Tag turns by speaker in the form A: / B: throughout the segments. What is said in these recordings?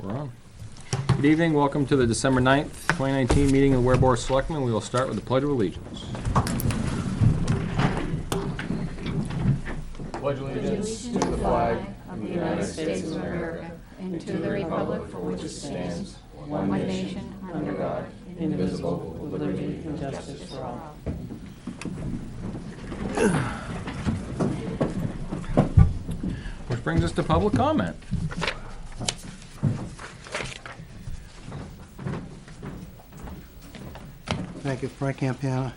A: We're on. Good evening. Welcome to the December 9th, 2019 meeting of the Ware Board of Selectmen. We will start with the Pledge of Allegiance.
B: Pledge allegiance to the flag of the United States of America and to the republic for which it stands, one nation, under God, indivisible, with liberty and justice for all.
A: Which brings us to public comment.
C: Thank you, Frank Campana.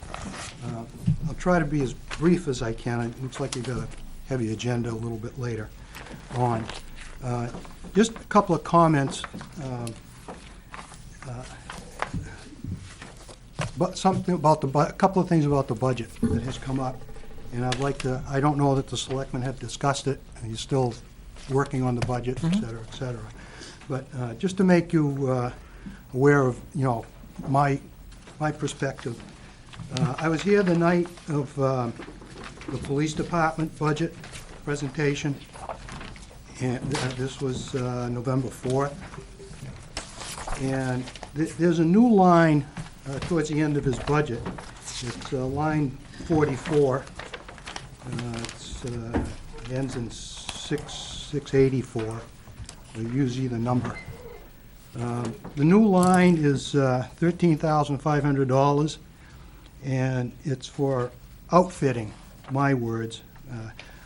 C: I'll try to be as brief as I can. It looks like you've got a heavy agenda a little bit later on. Just a couple of comments, but something about a couple of things about the budget that has come up, and I'd like to. I don't know that the selectmen have discussed it, and you're still working on the budget, et cetera, et cetera. But just to make you aware of, my perspective. I was here the night of the police department budget presentation, and this was November 4th. And there's a new line towards the end of his budget. It's line 44. It ends in 684. We use either number. The new line is $13,500, and it's for outfitting, my words.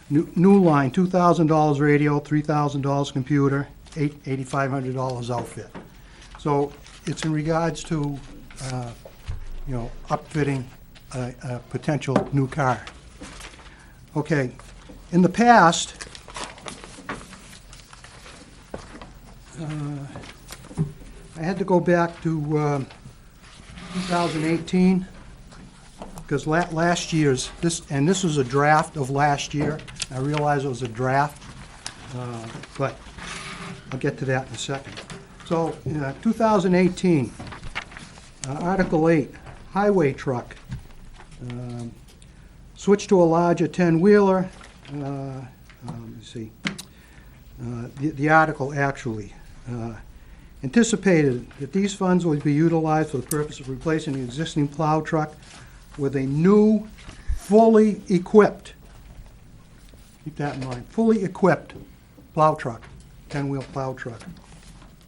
C: New line, $2,000 radio, $3,000 computer, $8,500 outfit. So it's in regards to, upfitting a potential new car. Okay, in the past, I had to go back to 2018 because last year's, this was a draft of last year. I realize it was a draft, but I'll get to that in a second. So 2018, Article 8, highway truck. Switch to a larger 10-wheeler. Let's see. The article actually. Anticipated that these funds would be utilized for the purpose of replacing the existing plow truck with a new, fully equipped, keep that in mind, fully equipped plow truck, 10-wheel plow truck.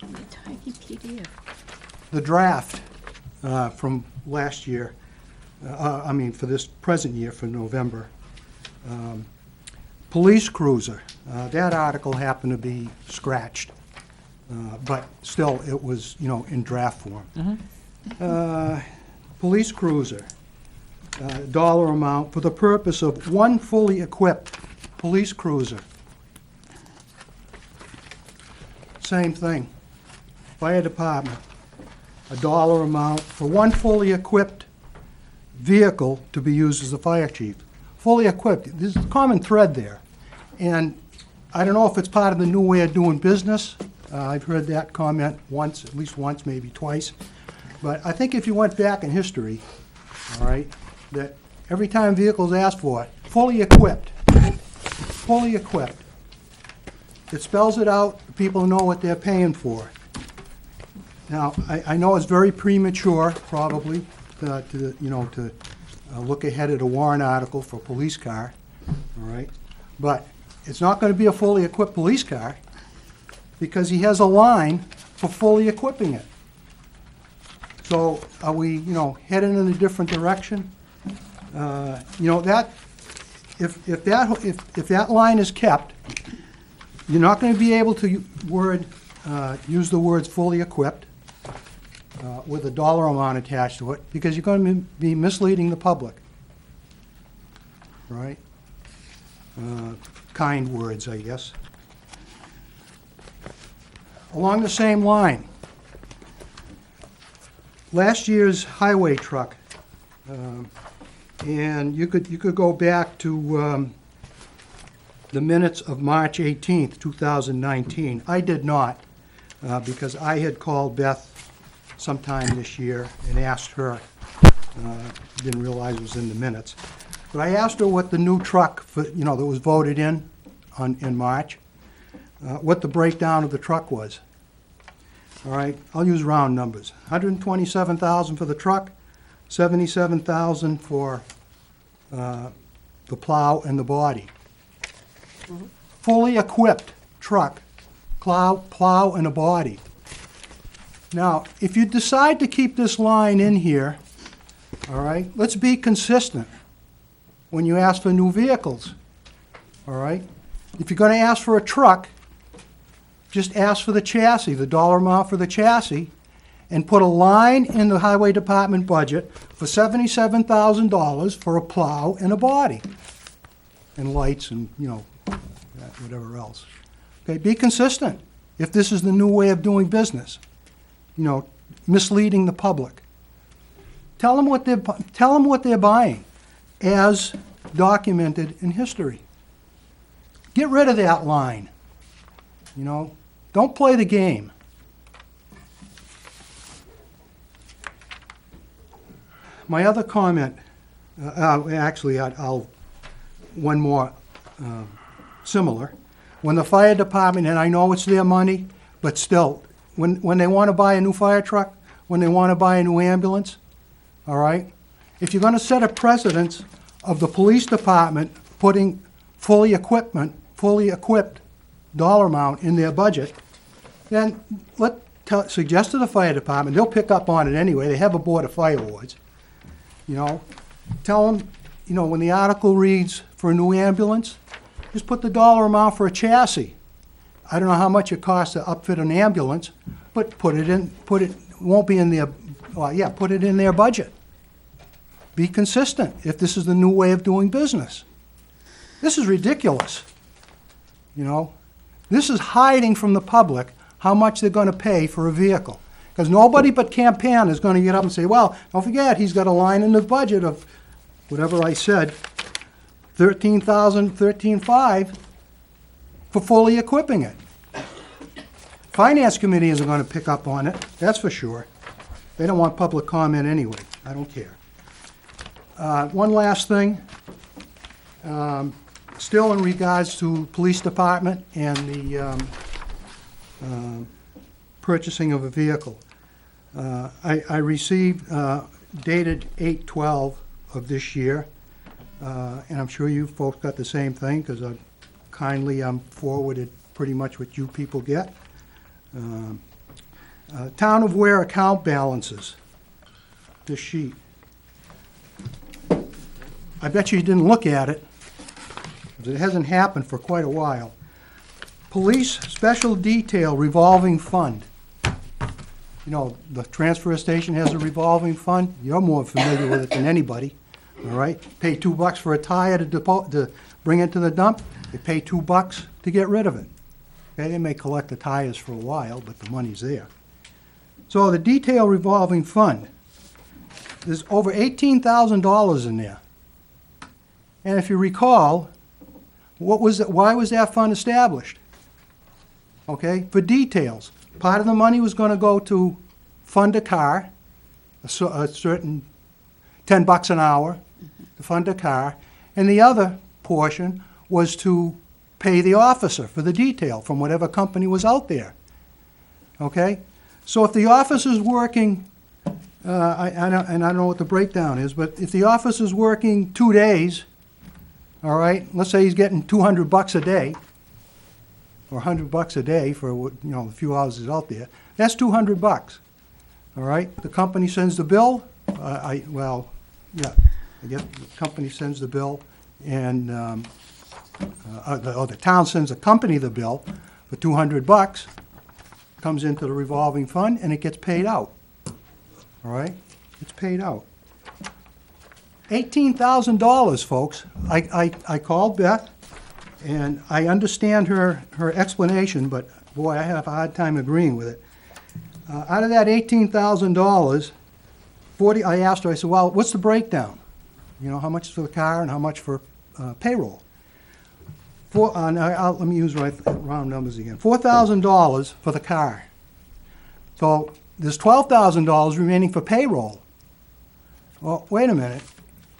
B: A tiny PDF.
C: The draft from last year, for this present year, for November, police cruiser, that article happened to be scratched. But still, it was, in draft form. Police cruiser, dollar amount for the purpose of one fully equipped police cruiser. Same thing. Fire department, a dollar amount for one fully equipped vehicle to be used as a fire chief. Fully equipped. There's a common thread there. And I don't know if it's part of the new way of doing business. I've heard that comment once, at least once, maybe twice. But I think if you went back in history, all right, that every time vehicles ask for it, fully equipped, it spells it out, people know what they're paying for. Now, I know it's very premature, probably, to look ahead at a warrant article for a police car, all right? But it's not going to be a fully equipped police car, because he has a line for fully equipping it. So are we, heading in a different direction? If that line is kept, you're not going to be able to use the words fully equipped with a dollar amount attached to it, because you're going to be misleading the public, right? Kind words, I guess. Along the same line, last year's highway truck, and you could go back to the minutes of March 18th, 2019. I did not, because I had called Beth sometime this year and asked her, didn't realize it was in the minutes, but I asked her what the new truck that was voted in March, what the breakdown of the truck was. All right, I'll use round numbers. $127,000 for the truck, $77,000 for the plow and the body. Fully equipped truck, plow and a body. Now, if you decide to keep this line in here, all right, let's be consistent when you ask for new vehicles, all right? If you're going to ask for a truck, just ask for the chassis, the dollar amount for the chassis, and put a line in the highway department budget for $77,000 for a plow and a body, and lights and, you know, whatever else. Okay, be consistent if this is the new way of doing business, you know, misleading the public. Tell them what they're buying, as documented in history. Get rid of that line. You know, don't play the game. My other comment, actually, I'll one more similar. When the fire department, and I know it's their money, but still, when they want to buy a new fire truck, when they want to buy a new ambulance, all right? If you're going to set a precedence of the police department putting fully equipped dollar amount in their budget, then suggest to the fire department, they'll pick up on it anyway, they have a board of fire wards, you know, tell them, you know, when the article reads for a new ambulance, just put the dollar amount for a chassis. I don't know how much it costs to upfit an ambulance, but put it won't be in their, well, yeah, put it in their budget. Be consistent if this is the new way of doing business. This is ridiculous, you know. This is hiding from the public how much they're going to pay for a vehicle. Because nobody but Campaign is going to get up and say, well, don't forget, he's got a line in the budget of whatever I said, $13,500 for fully equipping it. Finance committee isn't going to pick up on it, that's for sure. They don't want public comment anyway. I don't care. One last thing. Still in regards to police department and the purchasing of a vehicle. I received, dated 8/12 of this year, and I'm sure you folks got the same thing, because I kindly forwarded pretty much what you people get. Town of Ware account balances, this sheet. I bet you didn't look at it, because it hasn't happened for quite a while. Police Special Detail Revolving Fund. You know, the transfer station has a revolving fund. You're more familiar with it than anybody, all right? Pay $2 for a tire to bring it to the dump. They pay $2 to get rid of it. Okay, they may collect the tires for a while, but the money's there. So the detail revolving fund, there's over $18,000 in there. And if you recall, why was that fund established? Okay, for details. Part of the money was going to go to fund a car, a certain $10 an hour to fund a car, and the other portion was to pay the officer for the detail from whatever company was out there. Okay? So if the officer's working, I don't know what the breakdown is, but if the officer's working 2 days, all right, let's say he's getting $200 a day, or $100 a day for, you know, a few hours he's out there, that's $200. All right? The company sends the bill. I guess the company sends the bill, and the town sends the company the bill for $200, comes into the revolving fund, and it gets paid out. All right? It's paid out. $18,000, folks. I called Beth, and I understand her explanation, but boy, I have a hard time agreeing with it. Out of that $18,000, I asked her, I said, well, what's the breakdown? You know, how much is for the car and how much for payroll? Let me use round numbers again. $4,000 for the car. So there's $12,000 remaining for payroll. Well, wait a minute.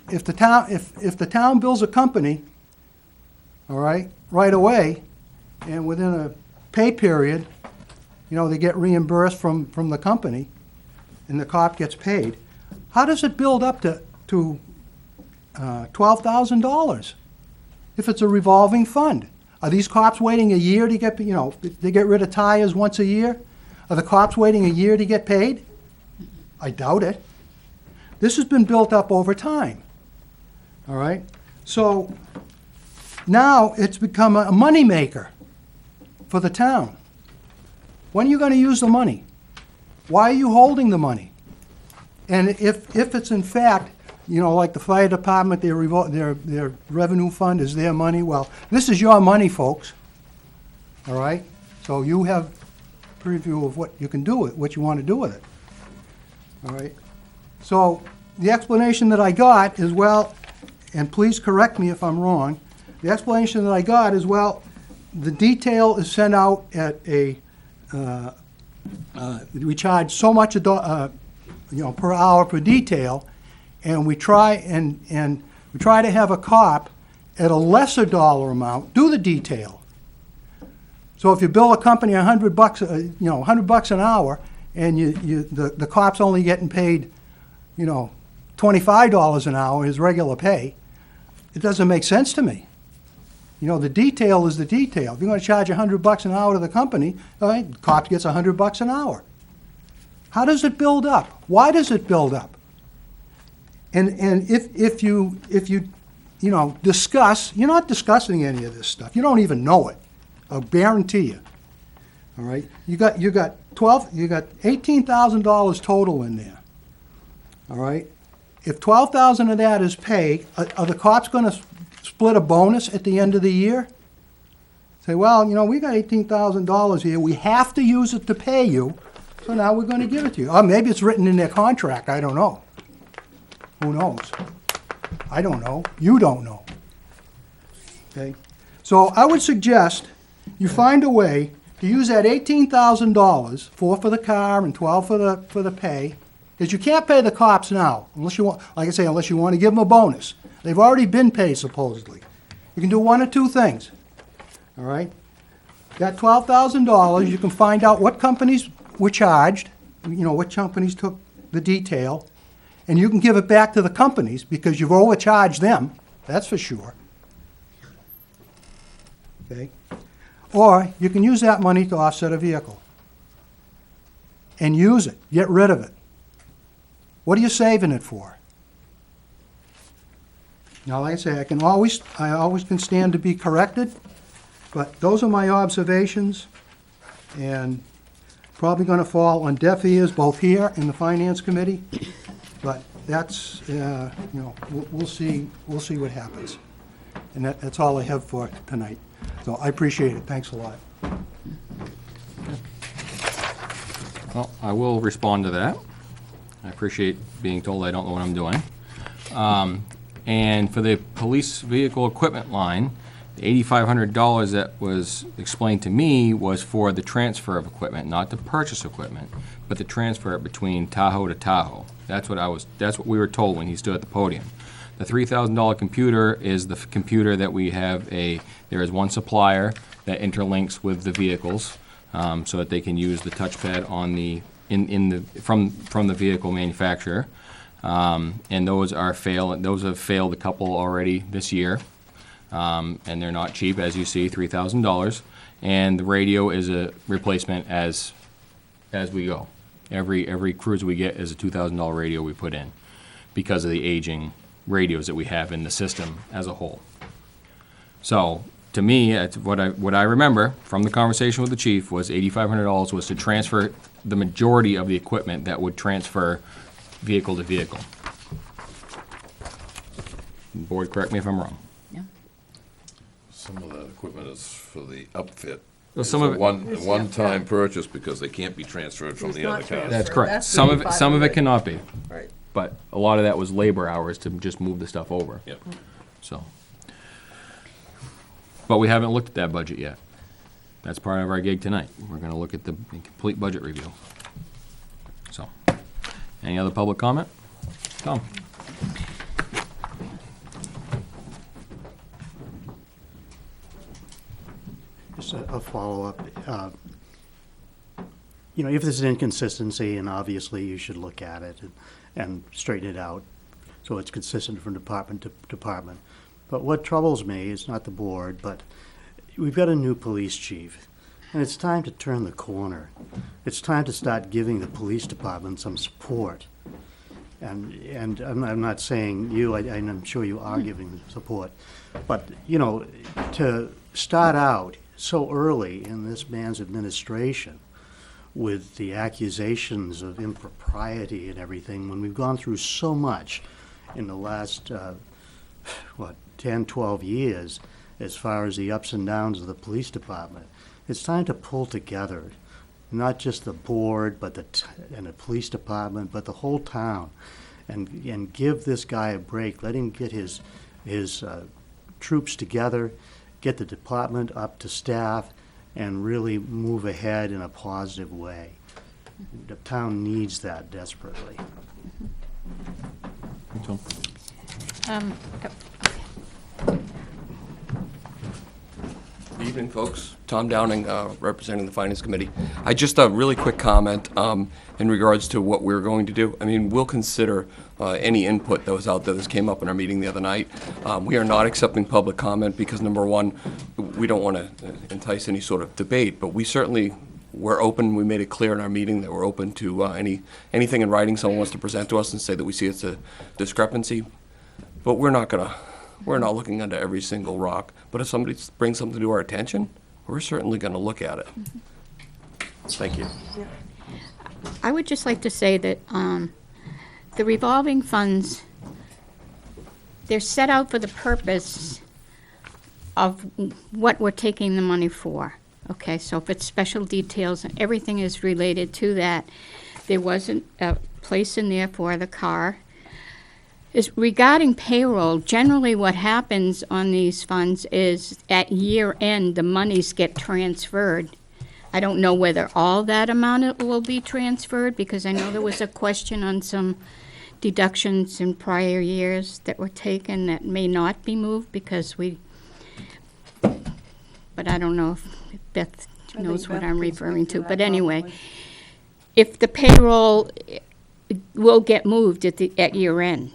C: If the town bills a company, all right, right away, and within a pay period, they get reimbursed from the company, and the cop gets paid. How does it build up to $12,000 if it's a revolving fund? Are these cops waiting a year to get, they get rid of tires once a year? Are the cops waiting a year to get paid? I doubt it. This has been built up over time, all right? So now it's become a moneymaker for the town. When are you going to use the money? Why are you holding the money? And if it's in fact, like the fire department, their revenue fund is their money, well, this is your money, folks, all right? So you have preview of what you can do with, what you want to do with it, all right? So the explanation that I got is, well, and please correct me if I'm wrong, the explanation that I got is, well, the detail is sent out at we charge so much per hour per detail, and we try to have a cop at a lesser dollar amount do the detail. So if you bill a company $100, $100 an hour, and the cop's only getting paid, $25 an hour, his regular pay, it doesn't make sense to me. The detail is the detail. If you're going to charge $100 an hour to the company, all right, the cop gets $100 an hour. How does it build up? Why does it build up? And if you discuss, you're not discussing any of this stuff. You don't even know it. I'll guarantee you. All right, you got $18,000 total in there. All right, if $12,000 of that is paid, are the cops going to split a bonus at the end of the year? Say, well, we got $18,000 here. We have to use it to pay you, so now we're going to give it to you. Or maybe it's written in their contract. I don't know. Who knows? I don't know. You don't know. Okay? So I would suggest you find a way to use that $18,000, $4,000 for the car and $12,000 for the pay, because you can't pay the cops now, unless you want, like I say, unless you want to give them a bonus. They've already been paid, supposedly. You can do one or two things, all right? That $12,000, you can find out what companies were charged, what companies took the detail, and you can give it back to the companies because you've overcharged them, that's for sure. Okay? Or you can use that money to offset a vehicle. And use it. Get rid of it. What are you saving it for? Now, like I say, I always can stand to be corrected, but those are my observations, and probably going to fall on deaf ears, both here and the Finance Committee, but that's, we'll see what happens. And that's all I have for tonight. So I appreciate it. Thanks a lot.
A: Well, I will respond to that. I appreciate being told I don't know what I'm doing. And for the police vehicle equipment line, the $8,500 that was explained to me was for the transfer of equipment, not to purchase equipment, but to transfer it between Tahoe to Tahoe. That's what we were told when he stood at the podium. The $3,000 computer is the computer that we have there is one supplier that interlinks with the vehicles, so that they can use the touchpad on from the vehicle manufacturer. And those have failed a couple already this year. And they're not cheap, as you see, $3,000. And the radio is a replacement as we go. Every cruiser we get is a $2,000 radio we put in because of the aging radios that we have in the system as a whole. So to me, it's what I remember from the conversation with the chief was $8,500 was to transfer the majority of the equipment that would transfer vehicle to vehicle. Board, correct me if I'm wrong.
B: Yeah.
D: Some of that equipment is for the upfit.
A: Well,
D: It's
A: some
D: a
A: of it-
D: one-time purchase because they can't be transferred from
E: It's
D: the
E: not
D: other cars.
E: transferred.
A: That's correct.
E: That's
A: Some of it
E: 3,500.
A: cannot be,
E: Right.
A: but a lot of that was labor hours to just move the stuff over.
D: Yep.
A: So, but we haven't looked at that budget yet. That's part of our gig tonight. We're going to look at the complete budget review. So, any other public comment? Tom?
C: Just a follow-up.
E: you know, if there's an inconsistency, and obviously you should look at it and straighten it out so it's consistent from department to department. But what troubles me is not the board, but we've got a new police chief, and it's time to turn the corner. It's time to start giving the police department some support. And I'm not saying you, and I'm sure you are giving support, but, you know, to start out so early in this man's administration with the accusations of impropriety and everything, when we've gone through so much in the last, 10, 12 years, as far as the ups and downs of the police department, it's time to pull together, not just the board, but and the police department, but the whole town, and give this guy a break. Let him get his troops together, get the department up to staff, and really move ahead in a positive way. The town needs that desperately.
A: Tom?
F: Good evening, folks. Tom Downing, representing the Finance Committee. Just a really quick comment in regards to what we're going to do. I mean, we'll consider any input that was out there. This came up in our meeting the other night. We are not accepting public comment because, number one, we don't want to entice any sort of debate, but we're open. We made it clear in our meeting that we're open to anything in writing someone wants to present to us and say that we see it's a discrepancy. But we're not looking under every single rock. But if somebody brings something to our attention, we're certainly going to look at it. Thank you.
B: I would just like to say that the revolving funds, they're set out for the purpose of what we're taking the money for. Okay, so if it's special details, everything is related to that. There wasn't a place in there for the car. Regarding payroll, generally what happens on these funds is at year end, the monies get transferred. I don't know whether all that amount will be transferred, because I know there was a question on some deductions in prior years that were taken that may not be moved because but I don't know if Beth knows what I'm referring to. But anyway, if the payroll will get moved at year end,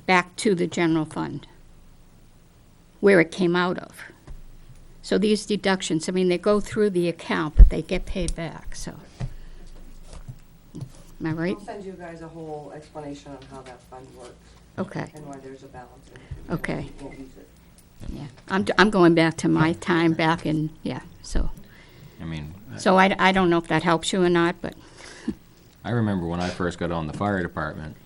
B: back to the general fund, where it came out of. So these deductions, I mean, they go through the account, but they get paid back, so. Am I right?
G: I'll send you guys a whole explanation on how that fund works
B: Okay,
G: and why there's a balance in it.
B: Okay.
G: We won't use it.
B: yeah. I'm going back to my time back in, yeah, so.
A: I mean,
B: So I don't know if that helps you or not, but,
A: I remember when I first got on the fire department,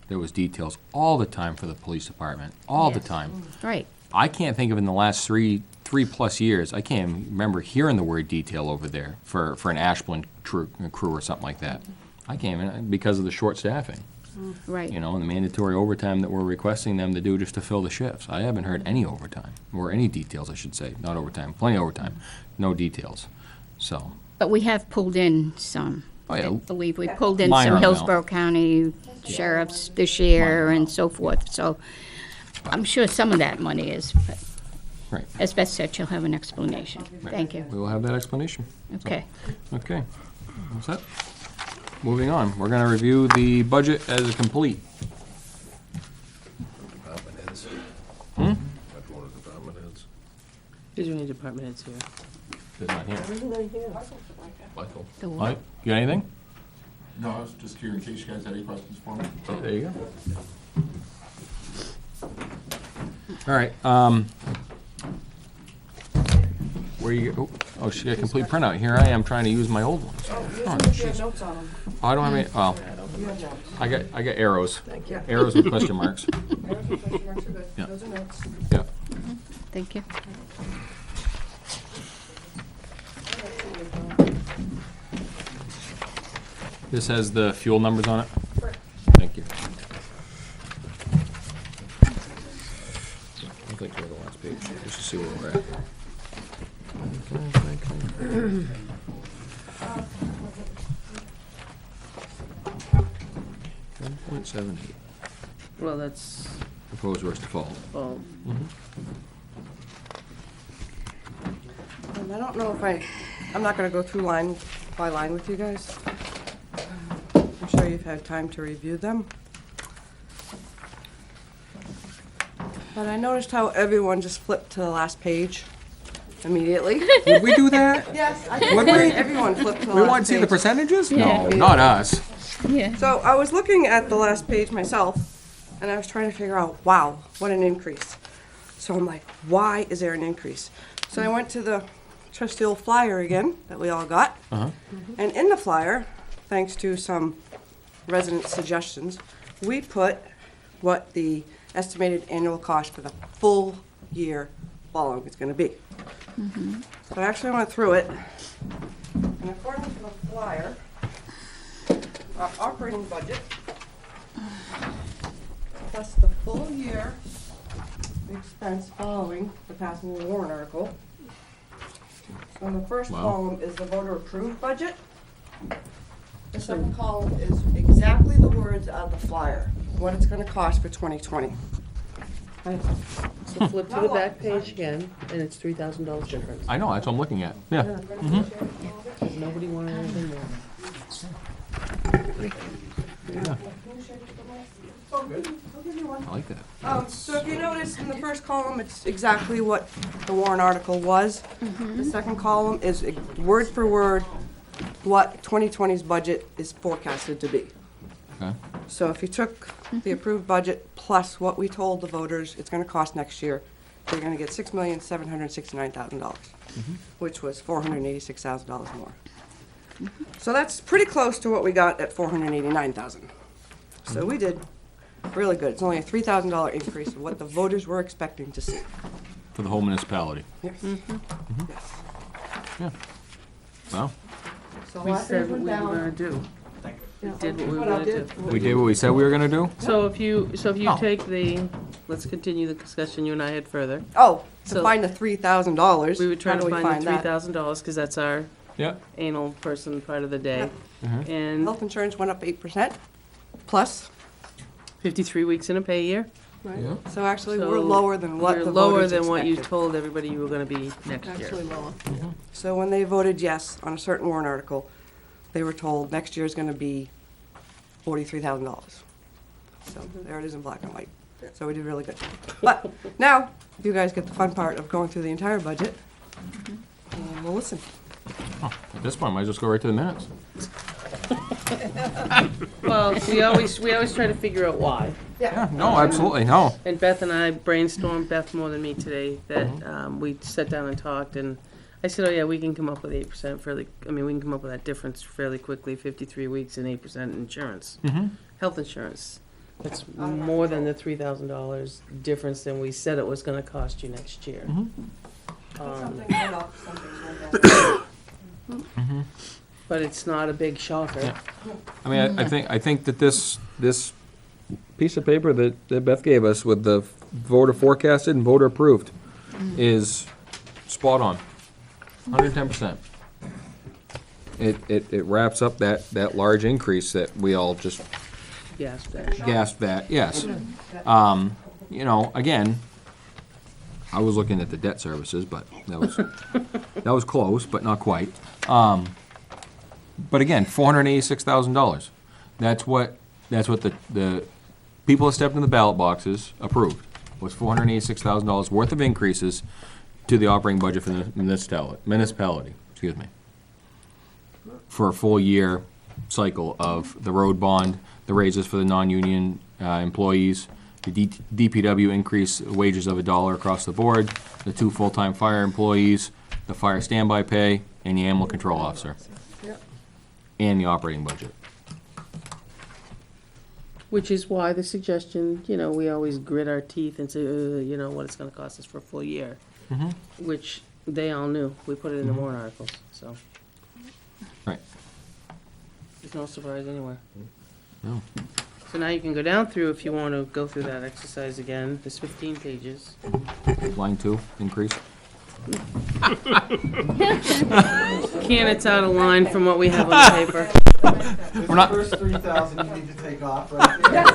A: there was details all the time for the police department, all the
B: Yes.
A: time.
B: right.
A: I can't think of in the last three plus years, I can't remember hearing the word detail over there for an Ashland crew or something like that. I can't even, because of the short staffing,
B: Right.
A: you know, and the mandatory overtime that we're requesting them to do just to fill the shifts. I haven't heard any overtime, or any details, I should say, not overtime, plenty of overtime, no details, so.
B: But we have pulled in some.
A: Oh, yeah.
B: I believe we pulled in
A: Minor
B: some
A: amount.
B: Hillsborough County sheriffs this year and so forth, so I'm sure some of that money is, but
A: Right.
B: as Beth said, she'll have an explanation. Thank you.
A: We will have that explanation.
B: Okay.
A: Okay, what's that? Moving on, we're gonna review the budget as complete.
D: Department heads.
A: Hmm?
D: Might go to department heads.
H: These are any department heads here.
A: Is it not here?
D: Michael.
B: The what?
A: Mike, you got anything?
I: No, I was just here in case you guys had any questions for me.
A: There you go. All right, where you, oh, she got a complete printout. Here I am trying to use my old ones. Oh,
G: You have notes on them.
A: Oh, I don't have any, well,
G: You have notes.
A: I got arrows.
G: Yeah.
A: Arrows with question marks.
G: Arrows and question marks are good.
A: Yeah.
G: Those are notes.
A: Yeah.
B: Thank you.
A: This has the fuel numbers on it?
G: Correct.
A: Thank you. I'll click to the last page, just to see where we're at. 1.78,
H: Well, that's,
A: proposed worst default.
H: well,
G: And I don't know if I'm not gonna go through line by line with you guys. I'm sure you've had time to review them. But I noticed how everyone just flipped to the last page immediately.
A: Did we do that?
G: Yes, I
A: Would we?
G: Everyone flipped to the
A: We
G: last
A: want to see the
G: page.
A: percentages?
B: Yeah.
A: No, not us.
B: Yeah.
G: So I was looking at the last page myself, and I was trying to figure out, wow, what an increase. So I'm like, why is there an increase? So I went to the trusty old flyer again that we all got. And in the flyer, thanks to some resident suggestions, we put what the estimated annual cost for the full year following is gonna be. So I actually went through it, and according to the flyer, our operating budget plus the full year expense following the passing of the warrant article. So the first
A: Wow.
G: column is the voter approved budget. The second column is exactly the words of the flyer, what it's gonna cost for 2020.
H: So flip to the back page again, and it's $3,000 difference.
A: I know, that's what I'm looking at. Yeah.
H: Because nobody wanted anything more.
A: I like that.
G: So if you notice in the first column, it's exactly what the warrant article was. The second column is word for word what 2020's budget is forecasted to be.
A: Okay.
G: So if you took the approved budget plus what we told the voters it's gonna cost next year, you're gonna get $6,769,000, which was $486,000 more. So that's pretty close to what we got at $489,000. So we did really good. It's only a $3,000 increase of what the voters were expecting to see.
A: For the whole municipality.
G: Yes. Yes.
A: Yeah. Well,
G: So
H: We
G: last
H: said
G: things
H: what
G: went
H: we were
G: down.
H: gonna do. We did what we were
G: What I
H: gonna do.
G: did.
A: we did what we said we were gonna do?
H: So if you
A: Oh.
H: take let's continue the discussion you and I had further.
G: Oh, to
H: So-
G: find the $3,000.
H: We were trying
G: how
H: to
G: do we
H: find the
G: that?
H: $3,000, because that's our
A: Yeah.
H: anal person part of the day. And
G: Health insurance went up 8% plus.
H: 53 weeks in a pay year.
A: Yeah.
G: So actually, we're
H: So
G: lower than what
H: You're
G: the
H: lower
G: voters
H: than what you
G: expected.
H: told everybody you were gonna be next year.
G: Actually lower. So when they voted yes on a certain warrant article, they were told next year's gonna be $43,000. So there it is in black and white. So we did really good. But now, you guys get the fun part of going through the entire budget. And we'll listen.
A: At this point, might as well just go right to the minutes.
H: Well, we always try to figure out why.
A: Yeah, no, absolutely, no.
H: And Beth and I brainstormed, Beth more than me today, that we sat down and talked, and I said, oh yeah, we can come up with 8% fairly, we can come up with that difference fairly quickly, 53 weeks and 8% insurance. Health insurance. It's more than the $3,000 difference than we said it was gonna cost you next year.
G: Something went up, something went down.
H: But it's not a big shocker.
A: Yeah. I mean, I think that this piece of paper that Beth gave us with the voter forecasted and voter approved is spot on, 110%. It wraps up that large increase that we all just
H: Yes, that.
A: gasped at, yes. You know, again, I was looking at the debt services, but that was close, but not quite. But again, $486,000. That's what the people that stepped in the ballot boxes approved, was $486,000 worth of increases to the operating budget for the municipality, excuse me, for a full year cycle of the road bond, the raises for the non-union employees, the DPW increase wages of $1 across the board, the 2 full-time fire employees, the fire standby pay, and the animal control officer, and the operating budget.
H: Which is why the suggestion, we always grit our teeth and say, what it's gonna cost us for a full year. Which they all knew. We put it in the warrant articles, so
A: Right.
H: there's no surprise anywhere.
A: No.
H: So now you can go down through, if you want to go through that exercise again. There's 15 pages.
A: Line 2, increase.
H: It's out of line from what we have on the paper.
A: We're not,
C: First 3,000 you need to take off right there.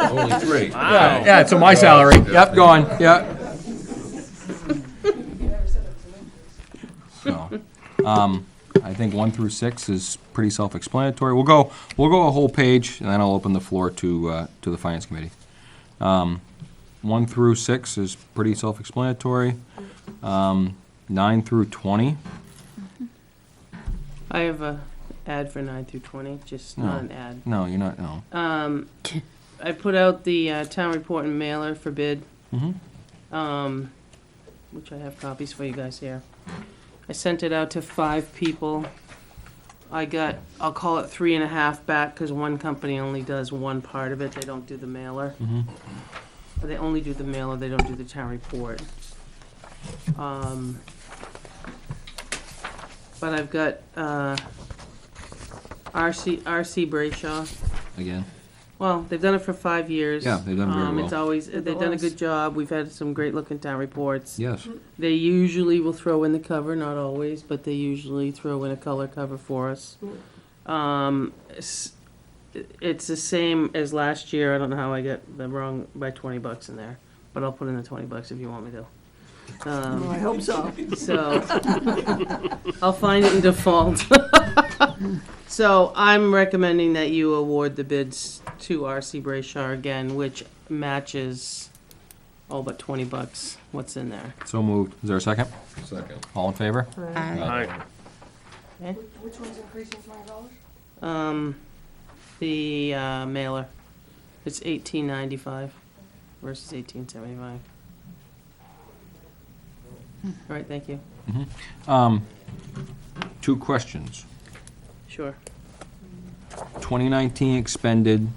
D: Only 3.
A: yeah, so my salary, yep, gone, yeah. So, I think 1 through 6 is pretty self-explanatory. We'll go a whole page, and then I'll open the floor to the Finance Committee. 1 through 6 is pretty self-explanatory. 9 through 20,
H: I have a ad for 9 through 20, just not an ad.
A: no, you're not, no.
H: I put out the town report and mailer for bid, which I have copies for you guys here. I sent it out to 5 people. I got, I'll call it 3.5 back, because one company only does one part of it. They don't do the mailer. They only do the mailer, they don't do the town report. But I've got RC Brayshaw.
A: Again,
H: Well, they've done it for 5 years.
A: Yeah, they've done very well.
H: It's always, they've done a good job. We've had some great looking town reports.
A: yes.
H: They usually will throw in the cover, not always, but they usually throw in a color cover for us. It's the same as last year. I don't know how I got the wrong by $20 in there, but I'll put in the $20 if you want me to.
G: I hope so.
H: So, I'll find it in default. So, I'm recommending that you award the bids to RC Brayshaw again, which matches all but $20. What's in there?
A: So moved. Is there a second?
D: Second.
A: All in favor?
B: Aye.
H: Okay?
G: Which one's increasing $20?
H: The mailer. It's $18.95 versus $18.75. All right, thank you.
A: 2 questions.
H: Sure.
A: 2019 expended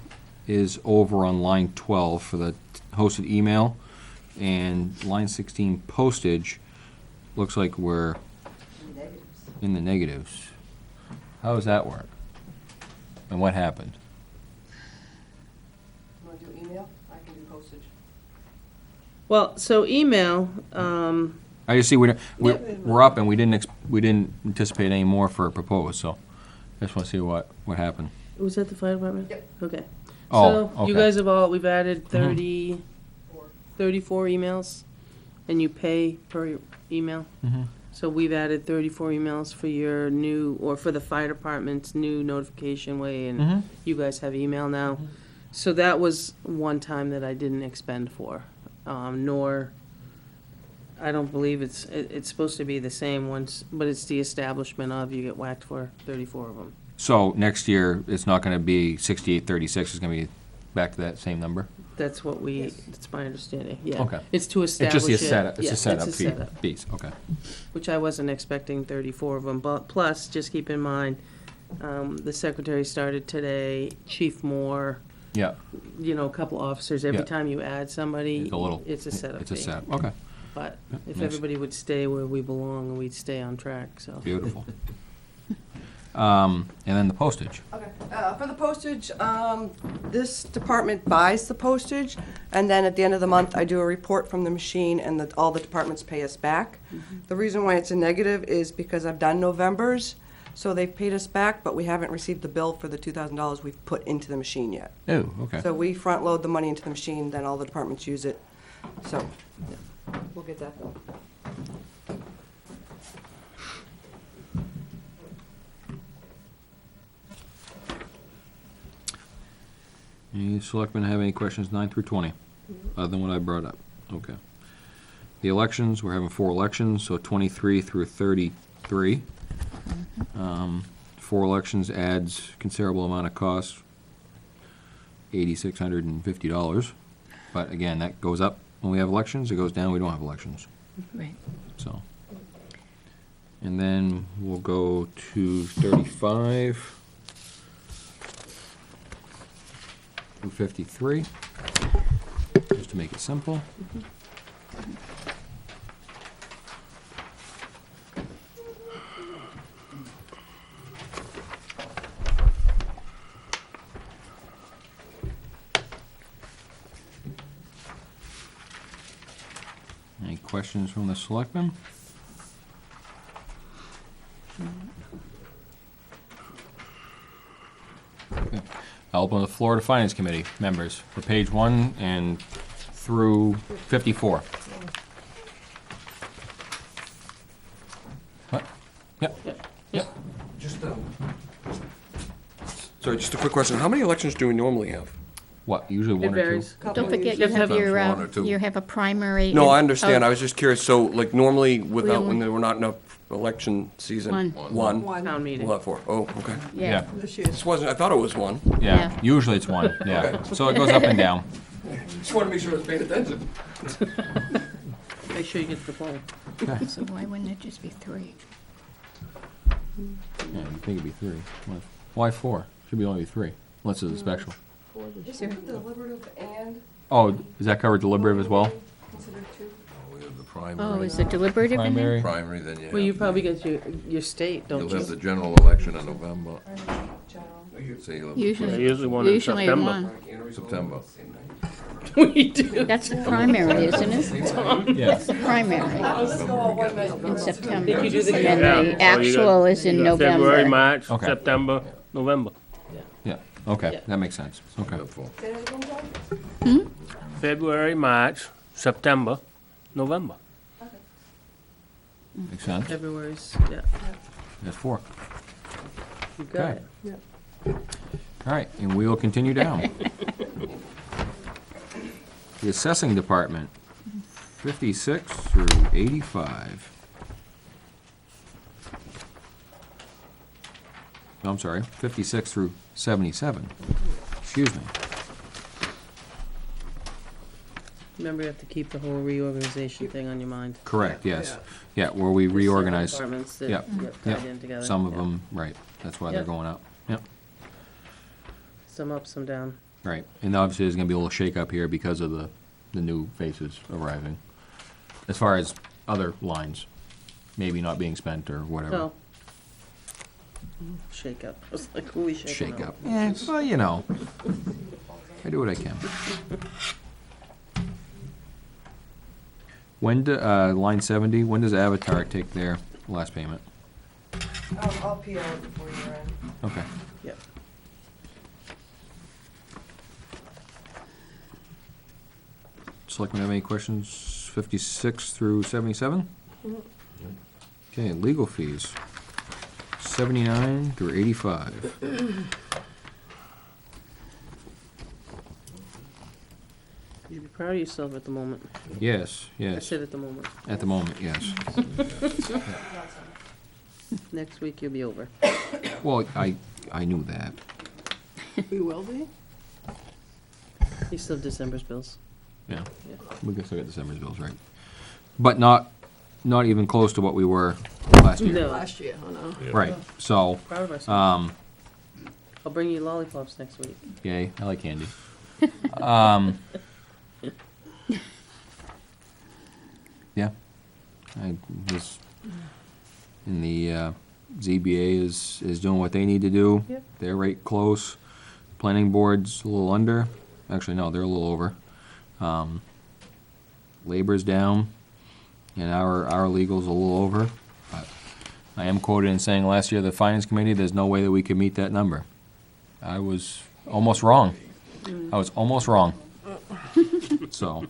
A: is over on line 12 for the hosted email, and line 16 postage looks like we're in the negatives. How does that work? And what happened?
G: You want to do email? I can do postage.
H: Well, so email,
A: I just see we're up, and we didn't anticipate any more for a proposed, so I just want to see what happened.
H: was that the fire department?
G: Yep.
H: Okay.
A: Oh,
H: So, you
A: okay.
H: guys have we've added 34 emails, and you pay per email. So we've added 34 emails for your new, or for the fire department's new notification way, and you guys have email now. So that was one time that I didn't expend for, nor, I don't believe it's supposed to be the same once, but it's the establishment of, you get whacked for 34 of them.
A: So next year, it's not going to be 6836, it's going to be back to that same number?
H: That's what that's my understanding, yeah.
A: Okay.
H: It's to
A: It's
H: establish
A: just
H: it.
A: a setup, it's
H: Yeah,
A: a setup
H: it's a setup.
A: piece, okay.
H: Which I wasn't expecting 34 of them, but plus, just keep in mind, the secretary started today, Chief Moore,
A: Yeah,
H: a couple officers, every
A: Yeah.
H: time you add somebody,
A: it's a little.
H: it's a setup
A: It's a
H: fee.
A: setup, okay,
H: But if
A: nice.
H: everybody would stay where we belong, we'd stay on track, so.
A: beautiful. And then the postage.
G: Okay. For the postage, this department buys the postage, and then at the end of the month, I do a report from the machine, and all the departments pay us back. The reason why it's a negative is because I've done November's, so they've paid us back, but we haven't received the bill for the $2,000 we've put into the machine yet.
A: Oh, okay.
G: So we front load the money into the machine, then all the departments use it. So we'll get that done.
A: Any selectmen have any questions 9 through 20, other than what I brought up? Okay. The elections, we're having 4 elections, so 23 through 33. 4 elections adds considerable amount of cost, $8,650. But again, that goes up when we have elections, it goes down when we don't have elections,
B: Right.
A: so. And then we'll go to 35 through 53, just to make it simple. Any questions from the selectmen? Okay. I'll open the floor to Finance Committee members for page 1 and through 54. What? Yep.
F: Just, sorry, just a quick question. How many elections do we normally have?
A: What, usually
H: It
A: one or two?
H: varies.
B: Don't forget, you
H: Just
B: have
H: have
B: your,
D: one or two.
B: you have a primary.
F: No,
B: and-
F: I understand.
B: oh,
F: I was just curious. So, like, normally without,
B: only-
F: when there were not enough election season?
B: One.
F: One?
H: Town meeting.
F: We'll have four. Oh, okay.
B: Yeah,
F: This wasn't, I thought it was one.
A: Yeah,
B: Yeah.
A: usually it's one, yeah. So it goes up and down.
F: Just want to make sure I was paying attention.
H: Make sure you get to the point.
B: so why wouldn't it just be 3?
A: Yeah, you think it'd be 3. Why 4? Should be only 3, unless it's a special.
B: Is there-
G: deliberative and
A: Oh, does that cover deliberative as well?
G: considered two?
D: We have the
B: Oh,
D: primary,
B: is the deliberative in there?
A: Primary?
D: primary, then you
H: Well, you
D: have,
H: probably get your state, don't
D: you'll
H: you?
D: have the general election in November. So you'll have the
B: Usually,
J: usually one in
B: usually
J: September.
B: one.
D: September.
H: We do.
B: That's the primary, isn't it?
A: Yeah.
B: The primary in September.
H: Did you do the-
B: And then
J: Yeah,
B: the
J: so you
B: actual is in
J: You got February,
B: November.
J: March,
A: Okay.
J: September, November.
A: Yeah, okay,
H: Yeah.
A: that makes sense. Okay.
D: You have four.
J: February, March, September, November.
A: Makes sense.
H: February's, yeah,
A: That's 4.
H: you got
A: Okay.
H: it.
A: All right, and we will continue down. The assessing department, 56 through 85. No, I'm sorry, 56 through 77. Excuse me.
H: Remember, you have to keep the whole reorganization thing on your mind.
A: Correct, yes. Yeah, where we reorganize.
H: Departments that
A: Yep,
H: get
A: yep.
H: tied in together.
A: Some of
H: Yeah.
A: them, right, that's why they're
H: Yep.
A: going up. Yep,
H: Some up, some down.
A: right. And obviously, there's gonna be a little shake-up here because of the new faces arriving. As far as other lines, maybe not being spent or whatever.
H: No. Shake up. I was like, holy shake.
A: Shake-up. Yeah, well, you know, I do what I can. When do, line 70, when does Avatar take their last payment?
G: I'll PO it before you're in.
A: Okay.
H: Yep.
A: Selectmen have any questions? 56 through 77? Okay, legal fees, 79 through 85.
H: You'd be proud of yourself at the moment.
A: Yes,
H: I
A: yes,
H: said at the moment.
A: at the moment, yes.
H: Next week you'll be over.
A: Well, I knew that.
H: We will be? You still have December's bills.
A: Yeah,
H: Yeah.
A: we can still get December's bills, right? But not even close to what we were last year.
H: No,
G: Last year, oh no.
A: Right, so,
H: proud of myself. I'll bring you lollipops next week.
A: yay, I like candy. Yeah, I was, and the ZBA is doing what they need to do.
H: Yep.
A: They're right close. Planning board's a little under. Actually, no, they're a little over. Labor's down, and our legal's a little over. But I am quoted in saying last year, the finance committee, there's no way that we could meet that number. I was almost wrong. I was almost wrong. So.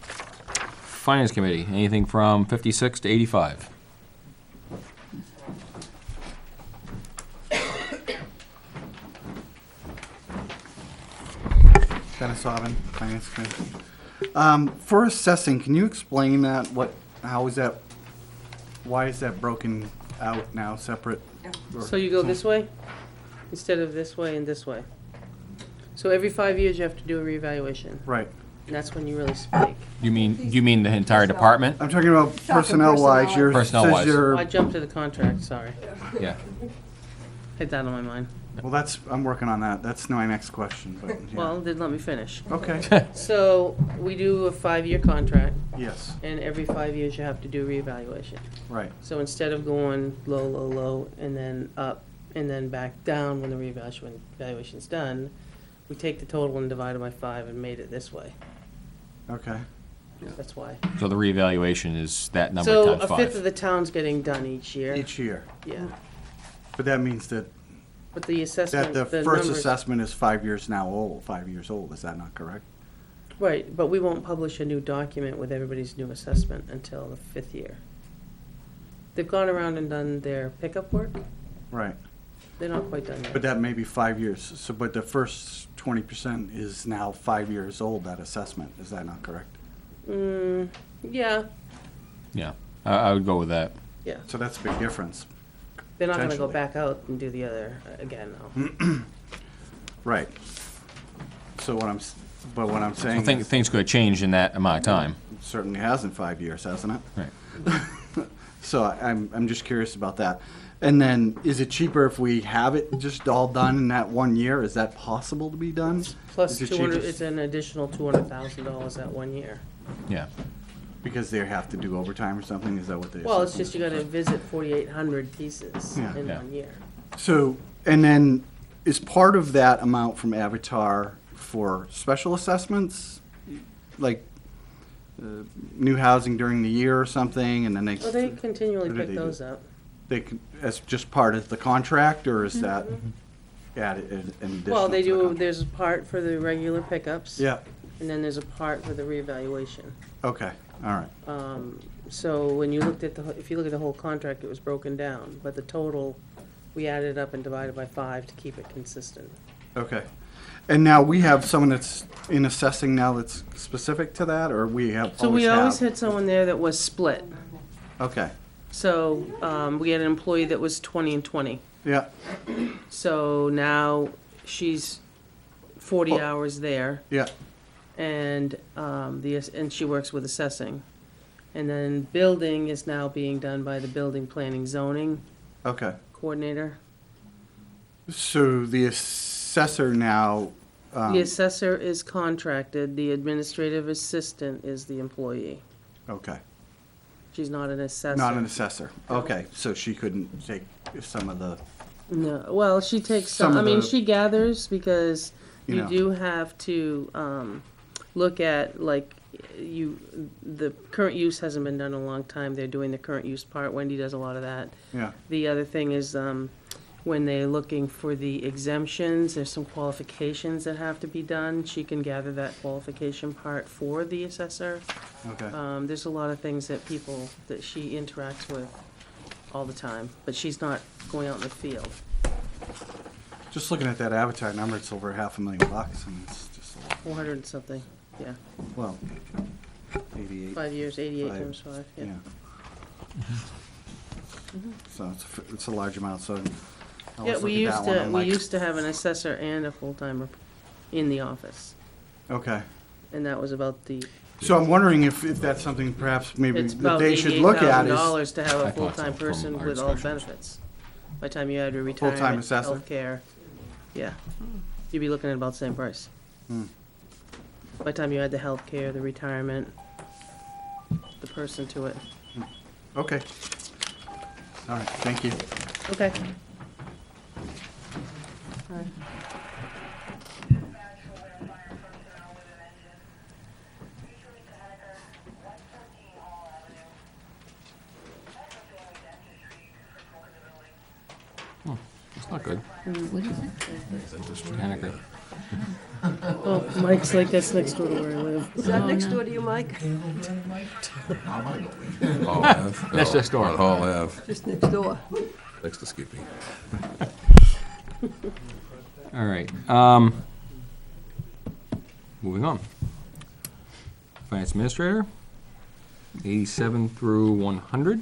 A: Finance committee, anything from 56 to 85?
K: Dennis Aubin, Finance Committee. For assessing, can you explain that? How is that, why is that broken out now, separate? Or-
H: So you go this way instead of this way and this way. So every 5 years you have to do a reevaluation.
K: Right.
H: And that's when you really spike.
A: You mean the entire department?
K: I'm talking about personnel-wise. Your
A: Personnel-wise.
K: says your-
H: I jumped to the contract, sorry.
A: Yeah.
H: Had that on my mind.
K: Well, I'm working on that. That's my next question, but, yeah.
H: Well, then let me finish.
K: Okay,
H: So we do a 5-year contract,
K: yes,
H: and every 5 years you have to do a reevaluation.
K: right.
H: So instead of going low, low, low, and then up, and then back down when the reevaluation's done, we take the total and divide it by 5 and made it this way.
K: Okay,
H: That's why.
A: So the reevaluation is that number
H: So
A: times
H: a fifth of
A: 5.
H: the town's getting done each year.
K: each year.
H: Yeah,
K: But that means that
H: but the assessment,
K: the
H: the
K: first
H: numbers.
K: assessment is 5 years old, is that not correct?
H: Right, but we won't publish a new document with everybody's new assessment until the 5th year. They've gone around and done their pickup work.
K: Right.
H: They're not quite done
K: But
H: yet.
K: that may be 5 years. So, but the first 20% is now 5 years old, that assessment. Is that not correct?
H: Yeah,
A: Yeah, I would go with that.
H: yeah.
K: So that's a big difference.
H: They're not gonna go
K: Potentially.
H: back out and do the other again, no.
K: Right. So but what I'm
A: I
K: saying
A: think
K: is,
A: things could have changed in that amount of time.
K: it certainly has in 5 years, hasn't it?
A: Right.
K: So I'm just curious about that. And then, is it cheaper if we have it just all done in that 1 year? Is that possible to be done?
H: Plus
K: Is it
H: 200,
K: cheaper?
H: it's an additional $200,000 that 1 year.
A: Yeah.
K: Because they have to do overtime or something? Is that what they?
H: Well, it's just you gotta visit 4,800 pieces
K: Yeah.
H: in
A: Yeah.
H: 1 year.
K: So, and then, is part of that amount from Avatar for special assessments? Like, new housing during the year or something, and then they?
H: Well, they continually
K: What do
H: pick
K: they do?
H: those up.
K: They can, as just part of the contract, or is that added, an additional?
H: Well, they
K: to the
H: do,
K: contract?
H: there's a part for the regular pickups.
K: Yeah,
H: And then there's a part for the reevaluation.
K: okay, all right,
H: So when you looked at if you look at the whole contract, it was broken down, but the total, we added up and divided by 5 to keep it consistent.
K: okay. And now we have someone that's in assessing now that's specific to that, or we have
H: So we always
K: have?
H: had someone there that was split.
K: Okay,
H: So, we had an employee that was 20 and 20.
K: yeah,
H: So now she's 40
K: Oh.
H: hours there,
K: yeah,
H: and, and she works with assessing. And then building is now being done by the building planning zoning
K: okay.
H: coordinator.
K: So the assessor now,
H: The assessor is contracted, the administrative assistant is the employee.
K: okay,
H: She's not an assessor.
K: not an assessor, okay, so she couldn't take some of the,
H: No, well, she takes
K: Some
H: some, I
K: of
H: mean,
K: the-
H: she gathers because
K: You
H: you
K: know.
H: do have to, look at, like, the current use hasn't been done in a long time, they're doing the current use part, Wendy does a lot of that.
K: yeah,
H: The other thing is, when they're looking for the exemptions, there's some qualifications that have to be done, she can gather that qualification part for the assessor.
K: okay.
H: There's a lot of things that she interacts with all the time, but she's not going out in the field.
K: Just looking at that Avatar number, it's over $500,000, and it's just,
H: 400 and something, yeah.
K: well, 88.
H: 5 years, 88
K: Five,
H: times 5, yeah.
K: So it's a large amount, so I
H: Yeah,
K: was
H: we
K: looking at that one, I'm like,
H: used to have an assessor and a full-timer in the office,
K: okay.
H: and that was about the,
K: So I'm wondering if that's something perhaps maybe
H: it's
K: that
H: about
K: they should look at is,
H: $88,000 to have
A: I
H: a
A: thought
H: full-time
A: so from
H: person
A: our
H: with all
A: discussions.
H: benefits. By the time you add your
K: Full-time
H: retirement,
K: assessor?
H: healthcare, yeah, you'd be looking at about the same price.
K: Hmm.
H: By the time you add the healthcare, the retirement, the person to it.
K: okay. All right, thank you.
H: Okay.
A: It's not good.
B: What is it?
A: Henniker.
H: Oh, Mike's like, that's next door to where I live.
G: Is that next door to you, Mike?
D: Hall Ave.
A: That's
D: No,
A: just door.
D: on Hall Ave,
G: Just next door.
D: next to Skippy.
A: All right. Moving on. Finance Administrator, 87 through 100.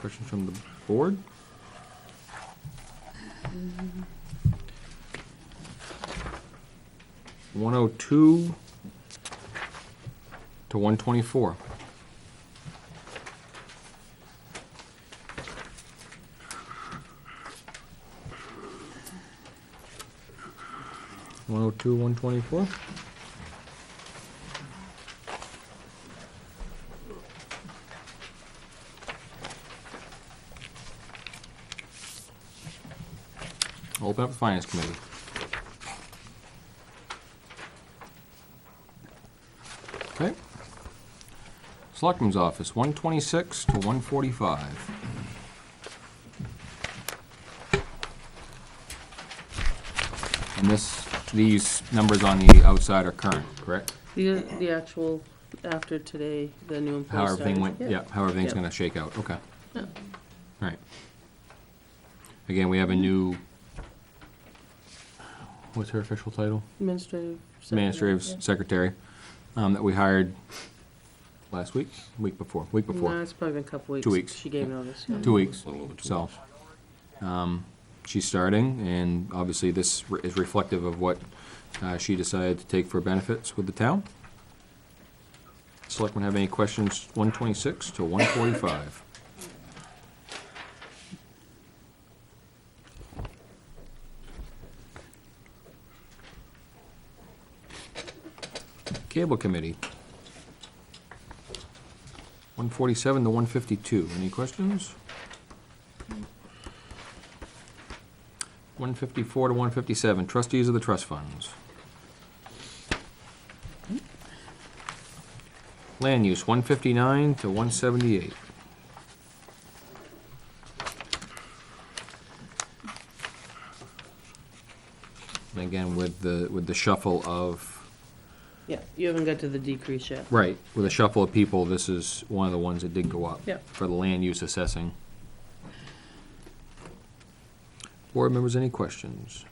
A: Questions from the board? $102 to $124. $102, $124. Open up the Finance Committee. Okay. Selectmen's Office, 126 to 145. And these numbers on the outside are current, correct?
H: The actual, after today, the new employee
A: How
H: started.
A: everything went, yeah, how everything's
H: Yeah.
A: gonna shake out, okay.
H: Yeah.
A: All right. Again, we have a new, what's her official title?
H: Administrative.
A: Administrative secretary, that we hired last week, week before.
H: No, it's probably been a couple weeks.
A: 2 weeks.
H: She gave notice. Yeah.
A: 2 weeks,
D: A little over 2
A: so, she's starting, and obviously this is reflective of what she decided to take for benefits with the town. Selectmen have any questions, 126 to 145? Cable Committee, 147 to 152, any questions? 154 to 157, trustees of the trust funds. Land use, 159 to 178. And again, with the shuffle of,
H: Yeah, you haven't got to the decrease yet.
A: right, with a shuffle of people, this is one of the ones that did go up.
H: Yep.
A: For the land use assessing. Board members, any questions?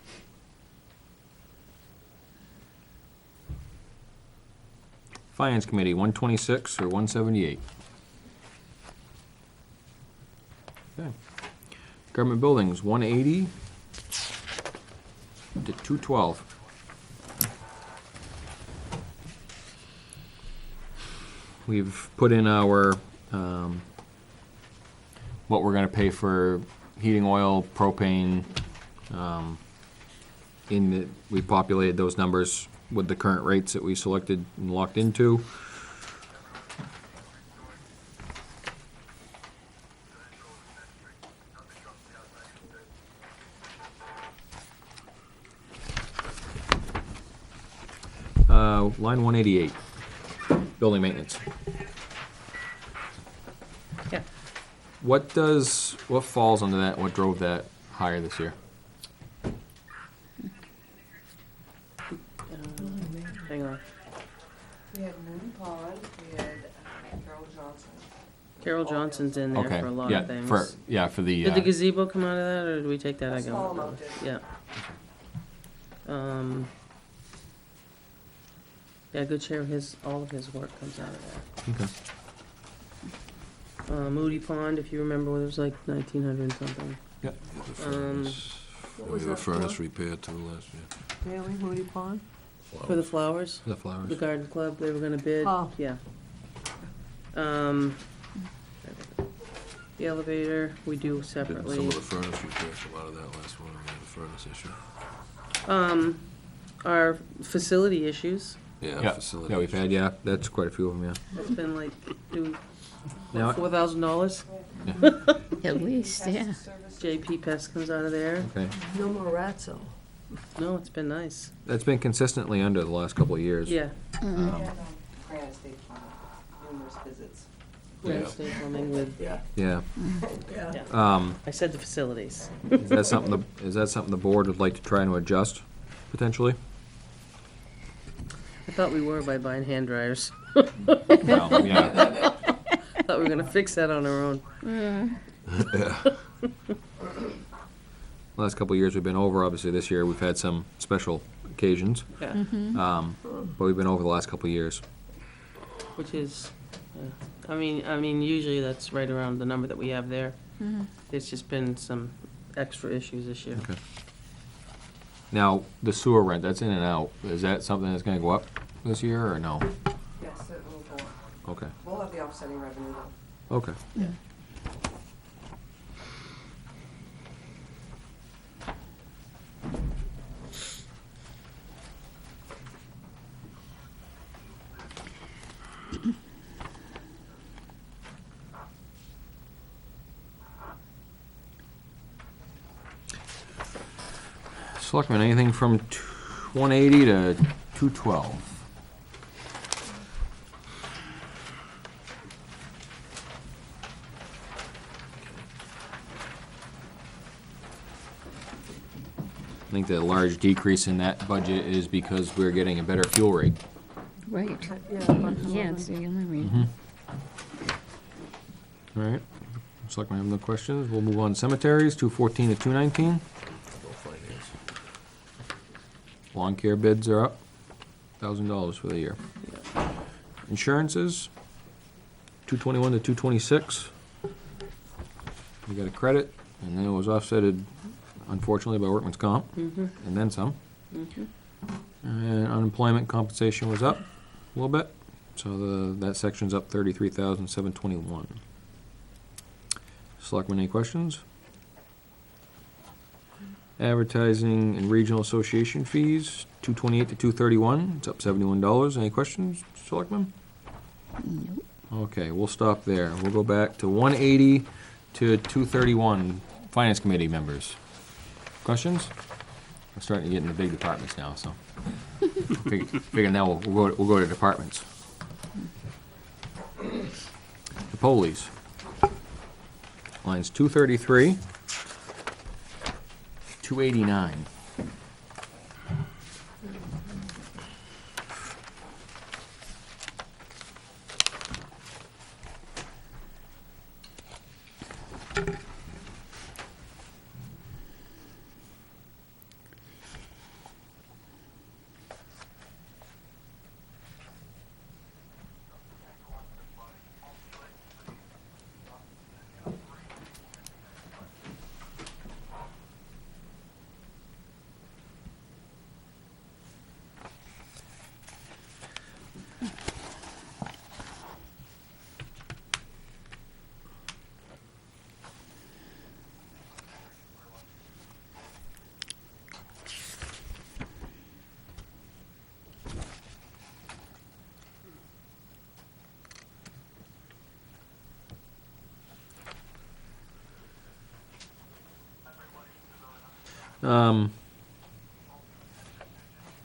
A: Finance Committee, 126 or 178? Okay. Government Buildings, 180 to 212. We've put in our, what we're gonna pay for heating oil, propane, we populated those numbers with the current rates that we selected and locked into. Line 188, building maintenance.
H: Yeah.
A: What falls under that, what drove that higher this year?
H: Hang on.
G: We had Moon Pond, we had Carol Johnson.
H: Carol Johnson's in there
A: Okay,
H: for a lot
A: yeah,
H: of things.
A: for the,
H: Did the gazebo come out of that, or did we take that?
G: A
H: I
G: small
H: don't know.
G: amount did.
H: Yeah. Yeah, a good share of all of his work comes out of
A: okay.
H: that. Moody Pond, if you remember, it was like 1900 something.
A: Yep.
D: The furnace,
G: What
D: we
G: was
D: have a
G: that
D: furnace
G: for?
D: repair too last year.
G: Really, Moody Pond?
H: For the flowers,
A: The flowers.
H: the garden club, they were gonna bid,
G: Oh.
H: yeah. The elevator, we do
D: Did
H: separately.
D: some of the furnace repairs come out of that last one, we had a furnace issue.
H: Our facility issues,
A: Yeah,
D: Facilities.
A: yeah, we've had, that's quite a few of them, yeah.
H: that's been like,
A: Now-
H: $4,000.
B: At least, yeah.
H: JP Pest comes out of there.
A: Okay,
G: No more rats, though.
H: No, it's been nice.
A: that's been consistently under the last couple of years.
H: Yeah.
G: Granite State Farm, numerous visits.
H: Grand State Plumbing with,
A: Yeah,
G: Yeah.
H: I said the facilities.
A: is that something the board would like to try and adjust, potentially?
H: I thought we were by buying hand dryers.
A: No, yeah,
H: Thought we were gonna fix that on our own.
A: last couple of years we've been over, obviously this year we've had some special occasions,
H: Yeah.
A: but we've been over the last couple of years.
H: Which is, I mean, usually that's right around the number that we have there. There's just been some extra issues this year.
A: Okay. Now, the sewer rent, that's in and out, is that something that's gonna go up this year, or no?
G: Yes, it will go up.
A: Okay,
G: We'll have the offsetting revenue, though.
A: okay. Selectmen, anything from 180 to 212? I think the large decrease in that budget is because we're getting a better fuel rate.
B: Right. Yeah, it's the only reason.
A: All right. Selectmen have no questions. We'll move on to cemeteries, 214 to 219.
D: No finance.
A: Lawn care bids are up, $1,000 for the year. Insurances, 221 to 226. We got a credit, and then it was offsetted, unfortunately, by workman's comp, and then some. And unemployment compensation was up a little bit, so that section's up 33,721. Selectmen, any questions? Advertising and regional association fees, 228 to 231, it's up $71. Any questions, Selectmen?
B: Nope.
A: Okay, we'll stop there. We'll go back to 180 to 231, Finance Committee members. Questions? We're starting to get into big departments now, so. Figure now we'll go to departments. The police. Lines 233, 289. Um,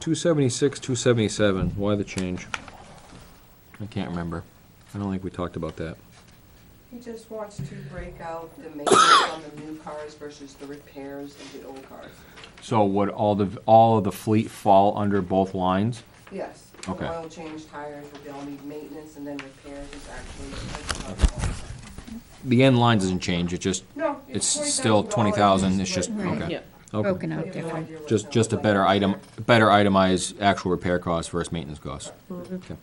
A: 276, 277, why the change? I can't remember. I don't think we talked about that.
G: He just wants to break out the maintenance on the new cars versus the repairs of the old cars.
A: So would all of the fleet fall under both lines?
G: Yes.
A: Okay.
G: Oil change, tires, but they all need maintenance, and then repairs is actually.
A: The end line doesn't change, it just,
G: No,
A: it's still 20,000, it's just,
B: Right.
A: okay.
H: Yeah.
A: Okay.
B: Broken out different.
A: Just a better itemized actual repair cost versus maintenance cost. Okay.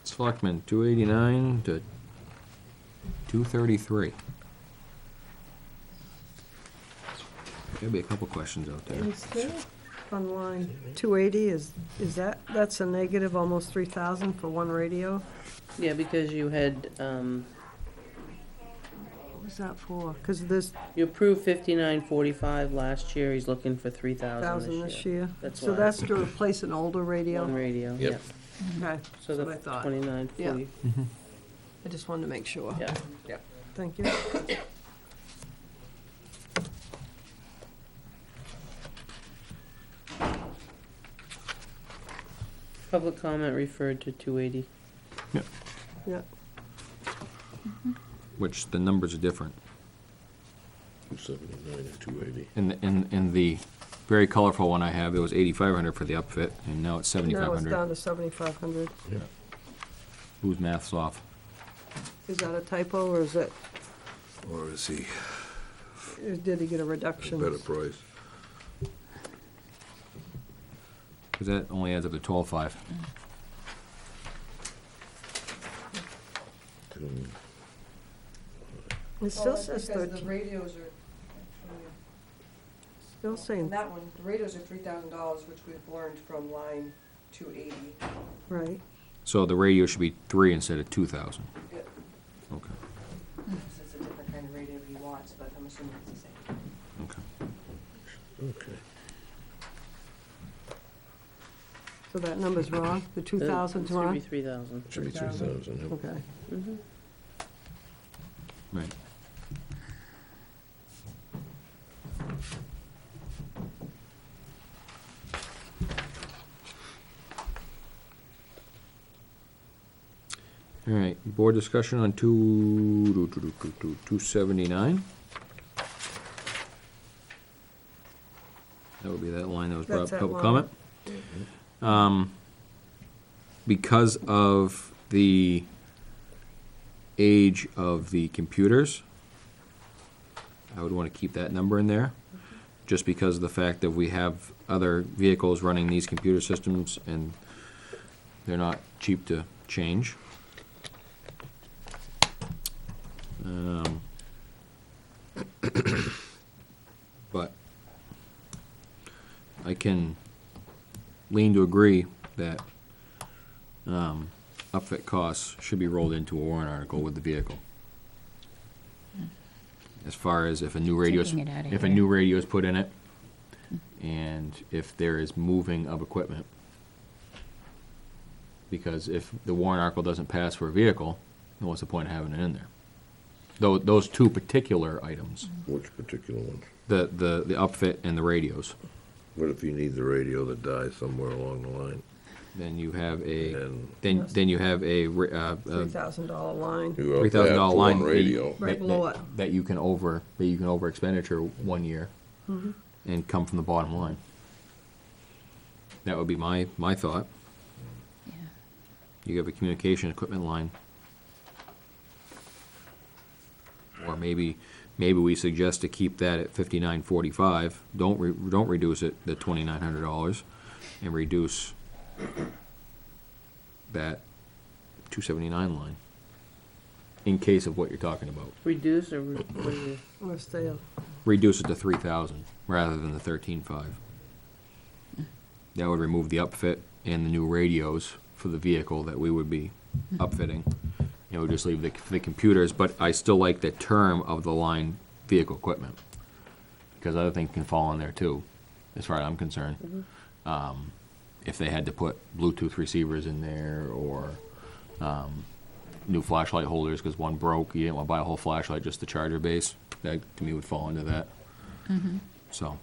A: Selectmen, 289 to 233. There'll be a couple questions out there.
L: Is there on line 280, that's a negative almost 3,000 for one radio?
H: Yeah, because you had,
L: What was that for? Because there's
H: you approved 5945 last year, he's looking for 3,000
L: 1,000
H: this
L: this
H: year.
L: year.
H: That's
L: So
H: why.
L: that's to replace an older radio?
H: One radio, yeah.
D: Yep.
L: Okay,
H: So
L: that's
H: the
L: what I thought.
H: 2940,
L: I just wanted to make sure.
H: yeah.
L: Thank you.
H: Public comment referred to 280.
L: Yeah.
A: Which the numbers are different.
D: 279 and 280.
A: In the very colorful one I have, it was 8,500 for the upfit, and now it's
L: Now it's
A: 7,500.
L: down to 7,500.
D: Yeah.
A: Whose math's off?
L: Is that a typo, or is it,
D: Or is he
L: did he get a reduction?
D: better price?
A: Because that only adds up to 12.5.
L: It still says
G: Because the
L: 13,
G: radios are,
L: still
G: in
L: saying,
G: that one, the radios are $3,000, which we've learned from line 280.
L: right.
A: So the radio should be 3 instead of 2,000.
G: Yeah.
A: Okay.
G: It's a different kind of radio he wants, but I'm assuming it's the same.
A: Okay.
D: Okay.
L: So that number's wrong, the 2,000's
H: It should
L: wrong?
H: be 3,000.
D: Should be 3,000.
L: Okay.
A: Right. All right, board discussion on 279. That would be that line that was brought up,
L: That's that
A: public
L: line.
A: comment. Because of the age of the computers, I would want to keep that number in there, just because of the fact that we have other vehicles running these computer systems, and they're not cheap to change. But I can lean to agree that upfit costs should be rolled into a warrant article with the vehicle. As far as if a new radio
B: Taking it out of
A: if a
B: here.
A: new radio is put in it, and if there is moving of equipment. Because if the warrant article doesn't pass for a vehicle, then what's the point of having it in there? Those two particular items,
D: Which particular one?
A: the upfit and the radios,
D: What if you need the radio that dies somewhere along the line?
A: then you have a,
D: And
A: then you have a
L: $3,000 line.
D: you up
A: $3,000
D: that for
A: line
D: one radio.
L: Right below it.
A: that you can over expenditure 1 year and come from the bottom line. That would be my thought.
B: Yeah.
A: You have a communication equipment line. Or maybe we suggest to keep that at $59.45. Don't reduce it to $2,900, and reduce that 279 line. In case of what you're talking about,
H: Reduce or what do you?
L: Or stay up.
A: reduce it to 3,000 rather than the 13.5. That would remove the upfit and the new radios for the vehicle that we would be upfitting. You know, just leave the computers, but I still like the term of the line vehicle equipment, because other things can fall in there too, as far as I'm concerned. If they had to put Bluetooth receivers in there, or new flashlight holders, because one broke, you didn't want to buy a whole flashlight, just the charger base, that to me would fall into that. So,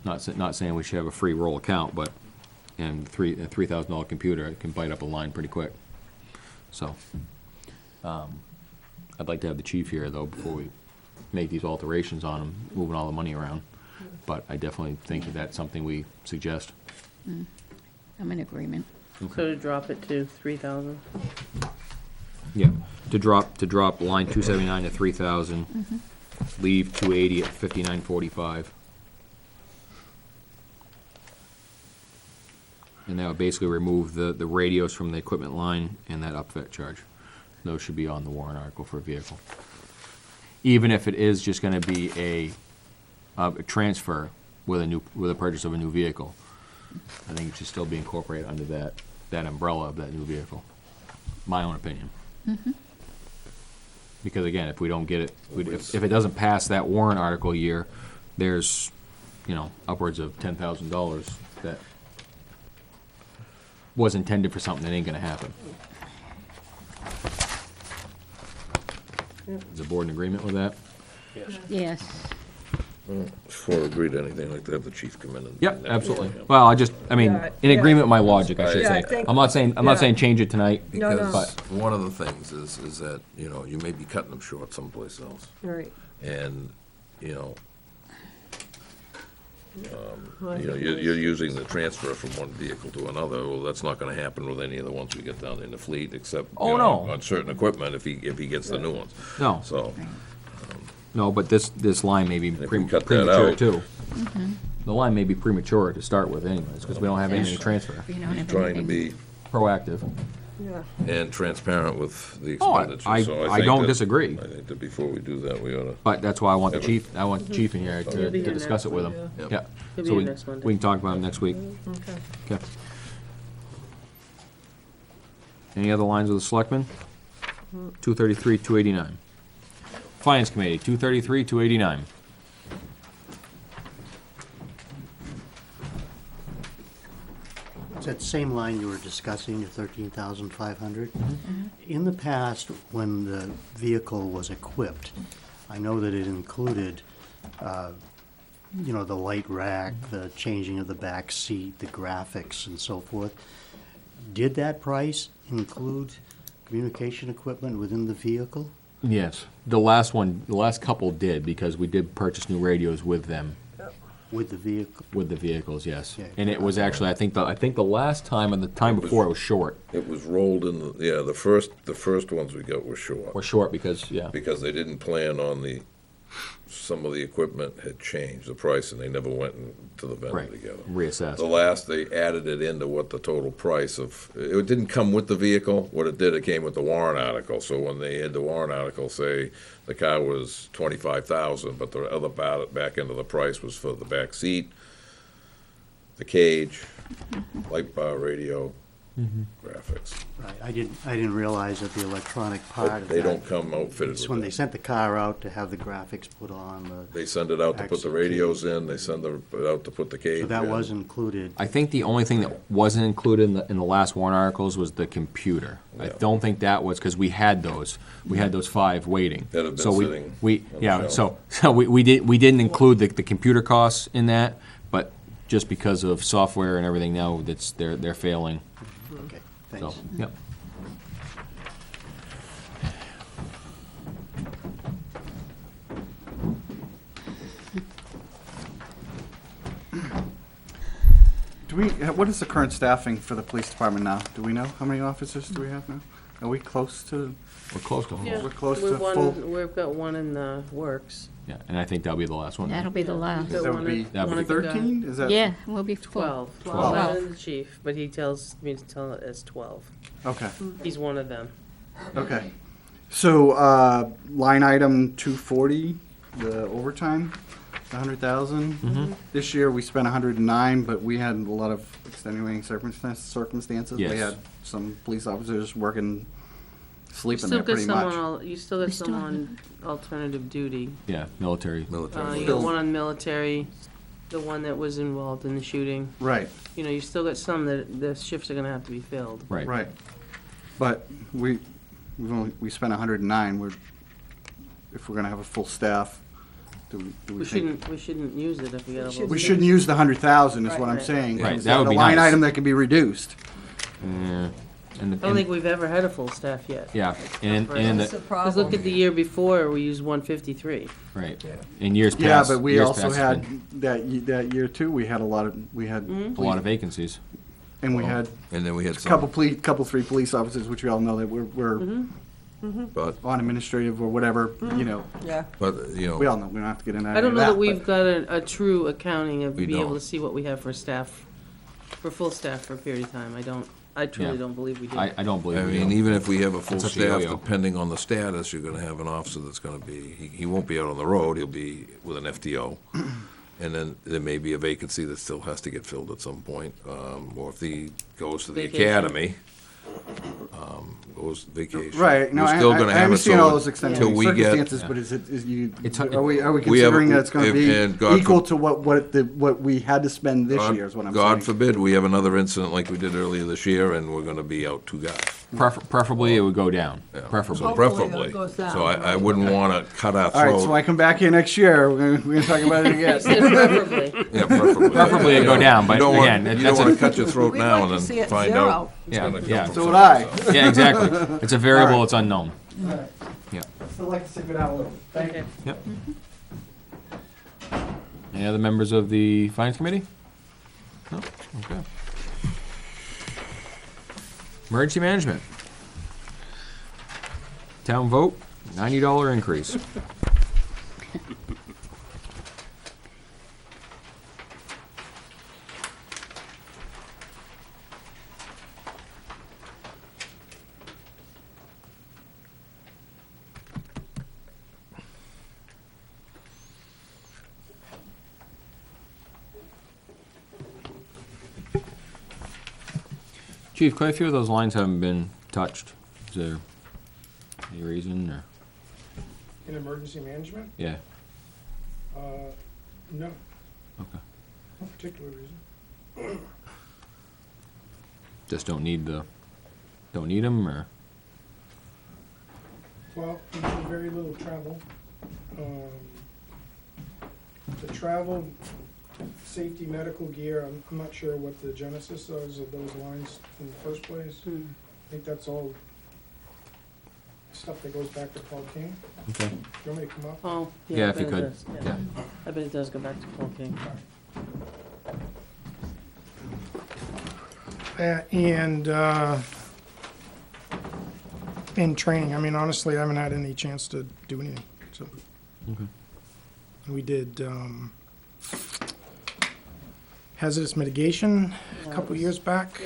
A: not saying we should have a free roll account, but, and a $3,000 computer, it can bite up a line pretty quick. So, I'd like to have the chief here, though, before we make these alterations on them, moving all the money around. But I definitely think that that's something we suggest.
B: I'm in agreement.
H: So to drop it to 3,000?
A: Yeah, to drop line 279 to 3,000, leave 280 at 59.45. And that would basically remove the radios from the equipment line and that upfit charge. Those should be on the warrant article for a vehicle. Even if it is just gonna be a transfer with a purchase of a new vehicle, I think it should still be incorporated under that umbrella of that new vehicle. My own opinion. Because again, if we don't get it, if it doesn't pass that warrant article year, there's, upwards of $10,000 that was intended for something that ain't gonna happen. Is the board in agreement with that?
B: Yes.
D: Before I agree to anything like that, the chief come in and.
A: Yep, absolutely. Well,
L: Yeah,
A: in
L: yeah.
A: agreement with my logic, I should
L: Yeah, I
A: say.
L: think-
A: I'm not saying
L: yeah.
A: change it tonight.
L: No, no.
D: Because one of the things is that, you may be cutting them short someplace else.
L: Right.
D: And,
L: Well, I think
D: you're using the transfer from one vehicle to another. Well, that's not gonna happen with any of the ones we get down in the fleet, except,
A: Oh, no.
D: on certain equipment, if he gets the new ones.
A: No.
D: So,
A: No, but this line may be
D: if we cut that
A: premature
D: out-
A: too. the line may be premature to start with anyways, because we don't have anything to transfer.
B: You don't have
D: Trying to
B: anything.
D: be
A: Proactive.
L: Yeah.
D: and transparent with the
A: Oh,
D: expenditure. So
A: I
D: think
A: don't
D: that-
A: disagree.
D: I think that before we do that, we ought to.
A: But that's why I want the
D: Yeah, but-
A: chief, I want the chief in here
H: He'll
A: to
H: be here
A: discuss it
H: next
A: with him.
H: week,
A: Yeah.
H: He'll
A: So
H: be
A: we,
H: here next Monday.
A: we can talk about him next week.
L: Okay.
A: Okay. Any other lines with the selectmen? 233, 289. Finance Committee, 233, 289.
E: It's that same line you were discussing, the 13,500. In the past, when the vehicle was equipped, I know that it included, the light rack, the changing of the back seat, the graphics and so forth. Did that price include communication equipment within the vehicle?
A: Yes, the last couple did, because we did purchase new radios with them,
E: With the vehicle?
A: with the vehicles, yes.
E: Yeah.
A: And it was actually, I think the last time and the time before it was short.
D: It was rolled in, the first ones we got were short.
A: Was short because, yeah.
D: Because they didn't plan on some of the equipment had changed, the price, and they never went to the vendor
A: Right,
D: together.
A: reassessed.
D: The last, they added it into what the total price of, it didn't come with the vehicle, what it did, it came with the warrant article, so when they had the warrant article, say, the car was 25,000, but the other back end of the price was for the back seat, the cage, light bar radio, graphics.
E: Right, I didn't realize that the electronic part of that.
D: They don't come outfitted
E: It's
D: with
E: when
D: that.
E: they sent the car out to have the graphics put on,
D: They send it out to put the radios in, they send it out to put the cage
E: so that
D: in.
E: was included.
A: I think the only thing that wasn't included in the last warrant articles was the computer. I
D: Yeah.
A: don't think that was, because we had those. We had those 5 waiting.
D: That have been
A: So
D: sitting
A: we
D: on the
A: yeah,
D: shelf.
A: so we didn't include the computer costs in that, but just because of software and everything now, they're failing.
E: Okay,
A: So,
E: thanks.
A: yep.
K: What is the current staffing for the police department now? Do we know? How many officers do we have now? Are we close to?
A: We're close to
H: Yeah,
A: full.
K: We're close
H: we've
K: to full-
H: We've got one in the works.
A: Yeah, and I think that'll be the last one.
B: That'll be the last.
H: Got
K: That
H: one
K: would be
H: at-
A: That would
H: one
A: be
H: at the guy.
K: 13? Is that?
B: Yeah, we'll be full.
H: 12.
B: 12.
H: 11 the chief, but he tells me to tell it as 12.
K: Okay,
H: He's one of them.
K: okay. So, line item 240, the overtime, the 100,000. This year, we spent 109, but we had a lot of extenuating circumstances. We
A: Yes.
K: had some police officers working,
H: You
K: sleeping
H: still
K: there
H: got
K: pretty much.
H: you still got
B: We still
H: someone on alternative duty.
A: Yeah, military.
H: You
D: Military.
H: got one on military, the one that was involved in the shooting.
K: Right,
H: You know, you still got some that the shifts are gonna have to be filled.
A: Right.
K: right. But we spent 109. If we're gonna have a full staff, do we
H: We
K: think?
H: shouldn't use it if we got a
L: shouldn't
K: We
H: little.
K: shouldn't use the 100,000 is
L: Right.
K: what I'm
H: Right.
K: saying.
A: Right,
K: Is
A: that would
K: a
A: be
K: line
A: nice.
K: item that can be reduced.
A: Yeah. And
H: I don't think we've ever had a full staff yet.
A: yeah, and
L: That's the
H: Because look
L: problem.
H: at the year before, we used 153.
A: right. In years past.
K: Yeah, but we
A: years
K: also
A: past, it's
K: had,
A: been
K: that year too, we had a lot of,
A: a lot of vacancies.
K: and we had
D: And then we had
K: a
D: some,
K: three police officers, which we all know that we're
D: but,
K: on administrative or whatever,
L: Yeah.
K: we all know, we don't have to get into
H: I don't know
K: that,
H: that we've got a true accounting of
D: We
H: being able
D: don't.
H: to see what we have for staff, for full staff for a period of time. I truly
A: Yeah.
H: don't believe we do.
A: I don't believe
D: I
A: we
D: mean,
A: do.
D: even if we have a full
A: It's such a
D: staff,
A: yo-yo.
D: depending on the status, you're gonna have an officer that's gonna be, he won't be out on the road, he'll be with an FTO. And then there may be a vacancy that still has to get filled at some point, or if he goes to the
H: Vacation.
D: academy, goes vacation.
K: Right, no,
D: We're
K: I
D: still gonna have it
K: understand all
D: so
K: those
D: until
K: extenuating
D: we get.
K: circumstances, but
A: It's-
K: are we
D: We have-
K: considering that it's gonna
D: and
K: be
D: God
K: equal
D: for-
K: to what we had to spend this year is what I'm saying?
D: God forbid, we have another incident like we did earlier this year, and we're gonna be out 2 guys.
A: Preferably, it would go down.
D: Yeah.
A: Preferably.
D: So
L: Hopefully it
D: preferably.
L: goes down.
D: So I wouldn't wanna cut our
K: All right, so
D: throat.
K: I come back here next year, we're gonna talk about it again.
H: Preferably.
D: Yeah, preferably.
A: Preferably it go down, but
D: You don't want-
A: again,
D: You
A: that's
D: don't
A: a-
D: wanna cut your throat
L: We'd
D: now
L: like to
D: and
L: see
D: then
L: it
D: find
L: zero.
D: out. it's
A: Yeah,
D: gonna come
A: yeah.
D: from
K: So would
D: somewhere
K: I.
D: else.
A: Yeah, exactly. It's a variable,
K: All right.
A: it's unknown. Yeah.
K: Still like to stick it out a little. Thank you.
H: Okay.
A: Yep. Any other members of the Finance Committee? No? Okay. Emergency Management. Town vote, $90 increase. Chief, quite a few of those lines haven't been touched. Is there any reason, or,
M: In emergency management?
A: yeah,
M: No,
A: okay.
M: no particular reason.
A: Just don't need them, or?
M: Well, we do very little travel. The travel, safety, medical gear, I'm not sure what the genesis is of those lines in the first place. I think that's all stuff that goes back to Paul King.
A: Okay.
M: Do you want me to come up?
H: Oh,
A: Yeah,
H: yeah, I
A: if you
H: bet it
A: could,
H: does,
A: yeah.
H: I bet it does go back to Paul King.
M: And training, I mean, honestly, I haven't had any chance to do anything, so.
A: Okay.
M: We did hazardous mitigation a couple years back.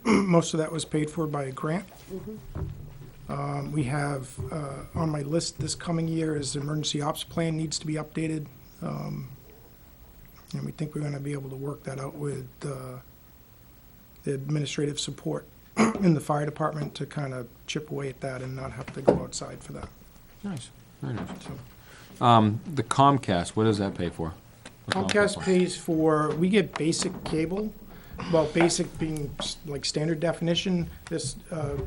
M: Most of that was paid for by a grant. We have, on my list this coming year is the emergency ops plan needs to be updated. And we think we're gonna be able to work that out with the administrative support in the fire department to kind of chip away at that and not have to go outside for that.
A: Nice, very nice.
M: So
A: The Comcast, what does that pay for? What's
M: Comcast pays for, we get basic cable, well, basic being like standard definition. This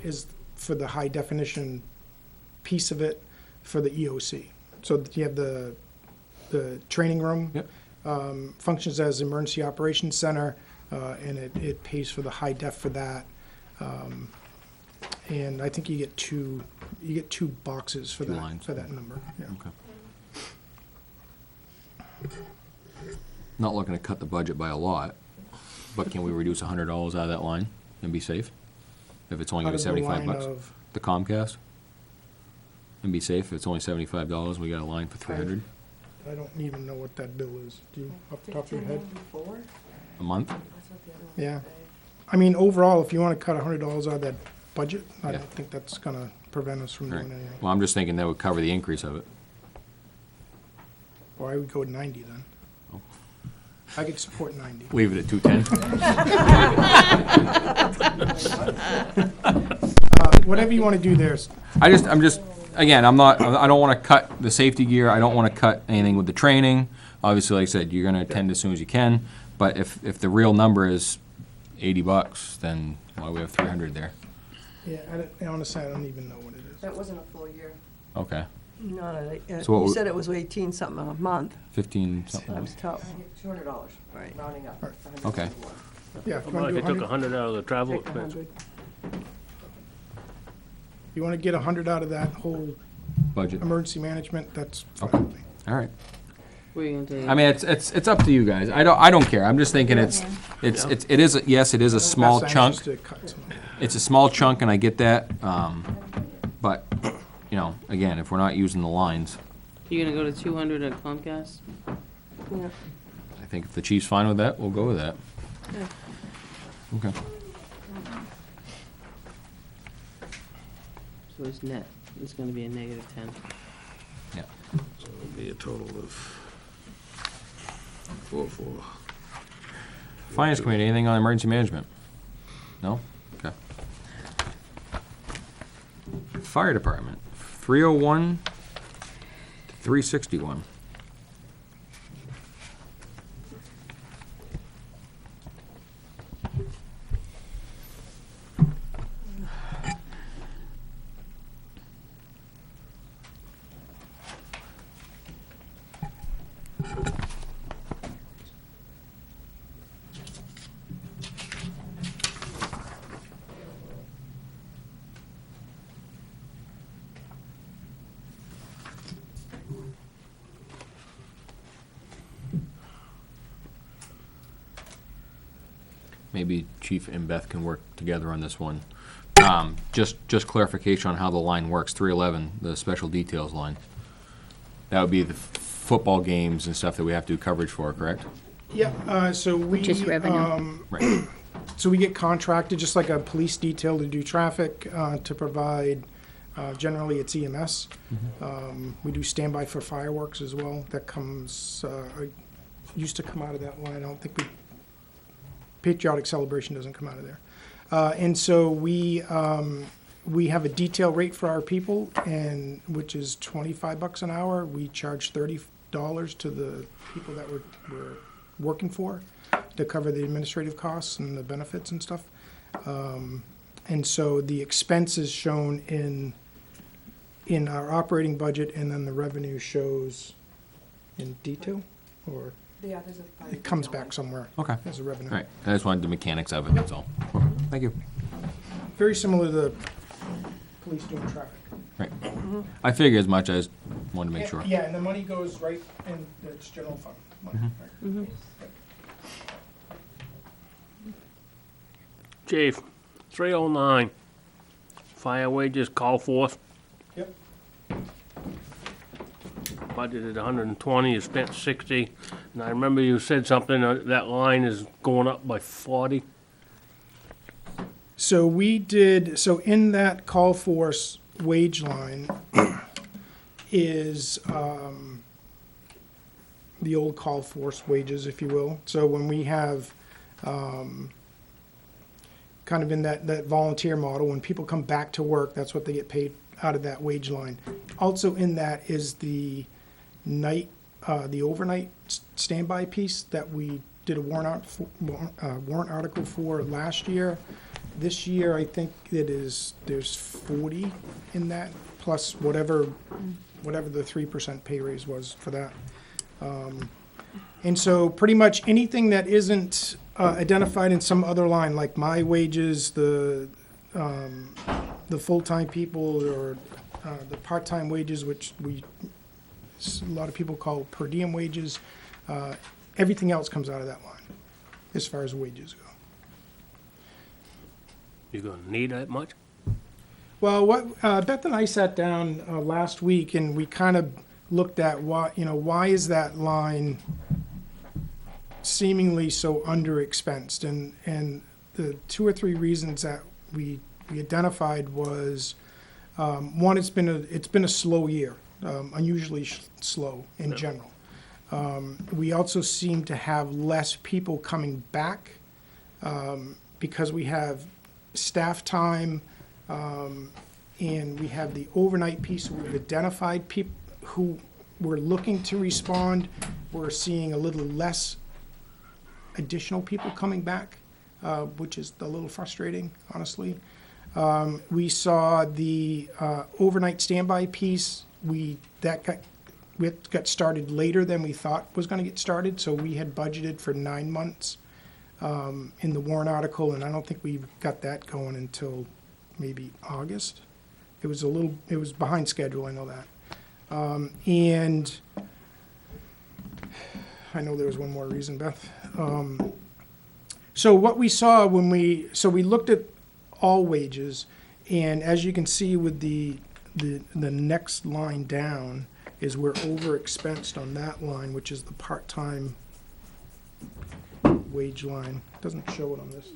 M: is for the high definition piece of it for the EOC. So you have the training room.
A: Yep.
M: Functions as emergency operations center, and it pays for the high def for that. And I think you get two boxes for
A: Two
M: that,
A: lines.
M: for that number, yeah.
A: Okay. Not looking to cut the budget by a lot, but can we reduce $100 out of that line and be safe? If it's only gonna be
M: Out of the
A: $75
M: line
A: bucks?
M: of-
A: The Comcast? And be safe, if it's only $75, we got a line for 300
M: I don't even know what that bill is. Do you, off the top of your head?
A: a month?
M: Yeah. I mean, overall, if you want to cut $100 out of that budget, I
A: Yeah.
M: don't think that's gonna prevent us from
A: Right.
M: doing anything.
A: Well, I'm just thinking that would cover the increase of it.
M: Or I would go 90 then.
A: Oh.
M: I could support 90.
A: Leave it at 210?
M: Whatever you want to do there.
A: I'm just, again, I don't wanna cut the safety gear, I don't wanna cut anything with the training. Obviously, like I said, you're gonna attend as soon as you can, but if the real number is $80, then why we have 300 there?
M: Yeah, honestly, I don't even know what it is.
L: That wasn't a full year.
A: Okay, So what
L: You
A: we-
L: said it was 18 something a month.
A: 15 something.
L: That was tough.
G: $200,
L: Right.
G: rounding up.
A: Okay.
M: Yeah, if you
J: Well,
M: want
J: if
M: to
J: you
M: do
J: took
M: 100,
J: 100 out of the travel
L: Take
J: expense.
L: 100.
M: you want to get 100 out of that whole
A: Budget,
M: emergency management, that's
A: Okay.
M: fine with me.
A: all right.
H: Where you gonna take?
A: I mean, it's up to you guys. I don't care. I'm just thinking it is, yes, it is a small
M: That's
A: chunk.
M: anxious to cut some.
A: It's a small chunk, and I get that. But, you know, again, if we're not using the lines,
H: You gonna go to 200 at Comcast?
L: Yeah.
A: I think if the chief's fine with that, we'll go with that. Okay.
H: So it's net, it's gonna be a -10.
A: Yeah.
D: So it'll be a total of 4.
A: Finance Committee, anything on emergency management? No? Okay. Fire Department, 301 to 361. Maybe Chief and Beth can work together on this one. Just clarification on how the line works, 311, the special details line. That would be the football games and stuff that we have to do coverage for, correct?
M: Yeah, so we.
B: Which is revenue.
A: Right.
M: So we get contracted, just like a police detail, to do traffic, to provide, generally it's EMS. We do standby for fireworks as well. That comes, used to come out of that line. I don't think Patriotic Celebration doesn't come out of there. And so we have a detail rate for our people, and which is $25 an hour. We charge $30 to the people that we're working for to cover the administrative costs and the benefits and stuff. And so the expense is shown in our operating budget, and then the revenue shows in detail, or
G: Yeah, there's a.
M: it comes back somewhere
A: Okay.
M: as a revenue.
A: Right, I just wanted the mechanics of it, that's all. Thank you.
M: Very similar to the police doing traffic.
A: Right. I figure as much, I just wanted to make sure.
M: Yeah, and the money goes right in the general fund. money, right.
J: Chief, 309, fire wages, call forth,
M: Yep.
J: budgeted 120, you spent 60. And I remember you said something, that line is going up by 40.
M: So in that call force wage line is the old call force wages, if you will. So when we have kind of in that volunteer model, when people come back to work, that's what they get paid out of that wage line. Also in that is the overnight standby piece that we did a warrant article for last year. This year, I think there's 40 in that, plus whatever the 3% pay raise was for that. And so pretty much anything that isn't identified in some other line, like my wages, the full-time people, or the part-time wages, which a lot of people call per diem wages, everything else comes out of that line as far as wages go.
J: You gonna need that much?
M: Well, Beth and I sat down last week, and we kind of looked at why is that line seemingly so underexpensed, and the 2 or 3 reasons that we identified was one, it's been a slow year, unusually slow in general. We also seem to have less people coming back because we have staff time, and we have the overnight piece. We've identified people who were looking to respond. We're seeing a little less additional people coming back, which is a little frustrating, honestly. We saw the overnight standby piece. That got started later than we thought was going to get started, so we had budgeted for 9 months in the warrant article, and I don't think we got that going until maybe August. It was behind schedule, I know that. And I know there was one more reason, Beth. So what we saw we looked at all wages, and as you can see with the next line down is we're overexpensed on that line, which is the part-time wage line. Doesn't show it on this.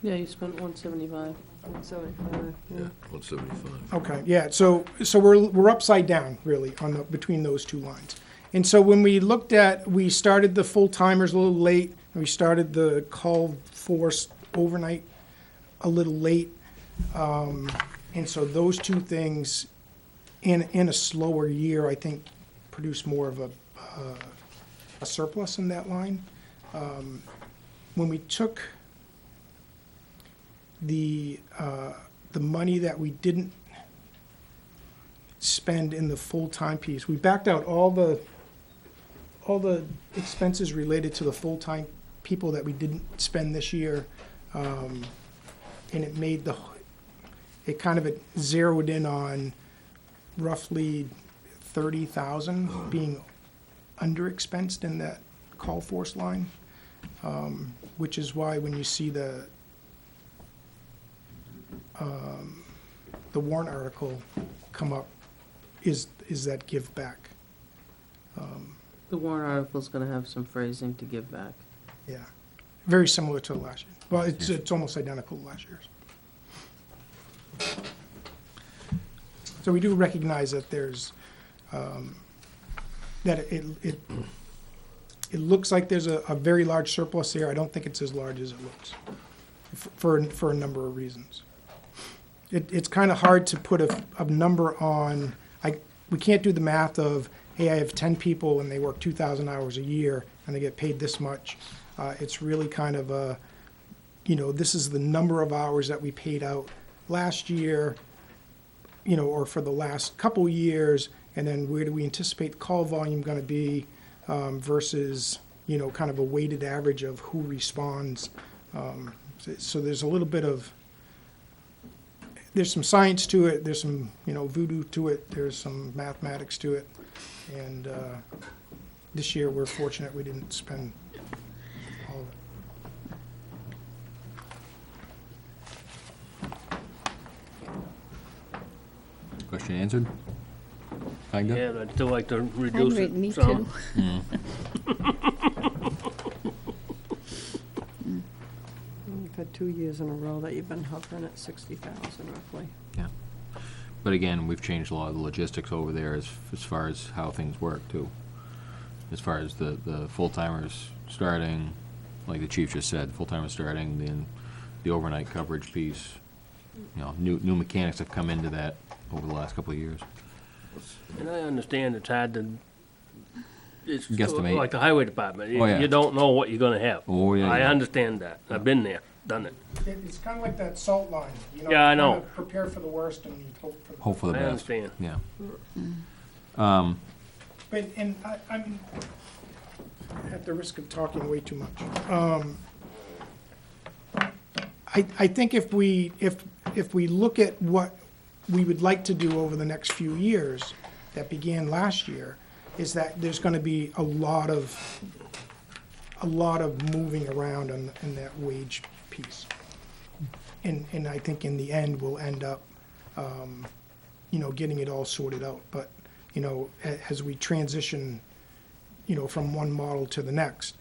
H: Yeah, you spent 175.
L: 175,
D: Yeah, 175.
M: Okay, yeah, so we're upside down, really, between those two lines. And so when we started the full-timers a little late, and we started the call force overnight a little late. And so those two things, in a slower year, I think, produce more of a surplus in that line. When we took the money that we didn't spend in the full-time piece, we backed out all the expenses related to the full-time people that we didn't spend this year, and it kind of zeroed in on roughly 30,000 being underexpensed in that call force line, which is why when you see the warrant article come up, is that give back.
H: The warrant article's gonna have some phrasing to give back.
M: Yeah, very similar to last year. Well, it's almost identical to last year's. So we do recognize that there's, that it looks like there's a very large surplus there. I don't think it's as large as it looks, for a number of reasons. It's kind of hard to put a number on, we can't do the math of, hey, I have 10 people and they work 2,000 hours a year and they get paid this much. It's really kind of a, this is the number of hours that we paid out last year, or for the last couple years, and then where do we anticipate call volume going to be versus, kind of a weighted average of who responds. So there's a little bit of, there's some science to it, there's some, voodoo to it, there's some mathematics to it. And this year, we're fortunate we didn't spend all of it.
A: Question answered? Kinda?
J: Yeah, I'd still like to reduce
B: Henry,
J: it
B: me
J: some.
B: too.
L: You've had 2 years in a row that you've been hovering at 60,000 roughly.
A: Yeah. But again, we've changed a lot of the logistics over there as far as how things work too. As far as the full-timers starting, like the chief just said, full-timers starting, then the overnight coverage piece. New mechanics have come into that over the last couple of years.
J: And I understand it's hard to, it's
A: Guesstimate.
J: like the highway department.
A: Oh, yeah.
J: You don't know what you're gonna have.
A: Oh, yeah,
J: I
A: yeah.
J: understand that. I've been there, done it.
M: It's kind of like that salt line,
J: Yeah, I know.
M: kind of prepare for the worst and hope for the
A: Hope for the
J: I
A: best.
J: understand.
A: Yeah.
M: But, and I mean, at the risk of talking way too much, I think if we look at what we would like to do over the next few years that began last year, is that there's gonna be a lot of moving around in that wage piece. And I think in the end, we'll end up, getting it all sorted out. But, as we transition, from one model to the next,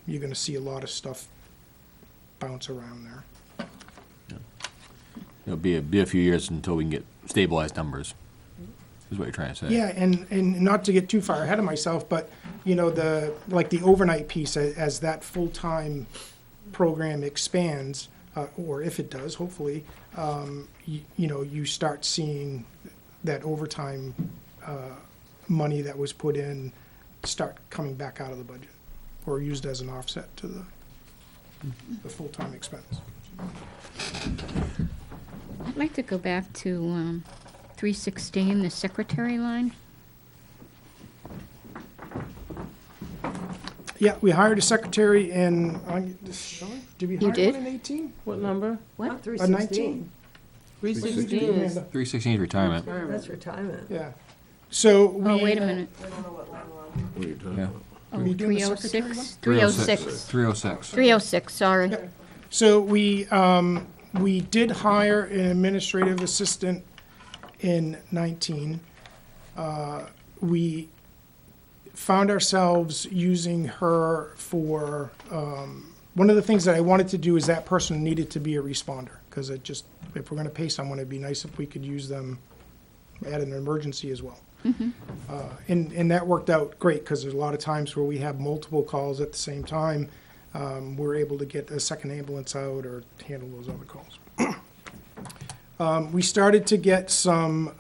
M: you're gonna see a lot of stuff bounce around there.
A: It'll be a few years until we can get stabilized numbers, is what you're trying to say.
M: Yeah, and not to get too far ahead of myself, but, the overnight piece, as that full-time program expands, or if it does, hopefully, you start seeing that overtime money that was put in start coming back out of the budget, or used as an offset to the full-time expense.
B: I'd like to go back to 316, the secretary line.
M: Yeah, we hired a secretary in, did we
B: You
M: hire
B: did?
M: one in 18?
H: What number?
B: What?
L: Not
M: 19?
L: 316.
H: 316 is.
A: 316 is retirement.
L: That's retirement.
M: Yeah. So we.
B: Oh, wait a minute.
G: I don't know what line we're on.
A: Yeah.
M: Are we doing the secretary one?
B: 306.
A: 306.
B: 306, sorry.
M: So we did hire an administrative assistant in 19. We found ourselves using her for, one of the things that I wanted to do is that person needed to be a responder, because if we're gonna pay someone, it'd be nice if we could use them at an emergency as well. And that worked out great, because there's a lot of times where we have multiple calls at the same time. We're able to get a second ambulance out or handle those other calls. We started to get some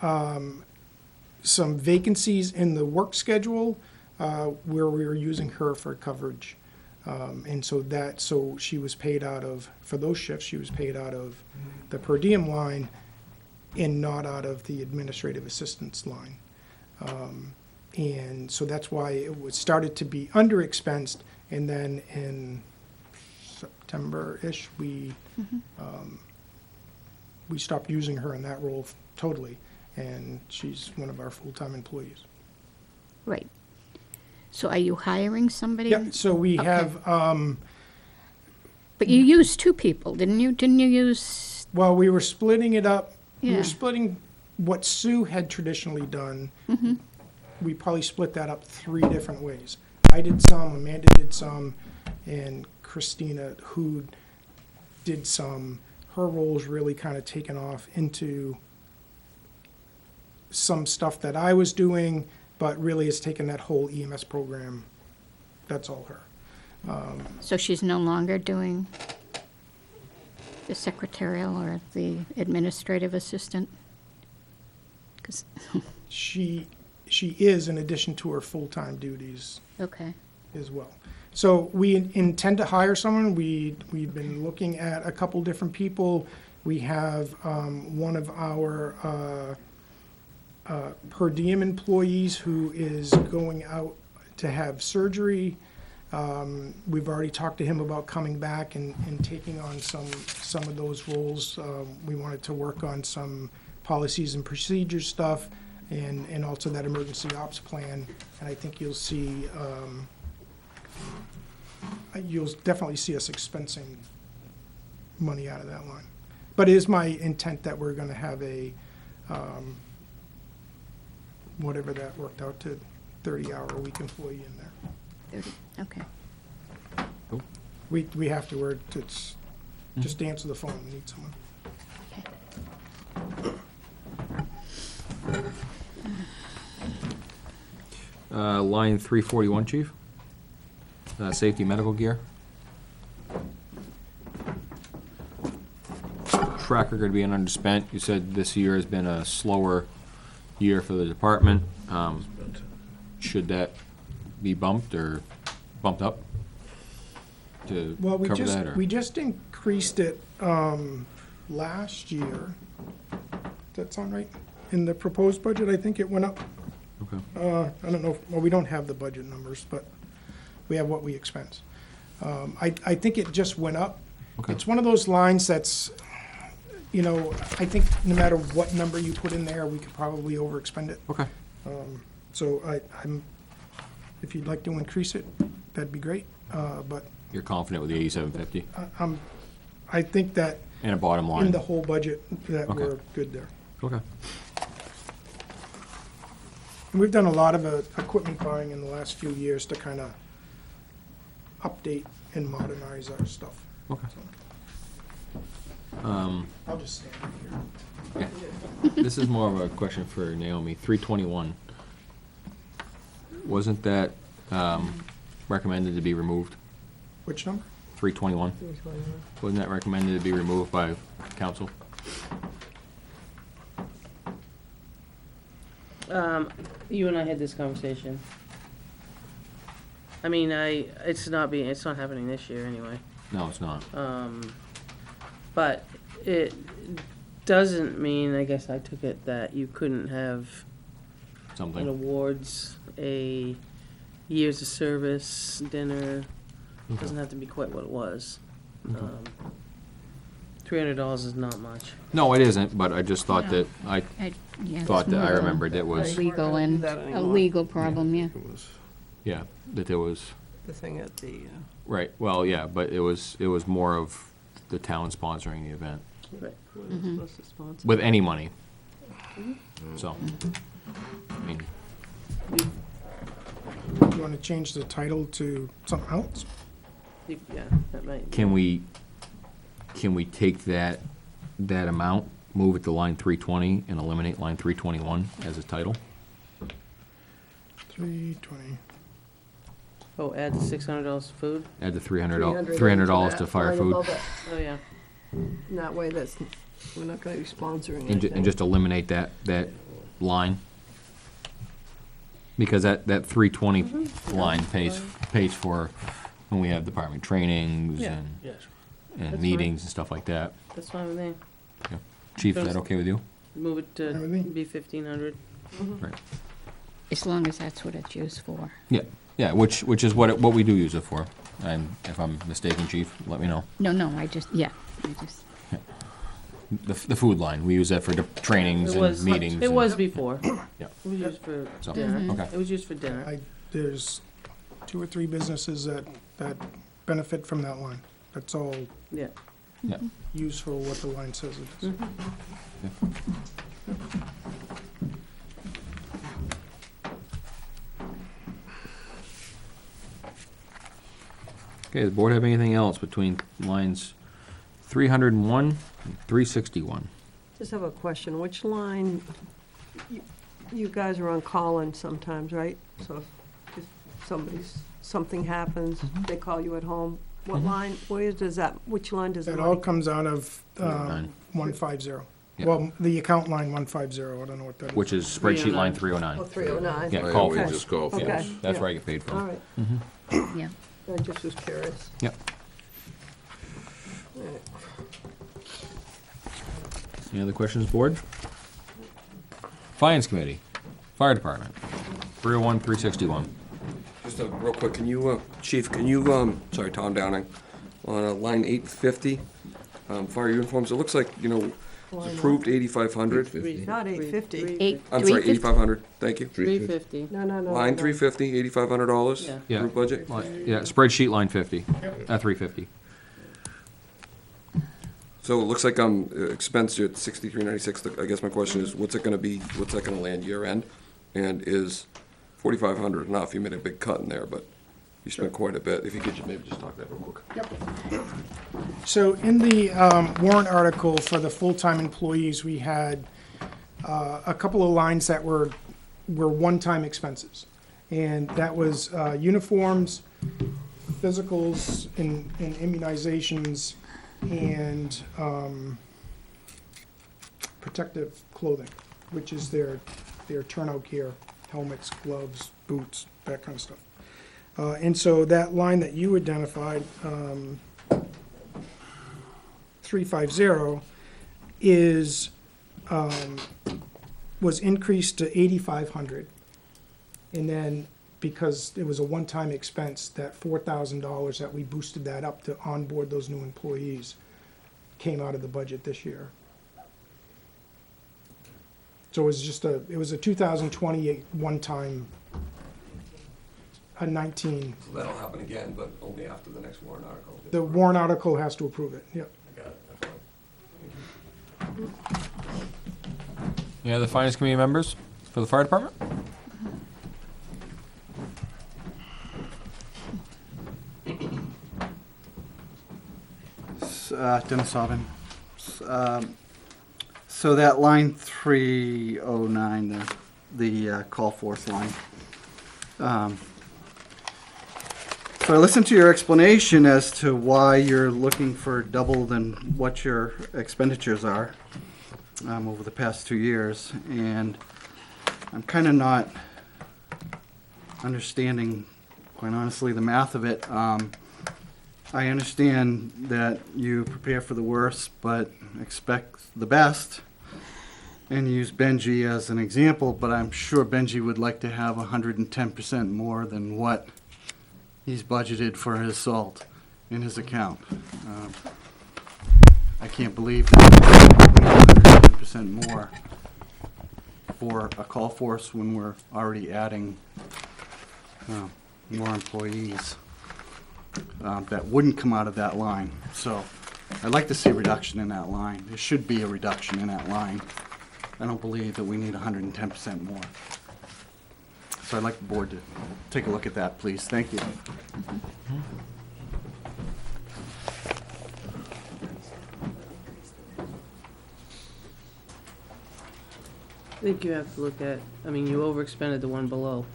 M: vacancies in the work schedule where we were using her for coverage. And so she was paid out of, for those shifts, she was paid out of the per diem line and not out of the administrative assistance line. And so that's why it was started to be under-expensed, and then in September-ish, we stopped using her in that role totally, and she's one of our full-time employees.
B: Right. So are you hiring somebody?
M: Yeah, so we
B: Okay.
M: have,
B: But you used two people, didn't you? Didn't you use,
M: well, we were splitting it up. We
B: Yeah.
M: were splitting what Sue had traditionally done. We probably split that up 3 different ways. I did some, Amanda did some, and Christina, who did some. Her role's really kind of taken off into some stuff that I was doing, but really has taken that whole EMS program that's all her.
B: So she's no longer doing the secretarial or the administrative assistant? 'Cause-
M: She is in addition to her full-time duties
B: okay,
M: as well. So we intend to hire someone. We've been looking at a couple different people. We have one of our per diem employees who is going out to have surgery. We've already talked to him about coming back and taking on some of those roles. We wanted to work on some policies and procedure stuff and also that emergency ops plan. And I think you'll see, you'll definitely see us expensing money out of that line. But it is my intent that we're gonna have a, whatever that worked out to, 30-hour-a-week employee in there.
B: 30, okay.
M: We have to, it's, just answer the phone, we need someone.
A: Line 341, Chief. Safety medical gear. Track record being underspent. You said this year has been a slower year for the department. Should that be bumped or bumped up to
M: Well,
A: cover that? Or?
M: we just increased it, last year. Does that sound right? In the proposed budget, I think it went up.
A: Okay.
M: I don't know, well, we don't have the budget numbers, but we have what we expense. I think it just went up.
A: Okay.
M: It's one of those lines that's, you know, I think no matter what number you put in there, we could probably overexpend it.
A: Okay.
M: So I'm, if you'd like to increase it, that'd be great. But
A: You're confident with the 8750
M: I think that
A: and a bottom line.
M: in the whole budget, that
A: Okay.
M: we're good there.
A: Okay.
M: And we've done a lot of equipment buying in the last few years to kind of update and modernize our stuff.
A: Okay.
M: I'll just stand right here.
A: This is more of a question for Naomi. 321. Wasn't that recommended to be removed?
M: Which number?
A: 321. Wasn't that recommended to be removed by council?
H: You and I had this conversation. I mean, it's not happening this year anyway.
A: No, it's not.
H: But it doesn't mean, I guess I took it, that you couldn't have an
A: Something.
H: awards, a years of service, dinner. Doesn't have to be quite what it was. $300 is not much.
A: No, it isn't, but I just thought
B: No.
A: that, I
B: Yeah,
A: thought
B: it's
A: that I
B: more of a-
A: remembered it was,
B: a legal and,
G: that
B: a
G: anymore.
B: legal problem, yeah.
A: yeah, that there was,
G: The thing at the,
A: right, well, yeah, but it was more of the town sponsoring the event,
H: Right.
G: supposed to sponsor.
A: with any money. So, I mean,
M: You want to change the title to something else?
H: Yeah, that might.
A: can we take that amount, move it to line 320 and eliminate line 321 as a title?
M: 320.
H: Oh, add the $600 food?
A: Add the
G: $300
A: $300
G: into
A: to
G: that
A: fire
G: line
A: food,
G: above it.
H: Oh, yeah.
G: And that way, we're not gonna be sponsoring
A: and
G: anything.
A: just eliminate that line? Because that 320 line pays for when we have department trainings
H: Yeah.
A: and
J: Yes.
H: fine.
A: meetings and stuff like that.
H: That's fine with me.
A: Yeah. Chief, is that okay with you?
H: Move it to
M: Everything?
H: be 1,500.
A: Right.
B: As long as that's what it's used for.
A: Yeah, which is what we do use it for. And if I'm mistaken, Chief, let me know.
B: No,
A: The food line, we use that for trainings
H: It
A: and
H: was,
A: meetings.
H: it
A: and-
H: was before.
A: Yeah.
H: It was used for
A: So,
H: dinner.
A: okay.
H: It was used for dinner.
M: There's 2 or 3 businesses that benefit from that line. That's all
H: Yeah.
A: Yeah.
M: used for what the line says it is.
A: Okay, does the board have anything else between lines 301 and 361?
L: Just have a question. Which line, you guys are on call-in sometimes, right? So if something happens, they call you at home. What line, which line does
M: It
L: that
M: all
L: money?
M: comes out of 150.
A: Yeah.
M: Well, the account line 150, I don't know what that is.
A: Which is spreadsheet line 309.
L: Oh, 309.
A: Yeah,
D: Oh,
A: call
D: we
A: force.
D: just call for
L: Okay.
D: it.
A: That's
L: yeah.
A: where I get paid
L: All
A: from.
L: right,
B: Yeah.
L: I just was curious.
A: Yep. Any other questions, board? Finance Committee, Fire Department, 301, 361.
F: Just real quick, can you, Chief, sorry, Tom Downing, on line 850, fire uniforms, it looks like, it's approved 8,500.
L: Not 850.
F: I'm sorry,
B: 350?
F: 8,500, thank you.
H: 350.
L: No.
F: Line
L: no.
F: 350, $8,500,
H: Yeah.
A: Yeah.
F: approved budget.
A: Yeah, spreadsheet line 50, 350.
F: So it looks like expense at 6396. I guess my question is, what's that gonna land year end? And is 4,500 enough? You made a big cut in there, but you spent quite a bit. If you could maybe just talk that real quick.
M: So in the warrant article for the full-time employees, we had a couple of lines that were one-time expenses. And that was uniforms, physicals, and immunizations, and protective clothing, which is their turnout gear, helmets, gloves, boots, that kind of stuff. And so that line that you identified, 350, is, was increased to 8,500. And then, because it was a one-time expense, that $4,000 that we boosted that up to onboard those new employees came out of the budget this year. So it was a 2028 one-time, a 19.
F: So that'll happen again, but only after the next warrant article.
M: The warrant article has to approve it, yep.
F: I got it. That's fine.
A: Any other Finance Committee members for the Fire Department?
K: Dennis Aubin. So that line 309, the call force line. So I listened to your explanation as to why you're looking for double than what your expenditures are over the past 2 years, and I'm kind of not understanding, quite honestly, the math of it. I understand that you prepare for the worst, but expect the best, and use Benji as an example, but I'm sure Benji would like to have 110% more than what he's budgeted for his salt in his account. I can't believe that 110% more for a call force when we're already adding more employees. That wouldn't come out of that line. So I'd like to see a reduction in that line. There should be a reduction in that line. I don't believe that we need 110% more. So I'd like the board to take a look at that, please. Thank you.
H: I think you have to look at, you overexpended the one below.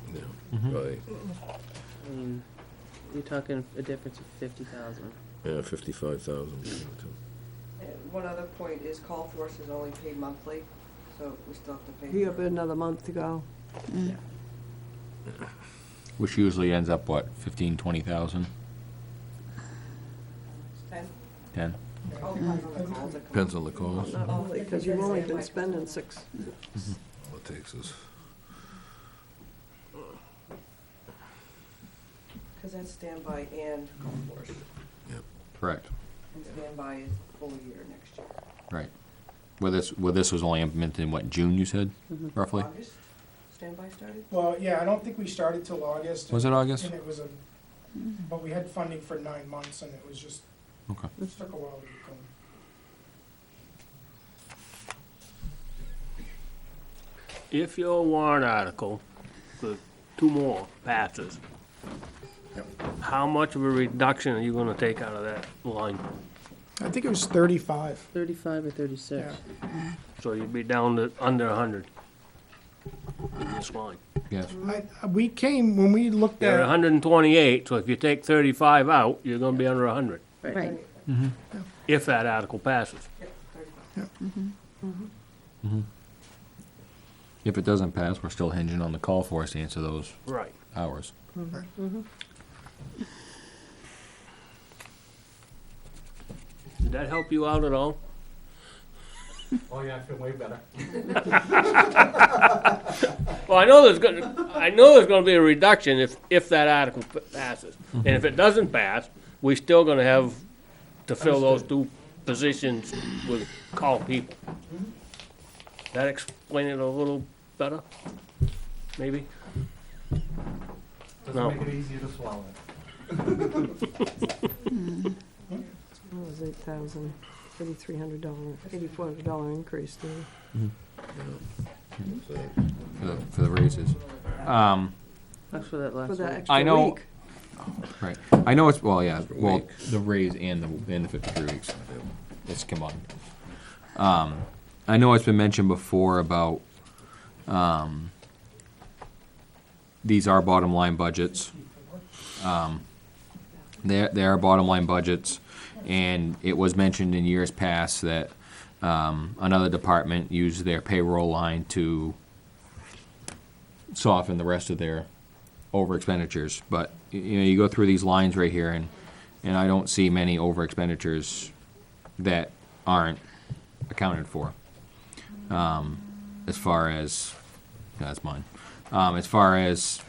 D: Right,
H: I mean, you're talking a difference of 50,000.
D: yeah, 55,000.
G: One other point is call force is only paid monthly, so we still have to pay.
L: You have another month to go.
A: Which usually ends up, what, 15, 20,000?
G: 10.
A: 10?
G: All depends on the calls that come.
D: Depends on the calls.
L: Not really, because you've only been spending 6.
D: All it takes is,
G: Because that's standby and call force.
A: Correct,
G: And standby is full year next year.
A: right. Where this was only implemented in, what, June, you said, roughly?
G: August, standby started?
M: Well, yeah, I don't think we started till August.
A: Was it August?
M: And it was but we had funding for 9 months, and it was just,
A: Okay.
M: it took a while to get going.
J: If your warrant article, the 2 more passes, how much of a reduction are you gonna take out of that line?
M: I think it was 35.
H: 35 or 36.
M: Yeah.
J: So you'd be down to under 100. with this line.
A: Yes.
M: We came, when we looked
J: They're
M: at,
J: 128, so if you take 35 out, you're gonna be under 100,
B: Right.
J: if that article passes.
A: If it doesn't pass, we're still hinging on the call for us to answer those
J: Right.
A: hours.
J: Did that help you out at all?
K: Oh, yeah, I feel way better.
J: Well, I know there's gonna be a reduction if that article passes. And if it doesn't pass, we still gonna have to fill those two positions with call people. That explain it a little better? Maybe? No.
K: Doesn't make it easier to swallow.
L: That was $8,000, $8,300, $8,400 increase there.
A: For the raises.
H: That's for that last
L: For that
H: one.
L: extra
A: I know,
L: week.
A: right. I know it's, well, yeah, well, the raise and the 53 weeks. It's combined. I know it's been mentioned before about, these are bottom line budgets. They are bottom line budgets, and it was mentioned in years past that, another department used their payroll line to soften the rest of their over expenditures. But, you know, you go through these lines right here, and I don't see many over expenditures that aren't accounted for. As far as, that's mine. As far as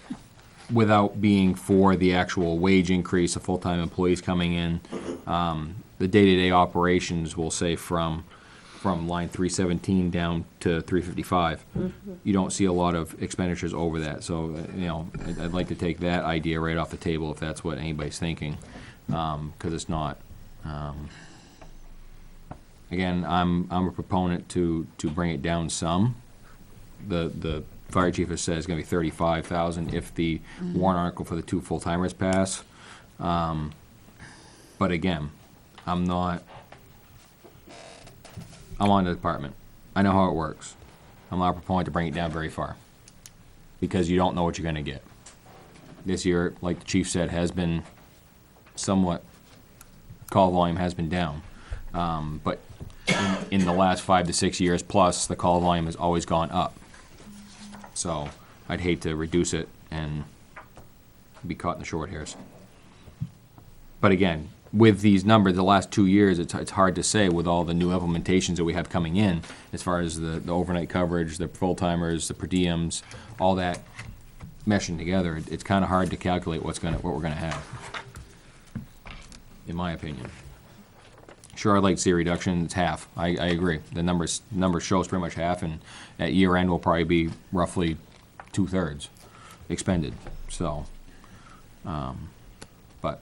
A: without being for the actual wage increase of full-time employees coming in, the day-to-day operations will say from line 317 down to 355. You don't see a lot of expenditures over that. So, you know, I'd like to take that idea right off the table if that's what anybody's thinking, because it's not. Again, I'm a proponent to bring it down some. The fire chief has said it's going to be 35,000 if the warrant article for the two full-timers pass. But again, I'm on the department. I know how it works. I'm not a proponent to bring it down very far because you don't know what you're going to get. This year, like the chief said, has been somewhat, call volume has been down. But in the last 5 to 6 years plus, the call volume has always gone up. So I'd hate to reduce it and be caught in the short hairs. But again, with these numbers, the last 2 years, it's hard to say with all the new implementations that we have coming in, as far as the overnight coverage, the full-timers, the per diems, all that meshing together. It's kind of hard to calculate what we're gonna have, in my opinion. Sure, I'd like to see a reduction. It's half. I agree. The numbers shows pretty much half, and at year end will probably be roughly 2/3 expended. So, but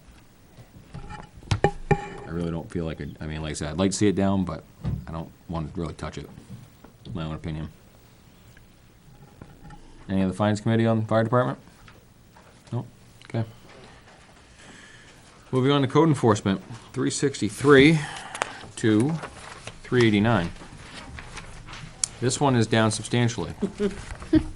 A: I really don't feel like it. I mean, like I said, I'd like to see it down, but I don't want to really touch it. My own opinion. Any other finance committee on the fire department? No. Okay. Moving on to code enforcement, 363 to 389. This one is down substantially.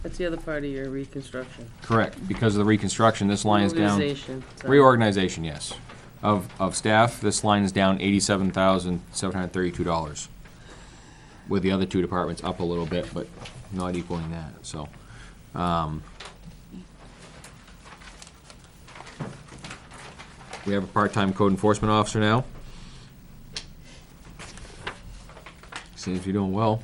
H: That's the other part of your reconstruction.
A: Correct, because of the reconstruction, this line is down.
H: Organization, sorry.
A: Reorganization, yes. Of staff, this line is down $87,732. With the other two departments up a little bit, but not equaling that, so. We have a part-time code enforcement officer now. Seems to be doing well.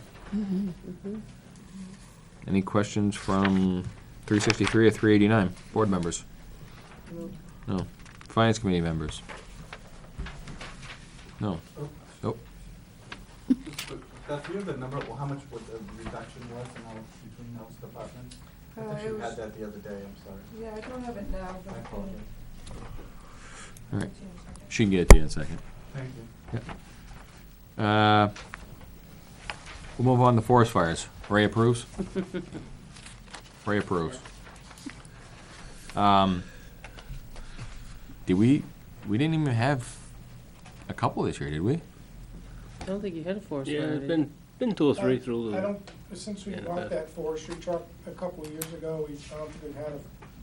A: Any questions from 363 or 389? Board members? No. Finance committee members? No. Nope.
K: Beth, do you have the number, how much what the reduction was between those departments? I thought you had that the other day, I'm sorry.
G: Yeah, I don't have it now,
K: I apologize.
A: All right. She can get it to you in a second.
K: Thank you.
A: We'll move on to forest fires. Ray approves? Ray approves. We didn't even have a couple this year, did we?
H: I don't think you had a forest
J: Yeah,
H: fire.
J: there's
H: did you?
J: been 2 or 3 through
M: I
J: the,
M: don't Since we
J: And
M: bought
J: that-
M: that forestry truck a couple of years ago, we don't think we've had a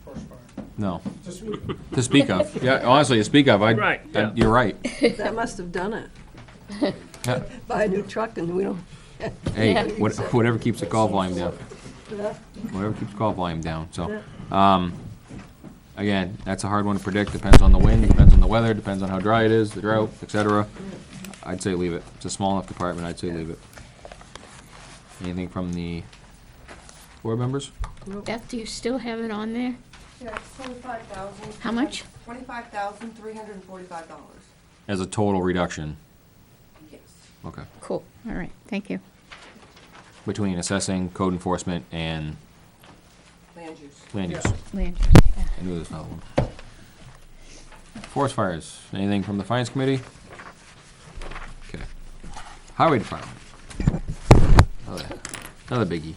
M: brush fire.
A: No.
M: Just,
A: To speak of. Yeah, honestly, to speak of,
J: Right, yeah.
A: you're right.
L: That must have done it.
A: Yeah.
L: Buy a new truck and we don't,
A: Hey, whatever keeps the call volume down. Whatever keeps call volume down, so. Again, that's a hard one to predict, depends on the wind, depends on the weather, depends on how dry it is, the drought, et cetera. I'd say leave it. It's a small enough department, I'd say leave it. Anything from the board members?
B: Beth, do you still have it on there?
G: Yeah, it's 25,000.
B: How much?
G: $25,345.
A: As a total reduction?
G: Yes.
A: Okay.
B: Cool, all right, thank you.
A: Between assessing, code enforcement, and
G: Land use.
A: land use.
B: Land use, yeah.
A: I knew there was another one. Forest fires, anything from the finance committee? Okay. Highway department. Another biggie.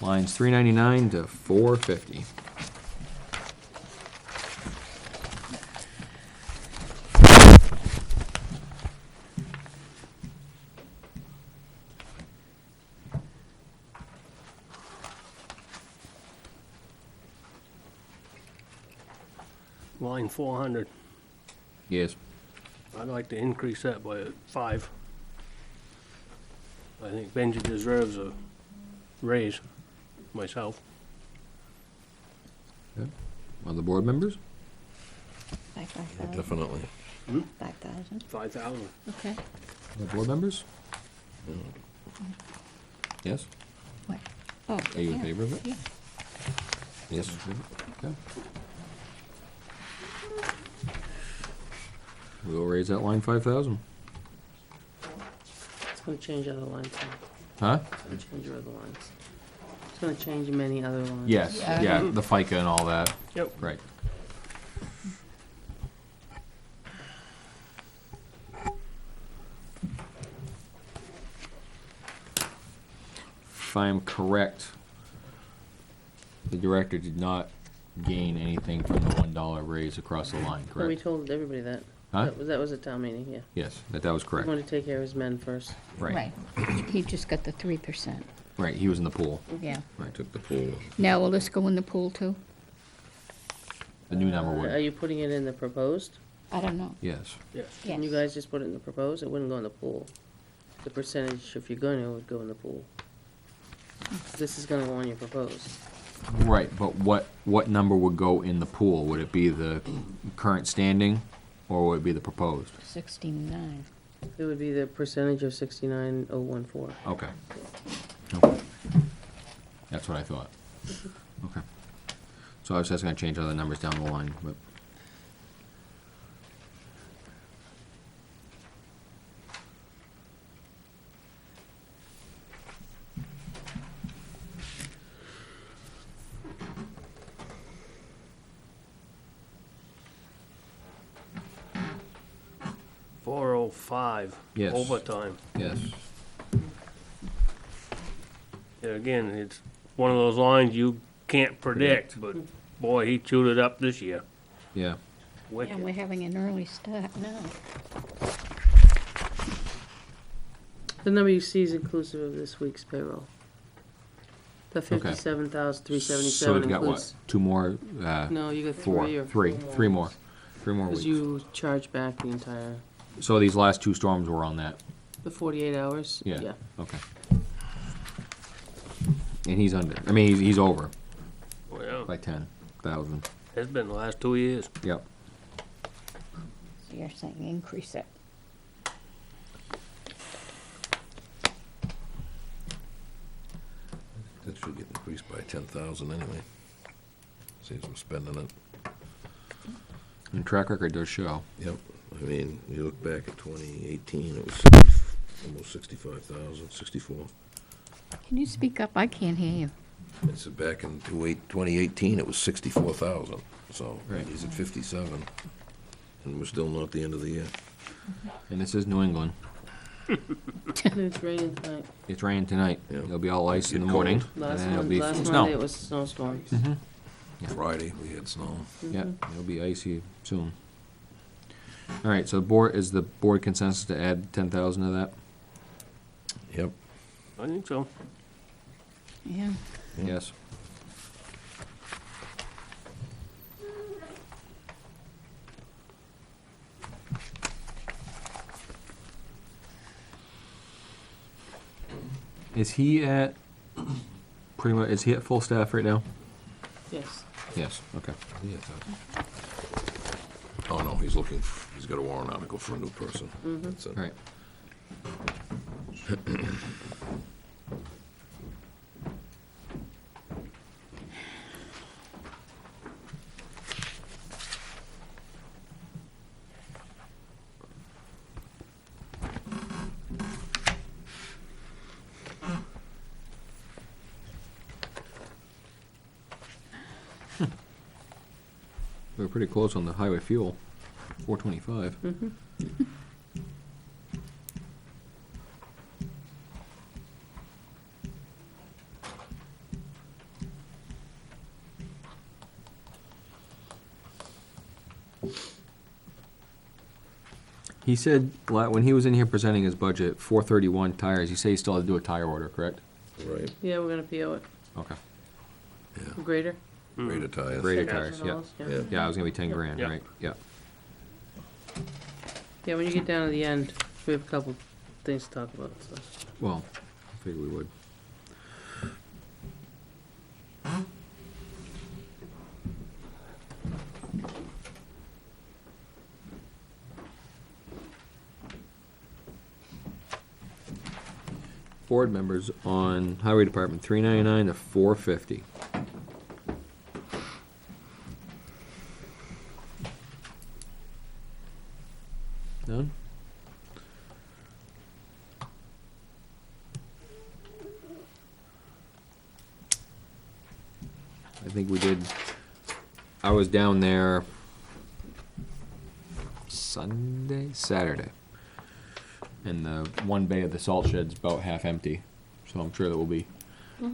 A: Lines 399 to 450.
J: Line 400.
A: Yes.
J: I'd like to increase that by 5. I think Benji deserves a raise, myself.
A: Other board members?
B: Like 5,000?
D: Definitely.
B: 5,000,
J: 5,000.
B: okay.
A: Other board members? Yes?
B: What? Oh,
A: Are you in
B: yeah,
A: favor of it?
B: yeah.
A: Yes. Okay. We'll raise that line 5,000.
H: It's gonna change other lines, too.
A: Huh?
H: It's gonna change your other lines. It's gonna change many other lines.
A: Yes, yeah, the FICA and all that.
J: Yep.
A: Right. If I'm correct, the director did not gain anything from the $1 raise across the line,
H: Well, we
A: correct?
H: told everybody that.
A: Huh?
H: That was a town meeting, yeah.
A: Yes, that was
H: He
A: correct.
H: wanted to take care of his men first.
A: Right,
B: He just got the 3%,
A: right, he was in the pool.
B: yeah.
A: Right,
D: Took the pool.
B: Now, will this go in the pool too?
A: the new number
H: Are
A: would,
H: you putting it in the proposed?
B: I don't know.
A: yes.
J: Yes.
H: Can you
B: Yes.
H: guys just put it in the proposed? It wouldn't go in the pool. The percentage, if you're going to, would go in the pool. This is gonna go on your proposed.
A: Right, but what number would go in the pool? Would it be the current standing, or would it be the proposed?
B: 69.
H: It would be the percentage of 69,014.
A: Okay. Okay. That's what I thought. Okay. So I was just gonna change other numbers down the line, but.
J: $405.
A: Yes.
J: Overtime.
A: Yes.
J: And again, it's one of those lines you can't predict, but boy, he chewed it up this year.
A: Yeah.
J: Wicked.
B: And we're having an early start now.
H: The number you see is inclusive of this week's payroll. The
A: Okay.
H: 57,377
A: So we've got what?
H: includes.
A: 2 more,
H: No, you got
A: four,
H: 3 or
A: three,
H: 4 more.
A: 3 more. 3 more
H: Because
A: weeks.
H: you charge back the entire,
A: So these last 2 storms were on that?
H: the 48 hours?
A: Yeah. Okay. And he's under, I mean, he's over
J: Well,
A: by 10,000.
J: it's been the last 2 years.
A: Yep.
B: So you're saying increase it.
D: That should get increased by 10,000 anyway. Seems we're spending it.
A: And track record does show.
D: Yep. I mean, you look back at 2018, it was almost 65,000, 64.
B: Can you speak up? I can't hear you.
D: It's back in 2018, it was 64,000. So
A: Right.
D: he's at 57, and we're still not at the end of the year.
A: And this is New England.
H: It's raining tonight.
A: It's raining tonight.
D: Yeah.
A: It'll be all ice in the
D: Get
A: morning.
D: cold.
A: And
H: Last
A: then it'll
H: month,
A: be
H: last
A: snow.
H: Monday it was snowstorms.
D: Friday, we had snow.
A: Yeah, it'll be icy soon. All right, so is the board consensus to add 10,000 to that?
D: Yep.
J: I think so.
B: Yeah.
A: Yes. Is he at, pretty much, is he at full staff right now?
H: Yes.
A: Yes, okay.
D: Oh, no, he's looking, he's got a warrant article for a new person. That's it.
A: All right. We're pretty close on the highway fuel, 425. He said, when he was in here presenting his budget, 431 tires, he said he still had to do a tire order, correct?
D: Right,
H: Yeah, we're gonna PO it.
A: Okay.
H: Grader?
D: rate of tires.
A: Greater tires, yeah.
H: $10,000,
D: Yeah.
A: Yeah, it was gonna be 10 grand,
J: Yeah.
A: right? Yeah.
H: Yeah, when you get down to the end, we have a couple things to talk about, so.
A: Well, I figured we would. Board members on Highway Department, 399 to 450. None? I think we did, I was down there Saturday. And the one bay of the salt shed's about half empty, so I'm sure that we'll be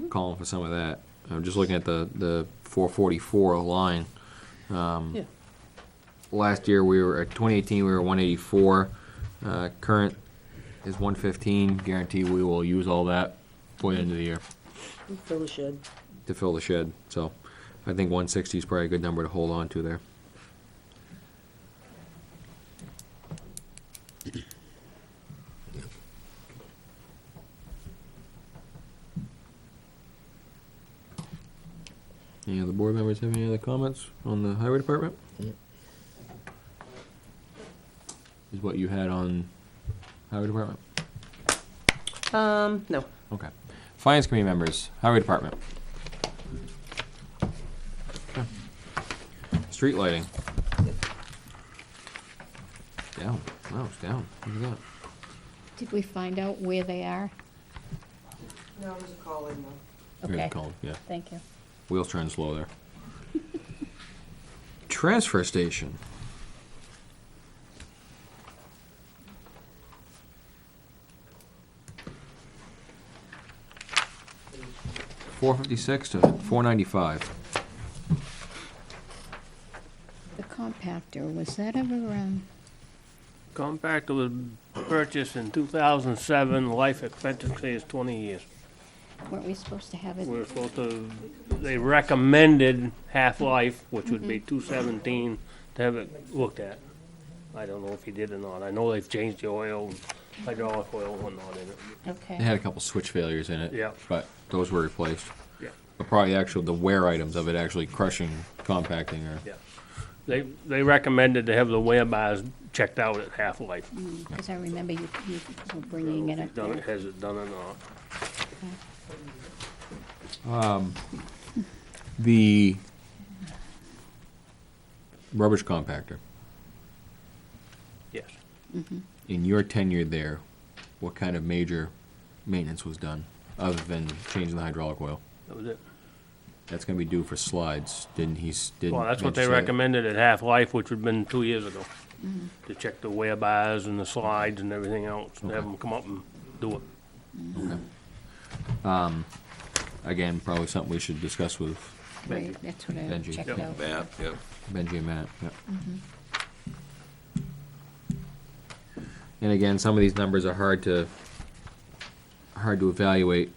A: calling for some of that. I'm just looking at the 444 line.
H: Yeah.
A: Last year, we were, at 2018, we were 184. Current is 115. Guarantee we will use all that for the end of the year
H: Fill the shed.
A: to fill the shed. So I think 160 is probably a good number to hold on to there. Any other board members have any other comments on the highway department? Is what you had on highway department?
H: No.
A: Okay. Finance committee members, highway department. Okay. Street lighting. Down. Wow, it's down. Look at that.
B: Did we find out where they are?
G: No, there's a call in though.
A: We have
B: Okay.
A: the column, yeah.
B: Thank you.
A: Wheels turn slow there. Transfer station. $456 to $495.
B: The compactor, was that ever,
J: Compactor was purchased in 2007, life expectancy is 20 years.
B: weren't we supposed to have it?
J: We're supposed to, they recommended half-life, which would be 217, to have it looked at. I don't know if he did or not. I know they've changed the oil, hydraulic oil and whatnot in it.
B: Okay.
A: It had a couple switch failures in it.
J: Yeah.
A: But those were replaced.
J: Yeah.
A: But probably the wear items of it actually crushing, compacting, or.
J: Yeah. They recommended to have the wear bars checked out at half-life.
B: Because I remember you were bringing it up there.
J: Has it done or not?
A: The rubbish compactor,
J: Yes.
A: in your tenure there, what kind of major maintenance was done, other than changing the hydraulic oil?
J: That was it.
A: That's gonna be due for slides, didn't he, didn't?
J: Well, that's what they
A: Mitch say?
J: recommended at half-life, which would've been 2 years ago. To check the wear bars and the slides and everything else, and have them come up and do it.
A: Okay. Again, probably something we should discuss with
B: Right, that's what I
A: Benji.
B: checked
J: Yep.
B: out.
D: Matt, yeah.
A: Benji and Matt, yeah. And again, some of these numbers are hard to evaluate.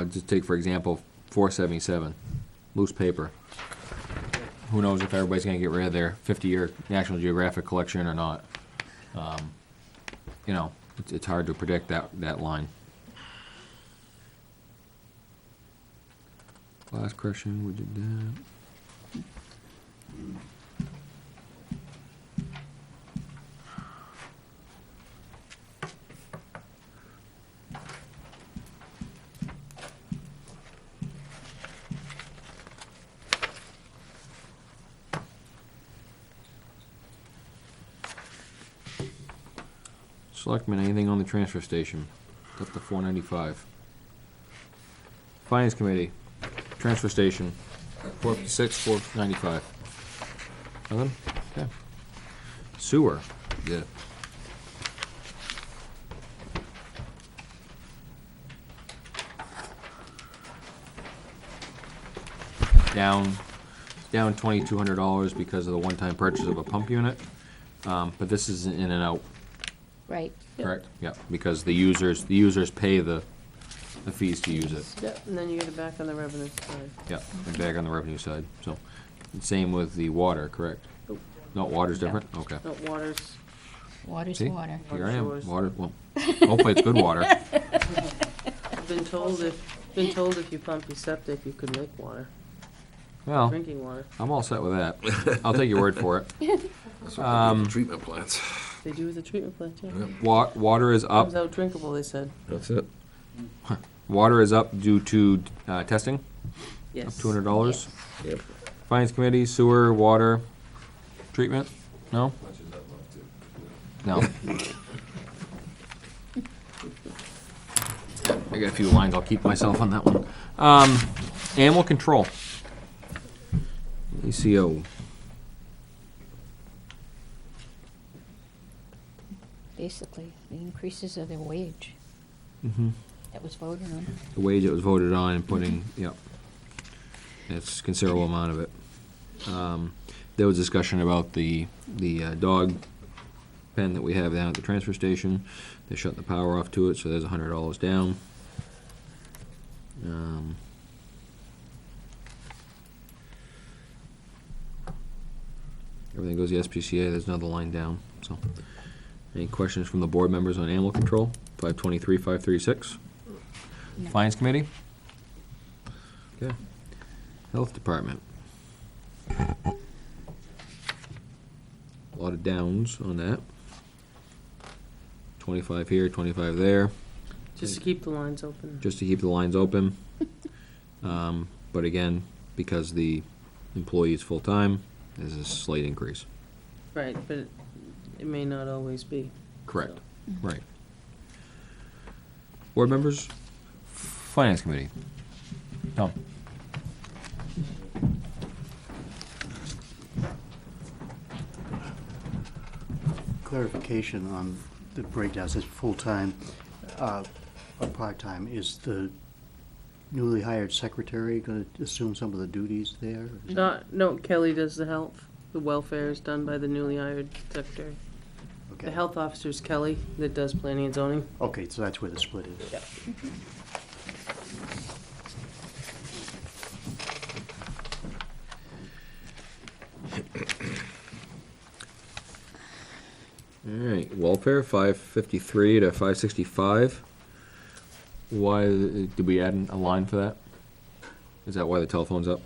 A: Just take, for example, 477. Loose paper. Who knows if everybody's gonna get rid of their 50-year National Geographic collection or not. You know, it's hard to predict that line. Last question, we did that. Selectmen, anything on the transfer station? It's up to 495. Finance Committee, transfer station, 456, 495. Nothing? Okay. Sewer, yeah. Down $2,200 because of the one-time purchase of a pump unit. But this is in and out,
B: Right.
A: correct? Yeah, because the users pay the fees to use it.
H: Yep, and then you get it back on the revenue side.
A: Yeah, and back on the revenue side, so. And same with the water, correct?
H: Nope.
A: No, water's different? Okay.
H: No, water's,
B: Water's
A: See?
B: water.
A: Here I am,
H: Water's yours.
A: water, well, hopefully it's good water.
H: I've been told if you pump your septic, you could make water,
A: Well,
H: drinking water.
A: I'm all set with that. I'll take your word for it.
D: Treatment plants.
H: They do with the treatment plant, yeah.
A: Water is up,
H: Comes out drinkable, they said.
D: That's it.
A: water is up due to testing, up
H: Yes.
A: $200.
D: Yep.
A: Finance Committee, sewer, water, treatment? No? No. I got a few lines, I'll keep myself on that one. Animal control. ACO.
B: Basically, the increases of their wage. That was voted on.
A: The wage that was voted on and putting, yep. It's a considerable amount of it. There was discussion about the dog pen that we have down at the transfer station. They shut the power off to it, so there's $100 down. Everything goes to the SPCA, there's another line down, so. Any questions from the board members on animal control? 523, 536?
B: No.
A: Finance Committee? Okay. Health Department. A lot of downs on that. 25 here, 25 there,
H: Just to keep the lines open.
A: just to keep the lines open. But again, because the employee is full-time, there's a slight increase.
H: Right, but it may not always be.
A: Correct, right. Board members, Finance Committee. Tom?
E: Clarification on the breakdowns, it's full-time or part-time. Is the newly hired secretary going to assume some of the duties there?
H: No, Kelly does the health. The welfare is done by the newly hired secretary. The
E: Okay.
H: health officer's Kelly, that does planning and zoning.
E: Okay, so that's where the split is.
H: Yep.
A: All right, welfare, 553 to 565. Why, did we add a line for that? Is that why the telephone's up?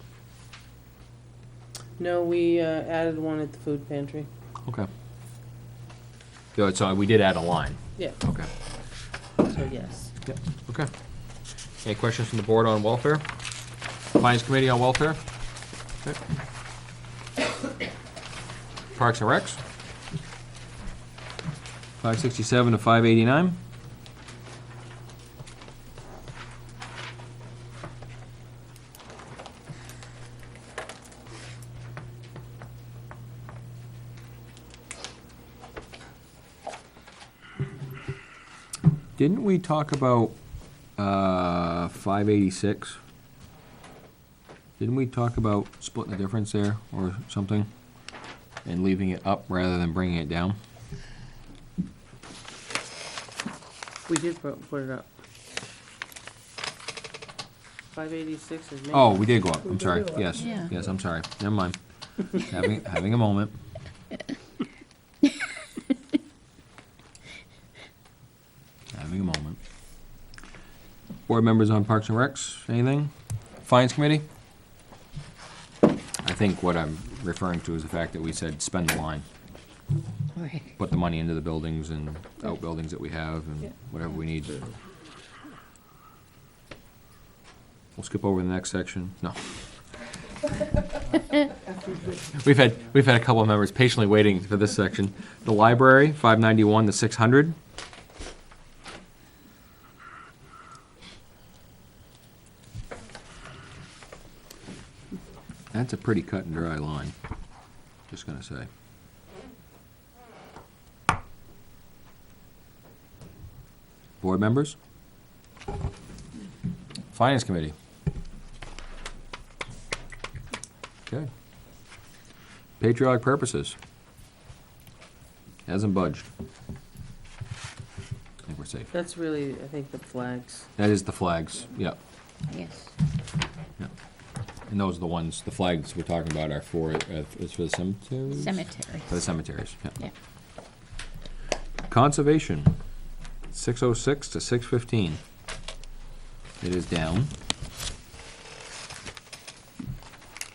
H: No, we added one at the food pantry.
A: Okay. Yeah, so we did add a line.
H: Yeah,
A: Okay.
H: so yes.
A: Yep, okay. Any questions from the board on welfare? Finance Committee on welfare? Okay. Parks and Recs? 567 to 589. Didn't we talk about 586? Didn't we talk about splitting the difference there or something? And leaving it up rather than bringing it down?
H: We did put it up. 586 is Main.
A: Oh, we did go up, I'm sorry,
L: do.
A: yes,
B: Yeah.
A: yes, I'm sorry, never mind. Having a moment. Having a moment. Board members on Parks and Recs, anything? Finance Committee? I think what I'm referring to is the fact that we said spend the line.
B: Right.
A: Put the money into the buildings and outbuildings that we have and whatever we need. We'll skip over the next section. No. We've had a couple of members patiently waiting for this section. The library, 591 to 600. That's a pretty cut and dry line. Just gonna say. Board members? Finance Committee? Okay. Patriotic purposes? Hasn't budged. I think we're safe.
H: That's really, I think, the flags.
A: That is the flags, yep.
B: Yes.
A: And those are the ones, the flags we're talking about are for, it's for the cemeteries?
B: Cemetery.
A: For the cemeteries, yeah.
B: Yeah.
A: Conservation, 606 to 615. It is down.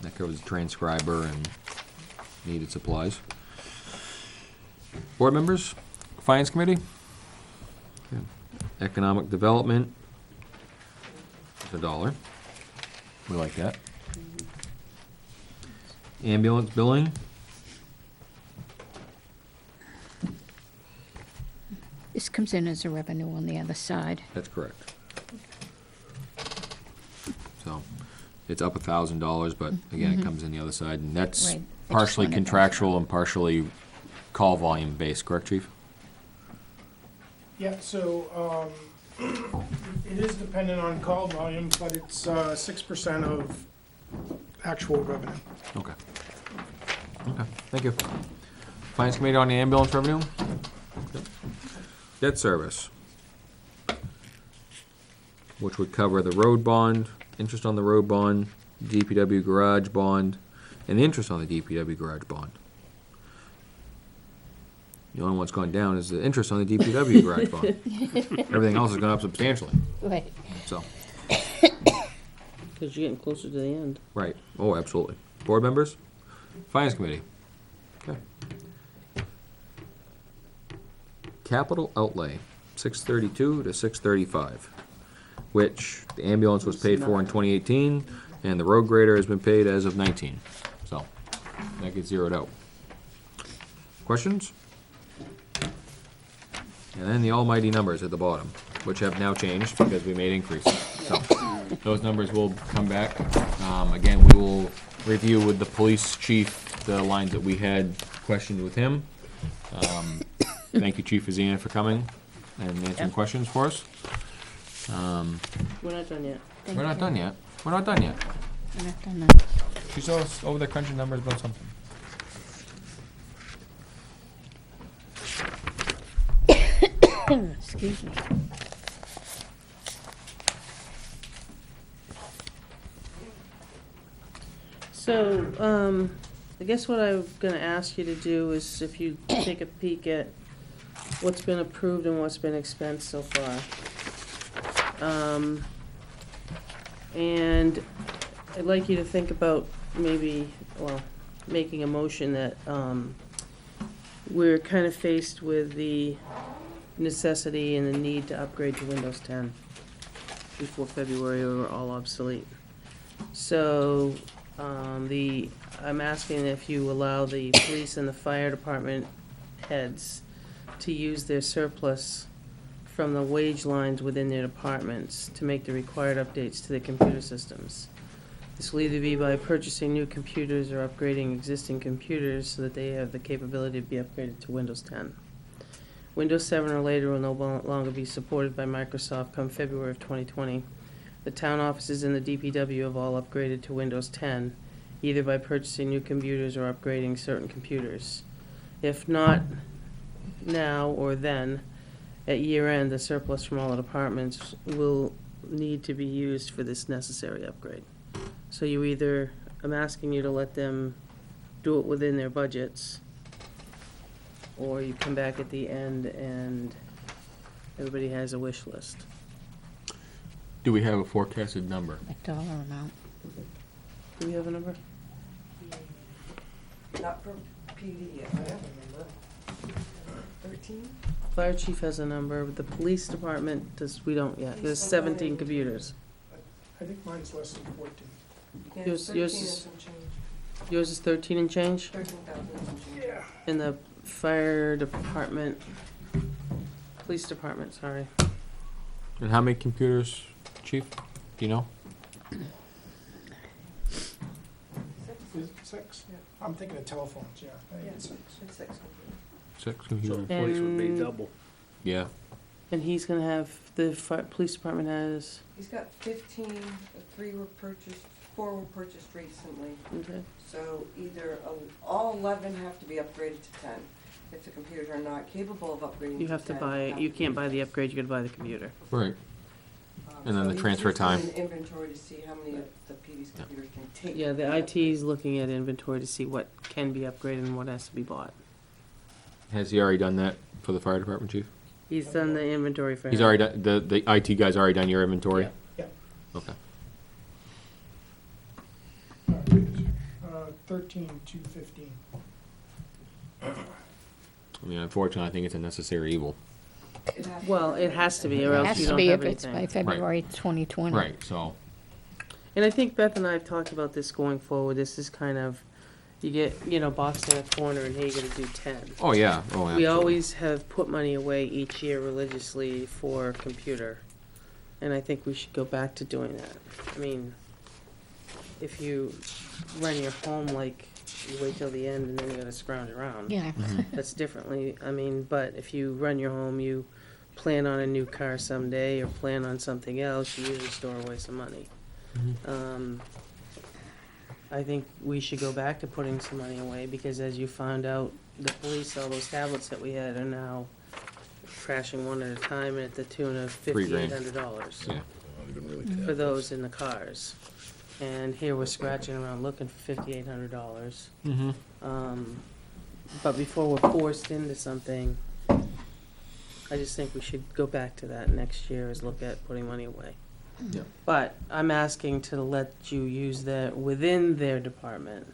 A: That covers the transcriber and needed supplies. Board members, Finance Committee? Okay. Economic Development, it's $1. We like that. Ambulance billing,
B: This comes in as a revenue on the other side.
A: that's correct. So, it's up $1,000, but again, it comes in the other side, and that's
B: Right. I just
A: partially
B: wanted that.
A: contractual and partially call volume based, correct, Chief?
M: Yeah, so, it is dependent on call volume, but it's 6% of actual revenue.
A: Okay. Okay, thank you. Finance Committee on the ambulance revenue? Okay. Debt service, which would cover the road bond, interest on the road bond, DPW garage bond, and the interest on the DPW garage bond. The only one that's gone down is the interest on the DPW garage bond. Everything else has gone up substantially,
B: Right.
A: so,
H: Because you're getting closer to the end.
A: right, oh, absolutely. Board members? Finance Committee? Okay. Capital outlay, 632 to 635, which the ambulance was paid for in 2018, and the road grader has been paid as of 19. So, that gets zeroed out. Questions? And then the almighty numbers at the bottom, which have now changed because we made increases. So, those numbers will come back. Again, we will review with the police chief the lines that we had questioned with him. Thank you, Chief Azina, for coming and answering questions for us.
H: We're not done yet.
A: We're not done yet. We're not done yet.
B: We're not done that.
A: She's over there crunching numbers about something.
B: Excuse me.
H: So, I guess what I'm gonna ask you to do is if you take a peek at what's been approved and what's been expensed so far. And I'd like you to think about maybe, well, making a motion that, we're kind of faced with the necessity and the need to upgrade to Windows 10 before February, or we're all obsolete. So, I'm asking if you allow the police and the fire department heads to use their surplus from the wage lines within their departments to make the required updates to their computer systems. This will either be by purchasing new computers or upgrading existing computers so that they have the capability to be upgraded to Windows 10. Windows 7 or later will no longer be supported by Microsoft come February of 2020. The town offices and the DPW have all upgraded to Windows 10, either by purchasing new computers or upgrading certain computers. If not now or then, at year end, the surplus from all the departments will need to be used for this necessary upgrade. So you either, I'm asking you to let them do it within their budgets, or you come back at the end and everybody has a wish list.
A: Do we have a forecasted number?
B: A dollar amount.
H: Do we have a number?
G: Not for PD yet, I have a number. 13?
H: Fire chief has a number, but the police department does, we don't yet. There's 17 computers.
M: I think mine's less than 14.
G: Yeah,
H: Yours-
G: 13
H: yours
G: and
H: is-
G: some change.
H: Yours is 13 and change?
G: 13,000 and some change.
M: Yeah.
H: In the fire department, police department, sorry.
A: And how many computers, chief? Do you know?
M: Is it 6?
G: Yeah.
M: I'm thinking of telephones, yeah. I think
G: Yeah,
M: it's 6.
G: it's 6.
A: 6
J: So
A: computers.
J: police would be
H: And-
J: double.
A: Yeah.
H: And he's gonna have, the police department has,
G: He's got 15, 3 were purchased, 4 were purchased recently.
H: okay,
G: So either all 11 have to be upgraded to 10. If the computers are not capable of upgrading to 10.
H: you have to
G: they
H: buy,
G: have
H: you
G: to
H: can't
G: be-
H: buy the upgrade, you gotta buy the computer.
A: Right. And then
G: so
A: the
G: he's
A: transfer
G: just doing
A: time.
G: an inventory to see how many of the PD's computers can take.
H: Yeah, the IT's looking at inventory to see what can be upgraded and what has to be bought.
A: Has he already done that for the fire department, chief?
H: He's done the inventory for him.
A: He's already done, the IT guy's already done your inventory?
H: Yeah.
M: Yeah.
A: Okay.
M: All right. 13, 215.
A: I mean, unfortunately, I think it's a necessary evil.
G: It has to
H: Well,
G: be.
H: it has to be, or
B: It
H: else
B: has
H: you
B: to
H: don't
B: be
H: have
B: if it's by
H: anything.
B: February 2020.
A: Right, so,
H: And I think Beth and I have talked about this going forward. This is kind of, you get, boxed in a corner and hey, you gotta do 10.
A: oh, yeah, oh, absolutely.
H: We always have put money away each year religiously for computer, and I think we should go back to doing that. I mean, if you run your home, like, you wait till the end and then you gotta scrounge around.
B: Yeah.
H: That's differently, I mean, but if you run your home, you plan on a new car someday, or plan on something else, you usually store away some money. I think we should go back to putting some money away, because as you found out, the police, all those tablets that we had are now crashing one at a time and at the tune of
A: $3,000.
H: $5,800
A: Yeah.
D: Not even really
H: for those in the cars. And here we're scratching around looking for $5,800. But before we're forced into something, I just think we should go back to that next year, is look at putting money away.
A: Yeah.
H: But I'm asking to let you use that within their department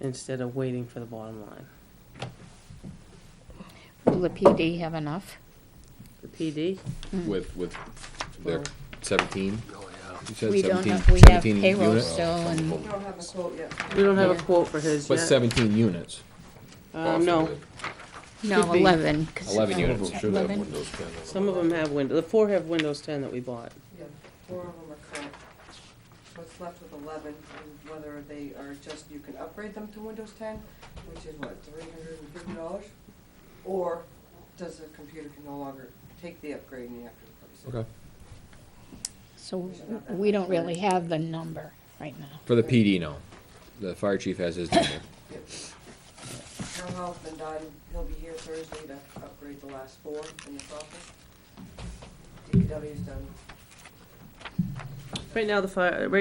H: instead of waiting for the bottom line.
B: Will the PD have enough?
H: The PD?
A: With their 17? You said
B: We don't
A: 17
B: have, we have
A: 17
B: payroll
A: units?
B: still and,
G: We don't have a quote yet.
H: We don't have a quote for his
A: But
H: yet.
A: 17 units.
H: No,
B: no,
H: Could be.
B: 11. 'cause-
A: 11 units.
D: Should have
B: 11.
D: Windows 10.
H: some of them have Windows, the 4 have Windows 10 that we bought.
G: Yeah, 4 of them are current. What's left with 11, and whether they are just, you can upgrade them to Windows 10, which is what, $350? Or does the computer can no longer take the upgrade and you have to replace it?
A: Okay.
B: So we don't really have the number right now.
A: For the PD, no. The fire chief has his number.
G: Yep. Town hall's been done, he'll be here Thursday to upgrade the last 4 in this office. DPW's done.
H: Right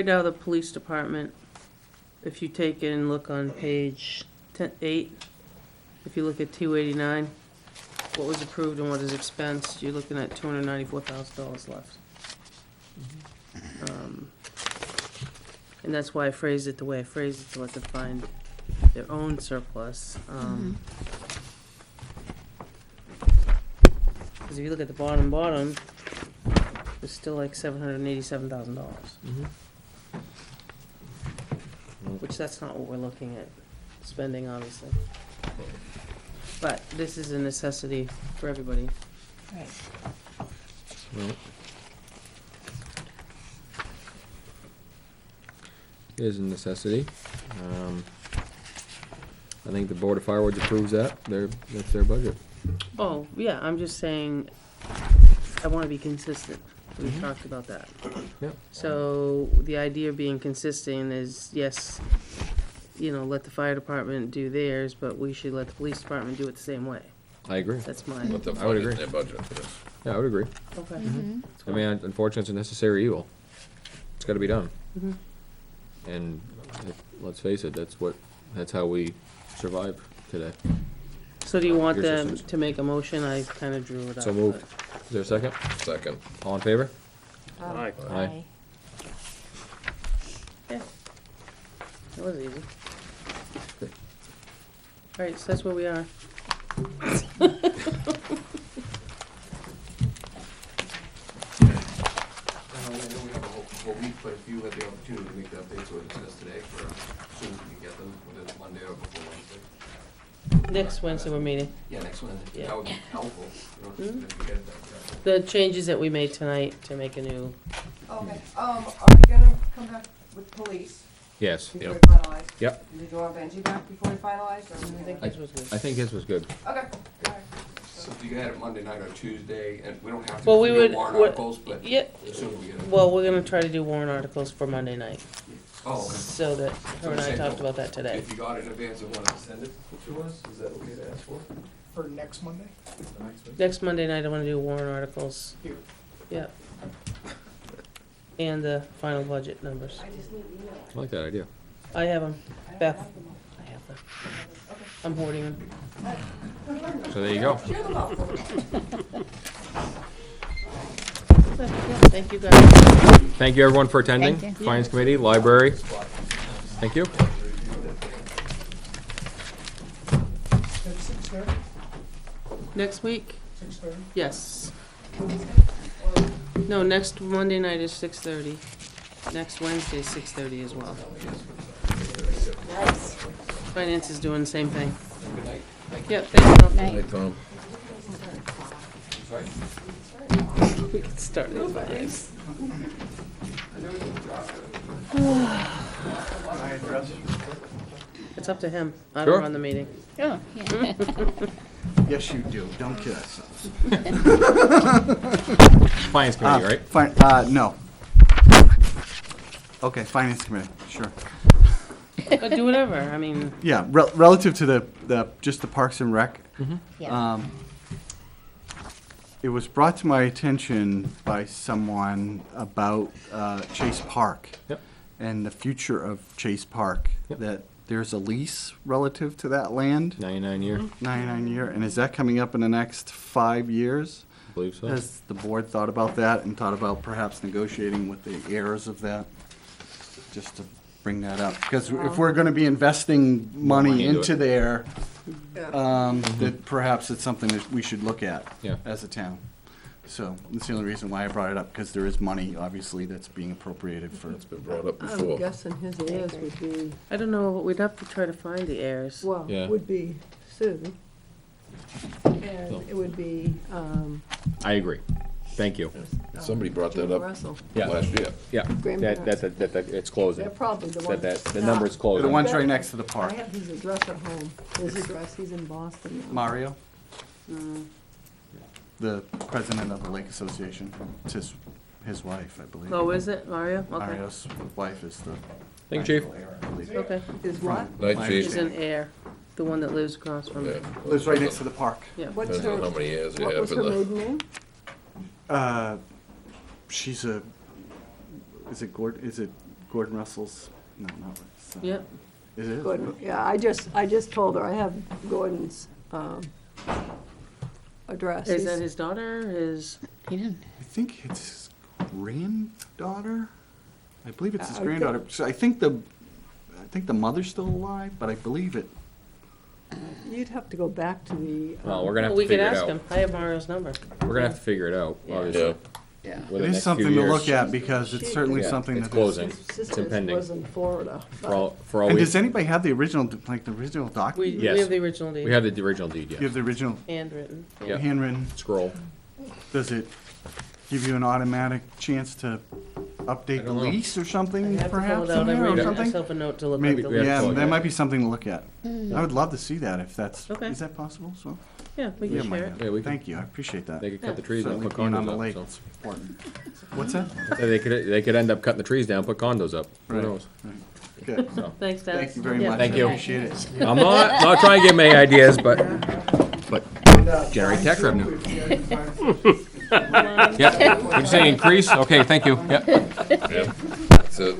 H: now, the police department, if you take it and look on page 8, if you look at 289, what was approved and what is expensed, you're looking at $294,000 left. And that's why I phrased it the way I phrased it, to let them find their own surplus. Because if you look at the bottom, it's still like $787,000. Which that's not what we're looking at spending, obviously. But this is a necessity for everybody.
B: Right.
A: Well, it is a necessity. I think the Board of Fireworks approves that. That's their budget.
H: Oh, yeah, I'm just saying, I want to be consistent. We talked about that.
A: Yep.
H: So the idea of being consistent is, yes, let the fire department do theirs, but we should let the police department do it the same way.
A: I agree.
H: That's my,
D: Let them
A: I would
D: fund it in
A: agree.
D: their budget for this.
A: Yeah, I would agree.
H: Okay.
A: I mean, unfortunately, it's a necessary evil. It's gotta be done. And let's face it, that's how we survive today.
H: So do you want
A: Your
H: them
A: systems.
H: to make a motion? I kinda drew it up.
A: So moved. Is there a second?
D: Second.
A: All in favor?
J: Aye.
A: Aye.
H: Yeah. That was easy. Alright, so that's where we are.
F: I know we have a whole week, but if you had the opportunity to make the updates we discussed today, for as soon as we can get them, whether it's Monday or before Wednesday.
H: Next Wednesday we're meeting.
F: Yeah, next Wednesday.
H: Yeah.
F: That would be helpful. You know, if we get that.
H: The changes that we made tonight to make a new,
G: Okay, are we gonna come back with police
A: Yes.
G: before we
A: Yep.
G: finalize?
A: Yep.
G: Did you want Benji back before we finalize, or?
H: I think
A: I
H: this was good.
A: I think his was good.
G: Okay, alright.
F: So if you had it Monday night or Tuesday, and we don't have to
H: Well, we
F: do
H: would,
F: warrant articles, but
H: yeah,
F: as soon as we get it.
H: well, we're gonna try to do warrant articles for Monday night,
F: Oh, okay.
H: so that, her and I
F: Same
H: talked
F: thing.
H: about that today.
F: If you got it in advance and wanted to send it to us, is that okay to ask for?
M: For next Monday?
F: The next week?
H: Next Monday night, I wanna do warrant articles.
M: Here.
H: Yeah. And the final budget numbers.
A: I like that idea.
H: I have them. Beth, I have them. I'm hoarding them.
A: So there you go.
H: Thank you guys.
A: Thank you, everyone, for attending.
B: Thank you.
A: Finance Committee, Library. Thank you.
M: At 6:30?
H: Next week?
M: 6:30?
H: Yes. No, next Monday night is 6:30. Next Wednesday is 6:30 as well. Finance is doing the same thing.
F: Good night.
H: Yep, thanks, Tom.
B: Night.
D: Hey, Tom.
H: We can start at 5. It's up to him. I
A: Sure.
H: don't run the meeting.
B: Oh, yeah.
K: Yes, you do. Don't kid us.
A: Finance Committee, right?
K: Fine, no. Okay, Finance Committee, sure.
H: But do whatever, I mean,
K: Yeah, relative to just the Parks and Rec,
B: Yeah.
K: it was brought to my attention by someone about Chase Park.
A: Yep.
K: And the future of Chase Park,
A: Yep.
K: that there's a lease relative to that land,
A: 99 year,
K: 99 year, and is that coming up in the next 5 years?
A: I believe so.
K: Has the board thought about that and thought about perhaps negotiating with the heirs of that? Just to bring that up, because if we're gonna be investing money
A: money into
K: into
A: it.
K: there, that perhaps it's something that we should look at
A: Yeah.
K: as a town. So, that's the only reason why I brought it up, because there is money, obviously, that's being appropriated for.
D: It's been brought up
L: I'm
D: before.
L: guessing his heirs would be,
H: I don't know, we'd have to try to find the heirs.
L: well,
A: Yeah.
L: would be Sue. And it would be,
A: I agree. Thank you.
D: Somebody brought that
L: Jim
D: up
L: Russell.
A: Yeah.
D: last year.
A: Yeah,
L: Grandparents.
A: it's closing.
L: They're probably the
A: That,
L: ones.
A: the number's
K: The
A: closing.
K: one's right next to the
L: I
K: park.
L: have his address at home. His address, he's in Boston now.
K: Mario? The president of the Lake Association. It's his wife, I believe.
H: Oh, is it, Mario? Okay.
K: Mario's wife is the.
A: Thank you, Chief.
K: rightful heir, I believe.
H: Okay.
L: Is what?
D: Night,
K: Mine
D: Chief.
H: He's an heir, the one that lives across from
D: Yeah.
H: it.
K: Lives right next to the park.
H: Yeah.
L: What's
D: Depends on
L: her,
D: how many years you
L: what
D: have
L: was
D: in
L: her
D: the.
L: maiden name?
K: She's is it Gordon Russell's? No, not.
H: Yep.
K: It is?
L: Gordon, yeah, I just told her, I have Gordon's, address.
H: Is that his daughter, his,
B: He didn't.
K: I think it's his granddaughter. I believe it's his
L: Okay.
K: granddaughter. So I think the mother's still alive, but I believe it.
L: You'd have to go back to the.
A: Well, we're gonna have
H: we
A: to
H: could
A: figure it
H: ask
A: out.
H: him. I have Mario's number.
A: We're gonna have to figure it out, obviously.
D: Yeah.
L: Yeah.
A: Within
K: It
A: the
K: is
A: next
K: something
A: few
K: to
A: years.
K: look at because it's certainly
A: Yeah,
K: something
A: it's
K: that
A: closing.
K: is.
A: It's
L: Sister
A: impending.
L: was in Florida.
A: For all
K: And
A: we,
K: does anybody have the original, like the original
H: We,
K: document?
A: Yes.
H: we have the original deed.
A: we have the original deed,
K: You
A: yeah.
K: have the original
H: Handwritten.
A: Yeah.
K: handwritten.
A: Scroll.
K: Does it give you an automatic chance to update the
A: don't know.
K: lease or
H: I
K: something
H: have to
K: perhaps
H: pull it
K: in
H: out. I
K: there or
H: wrote
K: something?
H: myself a note to look
K: Maybe,
H: at the
A: we have to
K: yeah,
A: pull it
K: that
A: out.
K: might be something to look at. I would love to see that if that's,
H: Okay.
K: is that possible? So,
H: Yeah, we
K: yeah,
H: can
K: might
H: share it.
K: have.
A: Yeah, we can-
K: Thank you, I appreciate that.
A: They could cut the trees down,
K: Certainly
A: put
K: being on the
A: condos
K: lake,
A: up,
K: it's important. What's that?
A: so. They could end up cutting the trees down, put condos up. Who
K: Right.
A: knows?
K: Good.
A: So,
H: Thanks, Dennis.
K: Thank you very
H: Yeah.
K: much.
A: Thank
K: I
A: you.
K: appreciate it.
A: I'm not trying to give them any ideas, but generate tax revenue. Yep. Would you say increase? Okay, thank you. Yep.
D: That's it.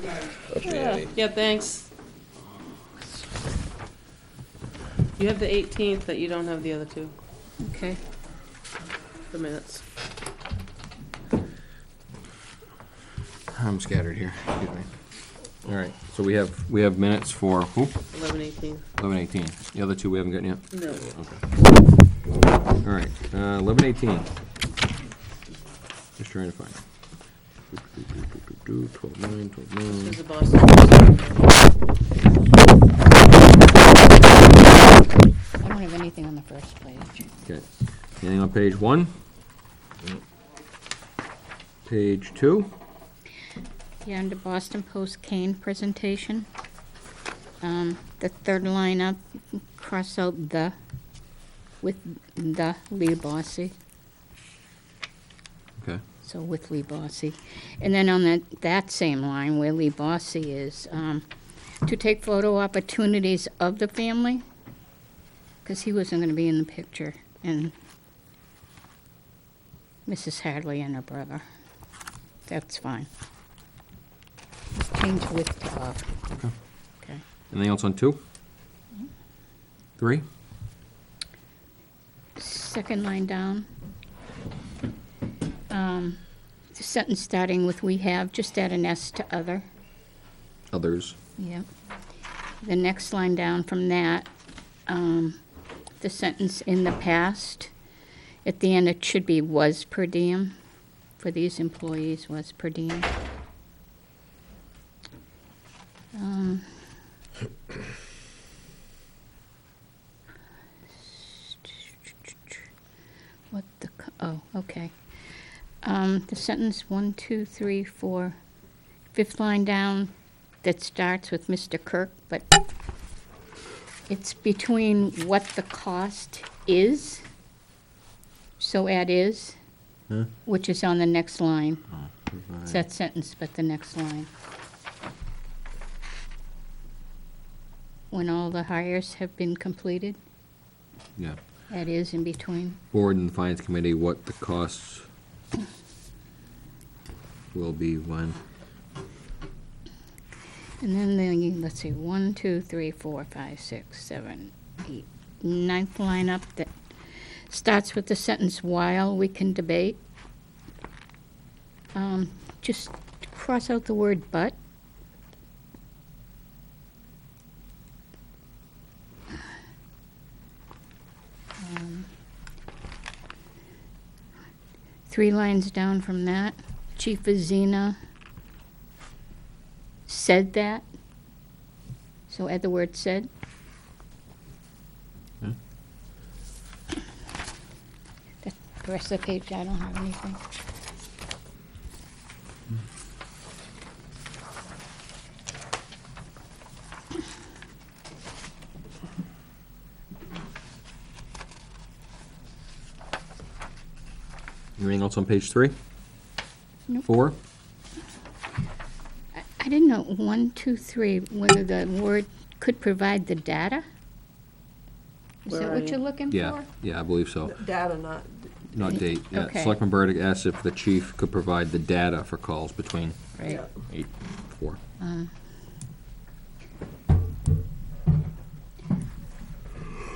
D: Up the ante.
H: Yeah, thanks. You have the 18th, but you don't have the other two,
B: Okay.
H: the minutes.
A: I'm scattered here. Excuse me. All right. So we have minutes for who?
H: 11/18.
A: 11:18. The other two we haven't gotten yet.
H: No.
A: All right. 11:18. Just trying to find. 12:09. 12:09.
H: This is the Boston.
B: I don't have anything on the first page.
A: Okay. Anything on page 1? Page 2?
B: Yeah, under Boston Post Kane presentation. The third line up, cross out the with the Lee Bossy.
A: Okay.
B: So with Lee Bossy. And then on that same line where Lee Bossy is, to take photo opportunities of the family, because he wasn't going to be in the picture, and Mrs. Hadley and her brother. That's fine. Change with to of.
A: Okay.
B: Okay.
A: Anything else on 2? 3?
B: Second line down. The sentence starting with "we have," just add an S to other.
A: Others.
B: Yep. The next line down from that, the sentence "in the past," at the end it should be "was per diem." For these employees, was per diem. What the, oh, okay. The sentence 1, 2, 3, 4, fifth line down, that starts with Mr. Kirk, but it's between what the cost is, so add is, which is on the next line. It's that sentence, but the next line. When all the hires have been completed,
A: Yeah.
B: that is in between.
A: Board and the Finance Committee, what the costs will be when.
B: And then let's see, 1, 2, 3, 4, 5, 6, 7, 8, ninth line up that starts with the sentence "while we can debate." Just cross out the word "but." Three lines down from that, Chief Azina said that. So add the word "said." The rest of the page, I don't have anything.
A: Anything else on page 3?
B: Nope.
A: 4?
B: I didn't know, 1, 2, 3, whether the word could provide the data? Is
H: Where
B: that
H: are
B: what
H: you?
B: you're looking
A: Yeah,
B: for?
A: yeah, I believe so.
L: Data, not,
A: Not date, yeah.
B: Okay.
A: Selectman Burdick asked if the chief could provide the data for calls between
B: Right.
A: 8, 4.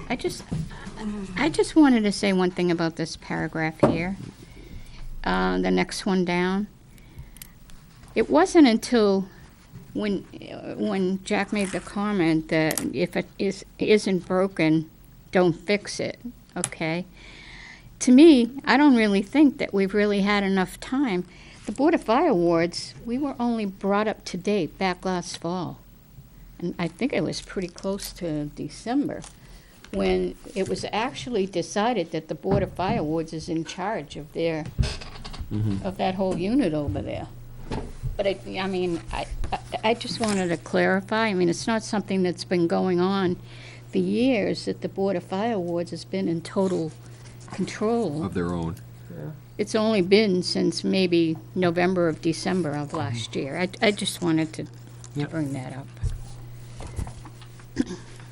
B: I just wanted to say one thing about this paragraph here. The next one down. It wasn't until when Jack made the comment that if it isn't broken, don't fix it, okay? To me, I don't really think that we've really had enough time. The Board of Fire Awards, we were only brought up to date back last fall. And I think it was pretty close to December, when it was actually decided that the Board of Fire Awards is in charge of their, of that whole unit over there. But I just wanted to clarify, I mean, it's not something that's been going on for years, that the Board of Fire Awards has been in total control.
A: Of their own.
B: It's only been since maybe November of December of last year. I just wanted to
A: Yep.
B: bring that up.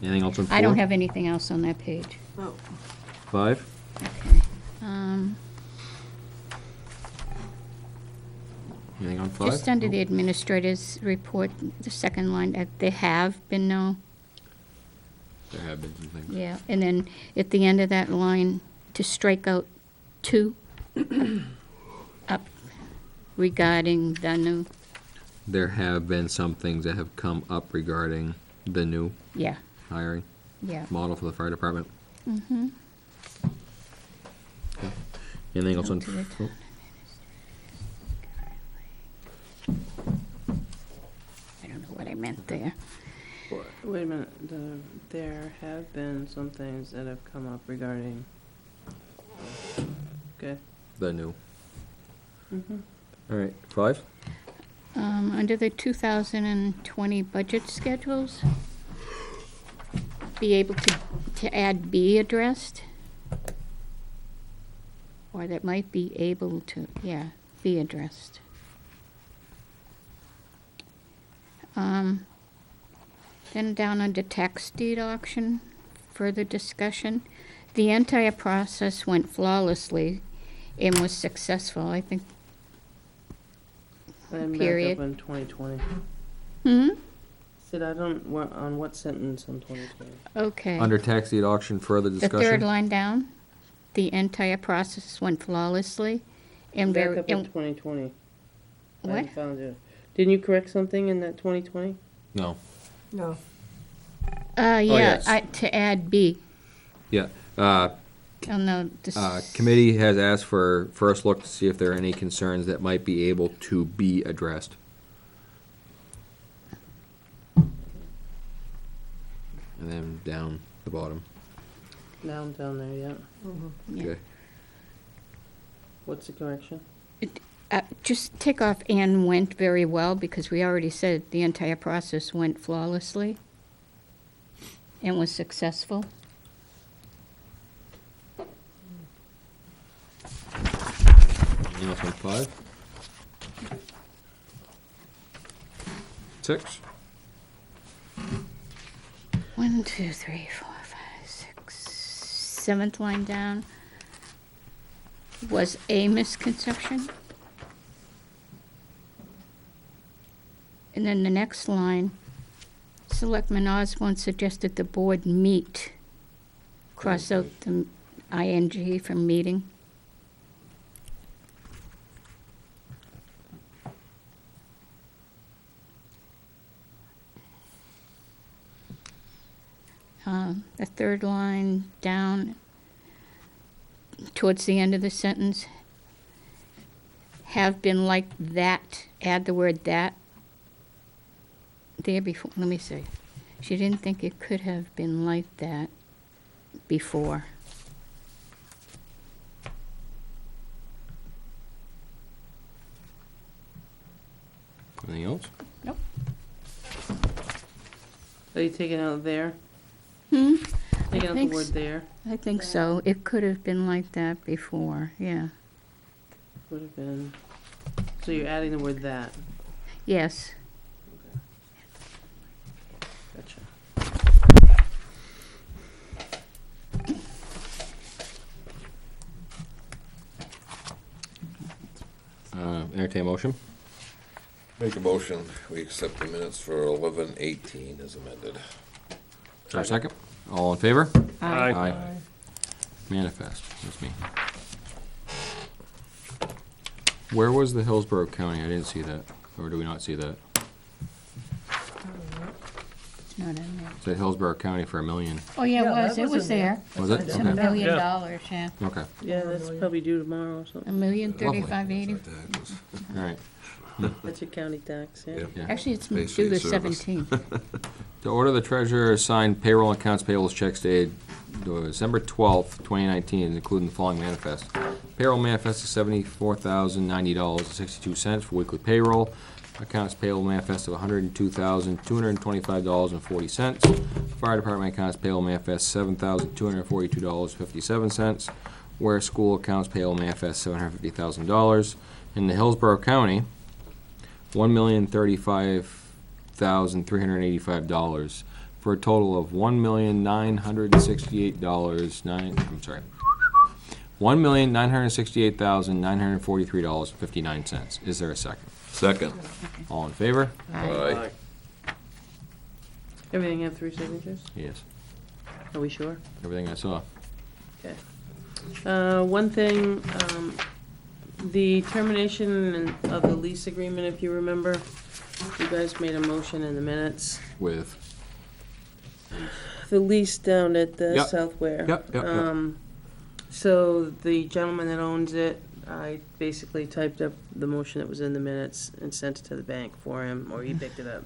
A: Anything else on 4?
B: I don't have anything else on that page.
L: oh,
A: 5?
B: Okay.
A: Anything on 5?
B: Just under the administrator's report, the second line, there have been no,
A: There have been some things.
B: yeah. And then at the end of that line, to strike out 2 up regarding the new,
A: There have been some things that have come up regarding the new
B: yeah,
A: hiring
B: yeah.
A: model for the fire department. Mm-hmm. Anything else on?
B: To the
A: oh,
B: I don't know what I meant there.
H: Wait a minute, there have been some things that have come up regarding, okay?
A: The new.
H: Mm-hmm.
A: All right, 5?
B: Under the 2020 budget schedules, be able to add be addressed? Or that might be able to, yeah, be addressed. Then down under tax deed auction, further discussion. The entire process went flawlessly and was successful, I think.
H: And back
B: Period.
H: up in 2020.
B: Hmm?
H: Said I don't, on what sentence on 2020?
B: Okay.
A: Under tax deed auction, further
B: The
A: discussion?
B: third line down, the entire process went flawlessly and
H: Back
B: very,
H: up in
B: and-
H: 2020. I
B: what?
H: haven't found it. Didn't you correct something in that 2020?
A: No.
L: No.
B: Yeah,
A: yes.
B: to add B.
A: Yeah.
B: Oh, no, this.
A: Committee has asked for first look to see if there are any concerns that might be able to be addressed. And then down the bottom.
H: Down there, yeah.
B: Yeah.
A: Okay.
H: What's the correction?
B: Just take off and went very well, because we already said the entire process went flawlessly and was successful.
A: Anything else on 5? 6?
B: 1, 2, 3, 4, 5, 6. Seventh line down was a misconception. And then the next line, Selectman Osborne suggested the board meet. Cross out the ing from meeting. The third line down, towards the end of the sentence, have been like that, add the word that there before, let me see. She didn't think it could have been like that before.
A: Anything else?
B: Nope.
H: Are you taking out there?
B: Hmm?
H: Taking out the
B: think
H: word
B: s-
H: there?
B: I think so. It could have been like that before, yeah.
H: Would have been. So you're adding the word that.
B: Yes.
H: Gotcha.
A: Entertain a motion?
D: Make a motion, we accept the minutes for 11/18 as amended.
A: Is there a second? All in favor?
J: Aye.
A: Manifest, that's me. Where was the Hillsborough County? I didn't see that. Or do we not see that?
B: It's not in there.
A: It said Hillsborough County for $1 million.
B: Oh, yeah,
L: Yeah,
B: it
L: that
B: was
L: was in
B: there.
A: Was it?
B: It's
A: Okay.
B: $1 million,
J: Yeah.
B: yeah.
A: Okay,
H: Yeah, that's probably due tomorrow or something.
B: $1,035,080.
A: all right.
H: That's your county tax, yeah.
A: Yeah.
B: Actually, it's
D: Basically
B: due the
D: service.
B: 17th.
A: To order the treasurer sign payroll and accounts payables checks dated December 12th, 2019, including the following manifest. Payroll manifest is $74,090.62 for weekly payroll. Accounts payable manifest of $102,225.40. Fire department accounts payable manifest $7,242.57. Ware school accounts payable manifest $750,000. In the Hillsborough County, $1,035,385 for a total of $1,968,59. Is there a second?
D: Second.
A: All in favor?
D: Aye.
H: Everything have 3 signatures?
A: Yes.
H: Are we sure?
A: Everything I saw.
H: Okay. One thing, the termination of the lease agreement, if you remember, you guys made a motion in the minutes.
A: With,
H: The lease down at the
A: Yep.
H: South Ware.
A: Yep.
H: So the gentleman that owns it, I basically typed up the motion that was in the minutes and sent it to the bank for him, or he picked it up.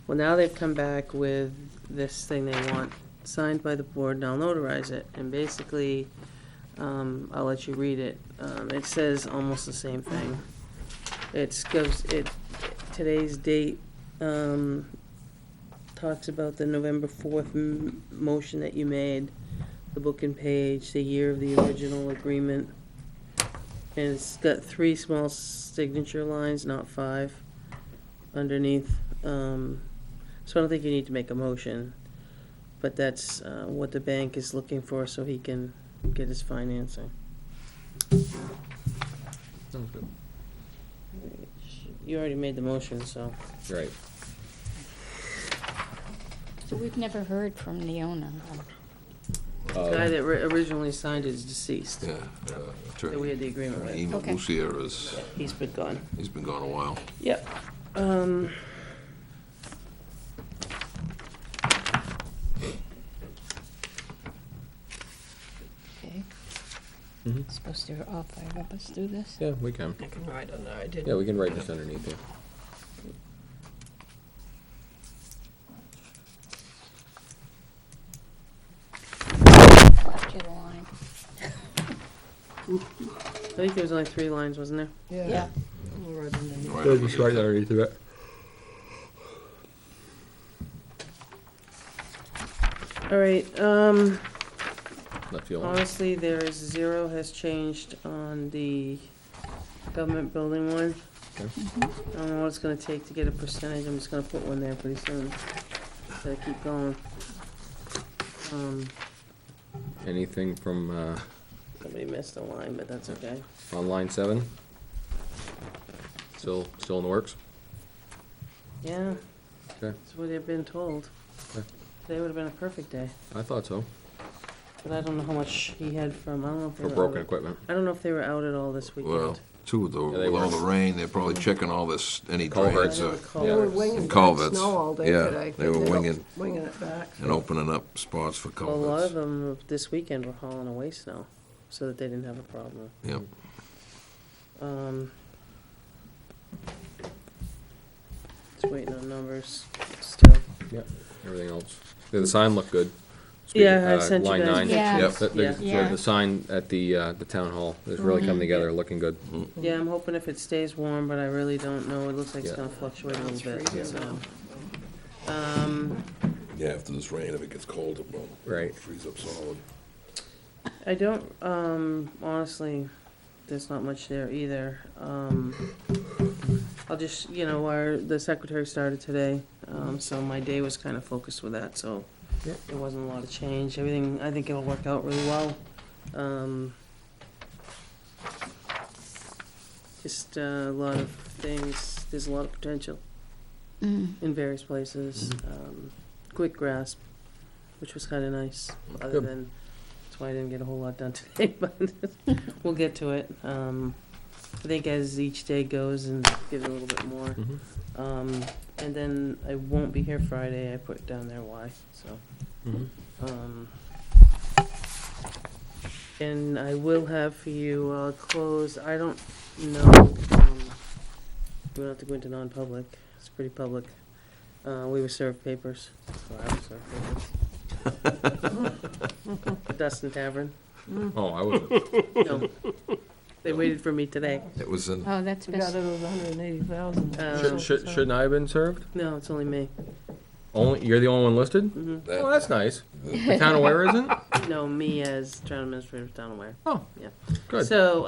H: Well, now they've come back with this thing they want signed by the board, and I'll notarize it. And basically, I'll let you read it. It says almost the same thing. Today's date, talks about the November 4th motion that you made, the book and page, the year of the original agreement. And it's got 3 small signature lines, not 5, underneath. So I don't think you need to make a motion, but that's what the bank is looking for so he can get his financing.
A: sounds good.
H: You already made the motion, so.
A: Right.
B: So we've never heard from the owner.
H: The guy that originally signed it is deceased,
D: Yeah.
H: that we had the agreement with.
D: Eno
B: Okay.
D: Lucier is,
H: He's been gone.
D: he's been gone a while.
H: Yep.
B: Okay. Supposed to all 5 of us do this?
A: Yeah, we can.
H: I can write on there, I did.
A: Yeah, we can write this underneath here.
B: Left you the line.
H: I think there was only 3 lines, wasn't there?
B: Yeah.
L: We'll write underneath.
D: Right.
A: Just write that underneath of it.
H: All right,
A: Left you alone.
H: honestly, there is 0 has changed on the government building one.
A: Okay.
H: I don't know what it's gonna take to get a percentage, I'm just gonna put one there pretty soon. Gotta keep going.
A: Anything from,
H: Somebody missed a line, but that's okay.
A: on line 7? Still in the works?
H: Yeah,
A: Okay,
H: that's what I've been told.
A: Okay.
H: Today would've been a perfect day,
A: I thought so.
H: but I don't know how much he had from, I don't know if they
A: For
H: were
A: broken
H: out.
A: equipment.
H: I don't know if they were out at all this
D: Well,
H: weekend.
D: too, with
A: Yeah, they
D: all
A: were.
D: the rain, they're probably checking all this, any
A: Culverts.
D: drains
H: I know the
D: and
L: They were
H: culverts.
L: winging back
D: culverts.
L: snow all day
D: Yeah,
L: today.
D: they were winging
L: Winging it back.
D: and opening up spots for
H: Well, a lot of
D: culverts.
H: them this weekend were hauling away snow, so that they didn't have a problem.
D: Yep.
H: Just waiting on numbers still.
A: Yep, everything else. Yeah, the sign looked good.
H: Yeah, I sent you
A: Line
H: guys
A: 9.
B: Yeah.
D: Yep.
B: Yeah.
A: The sign at the town hall is really coming together, looking good.
H: Yeah, I'm hoping if it stays warm, but I really don't know. It looks like it's
A: Yeah.
H: gonna fluctuate a little bit,
L: freezing
H: so.
D: Yeah, after this rain, if it gets cold, it will
A: Right.
D: freeze up solid.
H: I don't, honestly, there's not much there either. I'll just, the secretary started today, so my day was kind of focused with that, so
A: Yep.
H: there wasn't a lot of change. Everything, I think it'll work out really well. Just a lot of things, there's a lot of potential
B: Mm.
H: in various places. Quick grasp, which was kind of nice, other
A: Good.
H: than, that's why I didn't get a whole lot done today, but we'll get to it. I think as each day goes and get a little bit more. And then I won't be here Friday, I put down there why, so. And I will have for you, close, I don't know, we don't have to go into non-public, it's pretty public. We were served papers, so I was served papers. Dustin Tavern,
A: Oh, I wasn't.
H: no, they waited for me today.
D: It was in,
B: Oh, that's
L: We got
B: best.
L: it was 180,000.
A: Shouldn't I have been served?
H: No, it's only me.
A: Only, you're the only one listed?
D: that,
A: Oh, that's nice. The town of Ware isn't?
H: No, me as town administrator of Town Aware.
A: Oh,
H: Yeah.
A: good.
H: So,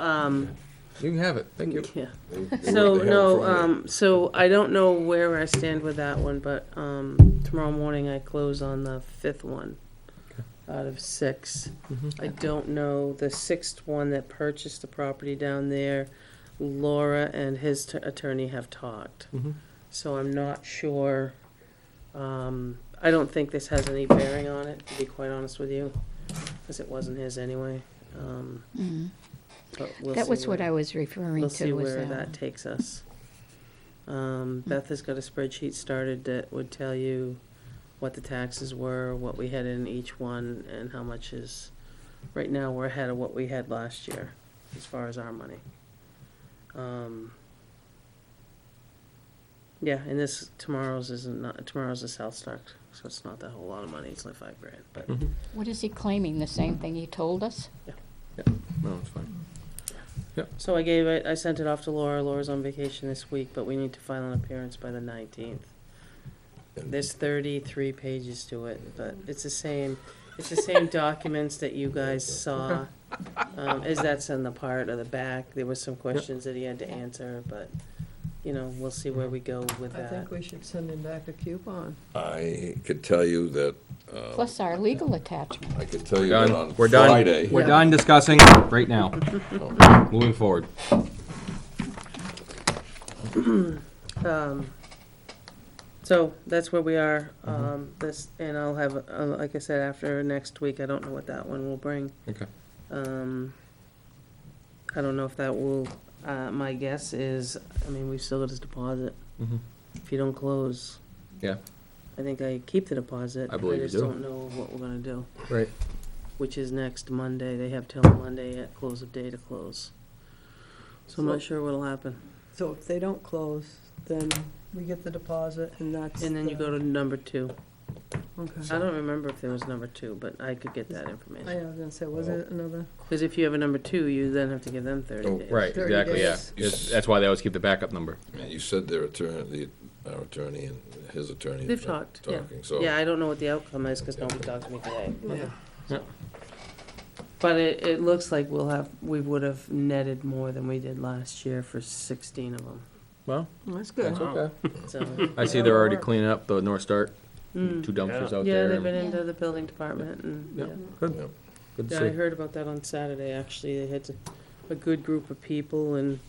A: You can have it. Thank you.
H: yeah.
D: they
H: So,
D: have it
H: no,
D: from there.
H: so I don't know where I stand with that one, but, tomorrow morning I close on the 5th one out of 6. I don't know, the 6th one that purchased the property down there Laura and his attorney have talked. So I'm not sure, I don't think this has any bearing on it, to be quite honest with you, because it wasn't his anyway. But we'll
B: That
H: see
B: was what
H: where-
B: I was referring
H: We'll
B: to.
H: see
B: was
H: where that takes us. Beth has got a spreadsheet started that would tell you what the taxes were, what we had in each one, and how much is, right now, we're ahead of what we had last year, as far as our money. Yeah, and tomorrow's a South Star, so it's not that whole lot of money, it's only $5,000, but.
B: What is he claiming? The same thing he told us?
A: No, it's fine.
H: So I sent it off to Laura. Laura's on vacation this week, but we need to file an appearance by the 19th. There's 33 pages to it, but it's the same documents that you guys saw. As that's in the part of the back, there was some questions that he had to answer, but, we'll see where we go with
L: I
H: that.
L: think we should send him back a coupon.
D: I could tell you that,
B: Plus our legal attachment.
D: I could tell you that on
A: We're done.
D: Friday.
A: We're done discussing right now. Moving forward.
H: So that's where we are. And I'll have, like I said, after next week, I don't know what that one will bring.
A: Okay.
H: I don't know if that will, my guess is, we've still got his deposit. If you don't close,
A: Yeah.
H: I think I keep the deposit.
A: I believe you
H: just
A: do.
H: don't know what we're gonna do,
A: Right.
H: which is next Monday. They have till Monday at close of day to close. So I'm not sure what'll happen.
L: So if they don't close, then we get the deposit and that's.
H: And then you go to number 2.
L: Okay.
H: I don't remember if there was number 2, but I could get that
L: I
H: information.
L: was gonna say, was it another?
H: Because if you have a number 2, you then have to give them 30
D: Oh,
H: days.
A: Right,
L: 30
A: exactly, yeah.
L: days.
A: That's why they always keep the backup number.
D: And you said our attorney and his attorney.
H: They've talked, yeah.
D: Talking, so.
H: Yeah, I don't know what the outcome is because nobody talked to me today.
L: Yeah.
H: But it looks like we would have netted more than we did last year for 16 of them.
A: Well,
L: That's good.
A: that's okay.
H: So,
A: I see they're already cleaning up the North Start, 2 dumpsters out
H: yeah,
A: there.
H: they've been
A: and-
H: into the building department and,
A: Yeah.
H: yeah.
A: Good.
D: Yep.
A: Good to
H: Yeah, I
A: see.
H: heard about that on Saturday, actually. They had a good group of people, and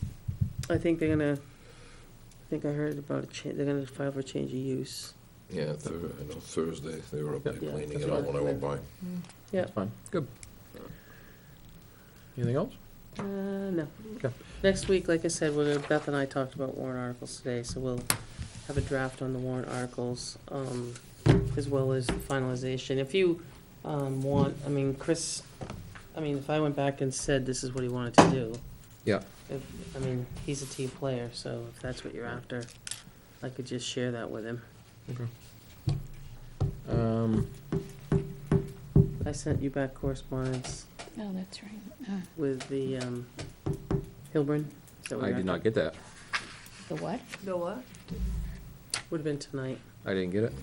H: I think I heard about they're gonna file for change of use.
D: Yeah, I know Thursday, they were up there
H: Yeah.
D: cleaning it out when I went by.
H: Yeah.
A: That's fine. Good. Anything else?
H: No.
A: Okay.
H: Next week, like I said, Beth and I talked about warrant articles today, so we'll have a draft on the warrant articles, as well as the finalization. If you, want, Chris, if I went back and said this is what he wanted to do.
A: Yeah.
H: He's a team player, so if that's what you're after, I could just share that with him. I sent you back correspondence
B: Oh, that's right.
H: with the, Hilburn.
A: I did not get that.
B: The what?
L: The what?
H: Would have been tonight.
A: I didn't get it.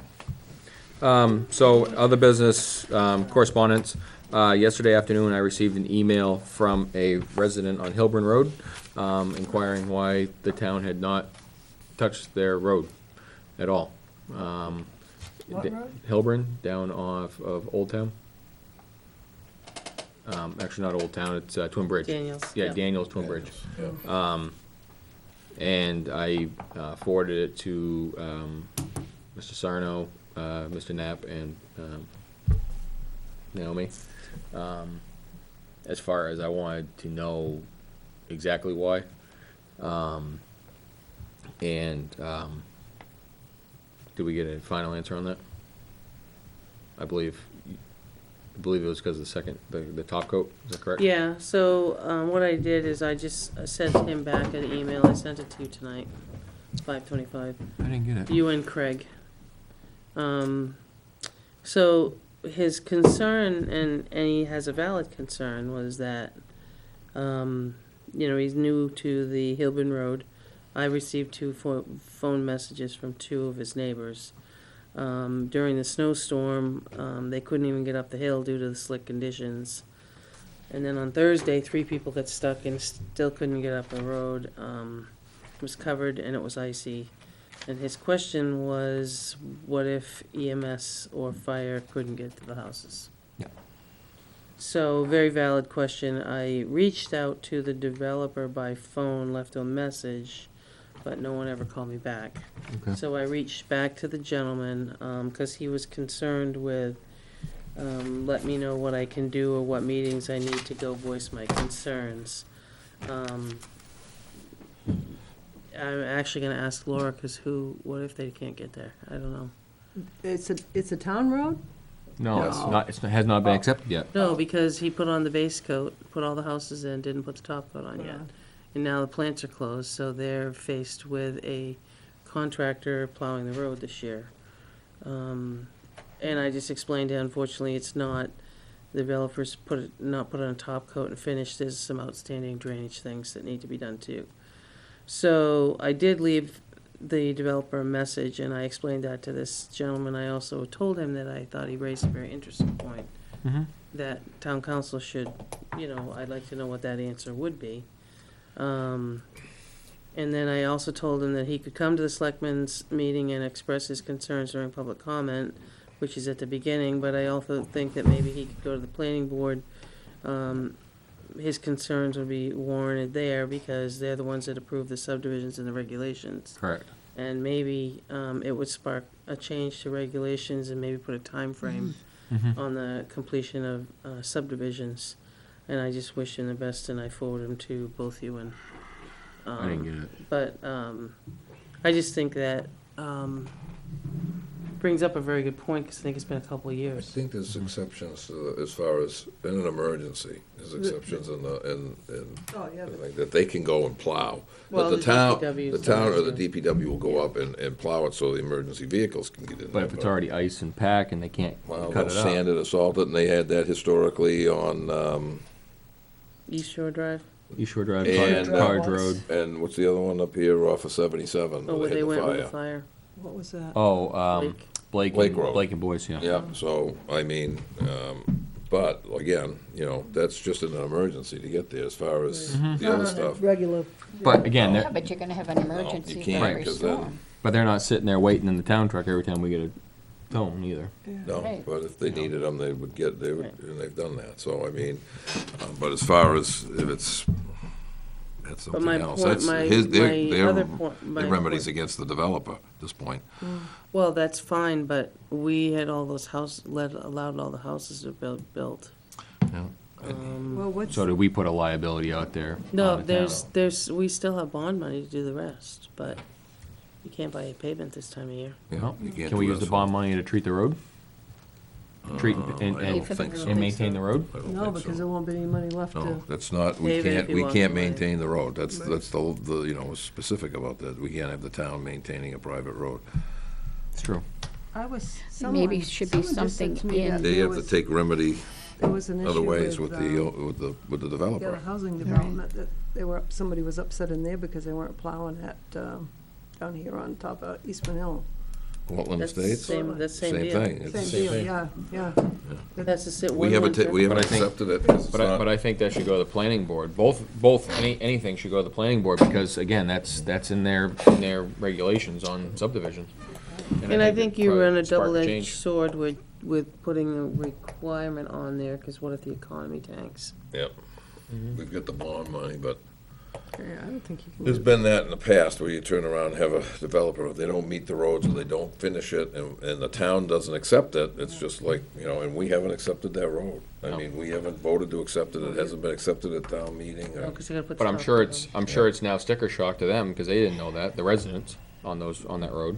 A: So, other business correspondence. Yesterday afternoon, I received an email from a resident on Hilburn Road inquiring why the town had not touched their road at all.
L: What road?
A: Hilburn, down off of Old Town. Actually, not Old Town, it's Twin Bridge.
H: Daniels.
A: Yeah, Daniels Twin Bridge.
D: Yeah.
A: And I forwarded it to Mr. Sarno, Mr. Knapp, and Naomi. As far as I wanted to know exactly why. Did we get a final answer on that? I believe it was because of the top coat, is that correct?
H: Yeah, so, what I did is I just sent him back an email. I sent it to you tonight. It's 5:25.
A: I didn't get it.
H: You and Craig. So his concern, and he has a valid concern, was that, he's new to the Hilburn Road. I received 2 phone messages from 2 of his neighbors. During the snowstorm, they couldn't even get up the hill due to the slick conditions. And then on Thursday, 3 people got stuck and still couldn't get up the road. It was covered and it was icy. And his question was, what if EMS or fire couldn't get to the houses?
A: Yeah.
H: So, very valid question. I reached out to the developer by phone, left a message, but no one ever called me back.
A: Okay.
H: So I reached back to the gentleman, because he was concerned with, let me know what I can do or what meetings I need to go voice my concerns. I'm actually gonna ask Laura, because what if they can't get there? I don't know.
L: It's a town road?
A: No, it's not, it has not been accepted yet.
H: No, because he put on the base coat, put all the houses in, didn't put the top coat on yet. And now the plants are closed, so they're faced with a contractor plowing the road this year. And I just explained to him, unfortunately, it's not, the developers not put on a top coat and finished, there's some outstanding drainage things that need to be done too. So I did leave the developer a message, and I explained that to this gentleman. I also told him that I thought he raised a very interesting point, that town council should, I'd like to know what that answer would be. And then I also told him that he could come to the selectmen's meeting and express his concerns during public comment, which is at the beginning, but I also think that maybe he could go to the planning board. His concerns would be warranted there because they're the ones that approve the subdivisions and the regulations.
A: Correct.
H: And maybe it would spark a change to regulations and maybe put a time frame on the completion of subdivisions. And I just wish him the best, and I forward him to both you and.
A: I didn't get it.
H: But I just think that brings up a very good point, because I think it's been a couple of
D: I
H: years.
D: think there's exceptions as far as, in an emergency, there's exceptions in
L: Oh, yeah,
D: like that they can go and plow.
H: Well,
D: But
H: the DPW
D: the
H: is
D: town or
H: not,
D: the DPW will go up and plow it so the emergency vehicles can get in there.
A: But if it's already ice and pack and they can't
D: Well,
A: cut
D: they'll
A: it up.
D: sand it or salt it, and they had that historically on,
H: East Shore Drive?
A: East Shore Drive,
D: And,
A: Carge Road.
D: and what's the other one up here off of 77?
H: Oh, where
D: had
H: they
D: the
H: went with the
D: fire.
H: fire.
L: What was that?
A: Oh,
H: Lake.
D: Lake Road.
A: Blake and Boyce, yeah.
D: Yeah, so, I mean, but again, that's just an emergency to get there as far as the other stuff.
L: Regular.
A: But again,
B: Yeah,
A: they're,
B: but you're gonna have an emergency for
D: can't,
B: every
D: 'cause then-
B: storm.
A: but they're not sitting there waiting in the town truck every time we get a tone either.
D: No,
B: Right.
D: but if they needed them, they would, and they've done that, so, I mean, but as far as if that's
H: But my
D: something else.
H: point-
D: That's
H: my-
D: his,
H: my other point- my
D: their remedies
H: point-
D: against the developer at this point.
H: Well, that's fine, but we had all those allowed all the houses to be built.
D: Yeah.
L: Well, what's,
A: So did we put a liability out there?
H: No,
A: on the town?
H: we still have bond money to do the rest, but you can't buy a pavement this time of year.
D: Yeah,
A: Well,
D: you can't
A: Can we
D: do
A: use the
D: asphalt.
A: bond money to treat the road? Treat and,
D: I don't
A: and,
D: think so.
A: and maintain the road?
D: I don't
L: no,
D: think
L: because
D: so.
L: there won't be any money left
D: No,
L: to,
D: that's not, we
H: Pave it if
D: can't,
H: you
D: we
H: walk
D: can't
H: away.
D: maintain the road. That's the specific about that. We can't have the town maintaining a private road.
A: It's true.
L: I was,
B: Maybe it should be
L: someone just said
B: something
L: to me
B: in-
L: that
D: They
L: there
D: have to
L: was-
D: take remedy
L: there was an
D: other
L: issue
D: ways with
L: with,
D: the
L: the
D: developer.
L: housing development, that somebody was upset in there because they weren't plowing at, down here on top of Eastman Hill.
D: Portland
H: That's the
D: Estates?
H: same, that's the same deal.
D: thing. It's the
L: Same
D: same
L: deal,
D: thing.
L: yeah.
H: That's the same.
D: We haven't, we haven't
A: But I think-
D: accepted it. 'cause it's not-
A: But I think that should go to the planning board. Anything should go to the planning board because, again, that's in their regulations on subdivisions.
H: And I think you
A: it'd
H: run a
A: probably spark
H: double-edged
A: change.
H: sword with putting a requirement on there, because what if the economy tanks?
D: Yep. We've got the bond money, but
L: Yeah, I don't think you can.
D: there's been that in the past where you turn around and have a developer, if they don't meet the roads or they don't finish it and the town doesn't accept it, it's just like, and we haven't accepted that road. I
A: No.
D: mean, we haven't voted to accept it. It hasn't been accepted at town meeting.
H: No, 'cause you gotta put
A: But I'm
H: stuff
A: sure
H: down.
A: it's now sticker shock to them because they didn't know that, the residents on that road.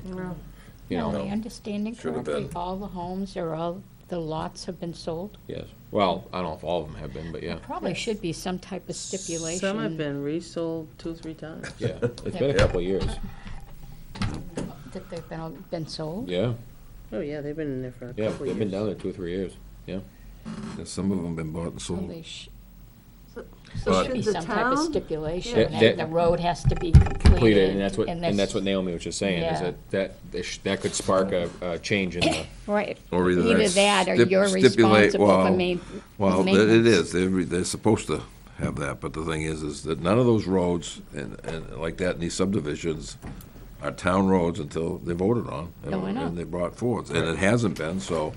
A: You
B: Am
A: know,
B: I understanding
D: Should have
B: correctly,
D: been.
B: all the homes or all the lots have been sold?
A: yes. Well, I don't know if all of them have been, but yeah.
B: Probably should be some type of stipulation.
H: Some have been resold 2 or 3 times.
A: Yeah, it's been a couple of years.
B: That they've been sold?
A: Yeah,
H: Oh, yeah, they've been in there for a
A: yeah,
H: couple
A: they've
H: of
A: been
H: years.
A: down there 2 or 3 years. Yeah.
D: And some of them been bought and sold.
B: Probably
L: So
D: But-
B: should be
L: should the
B: some type of
L: town?
B: stipulation,
A: Yeah.
B: that the road has to be completed.
A: And that's what Naomi was just saying, is
B: Yeah.
A: that could spark a change in the,
B: Right.
D: Or either
B: that, or you're
D: stipulate-
B: responsible for
D: Well, it
B: maintenance.
D: is, they're supposed to have that, but the thing is that none of those roads and like that in these subdivisions are town roads until they're voted on.
B: No, I know.
D: And they brought forward, and it hasn't been, so,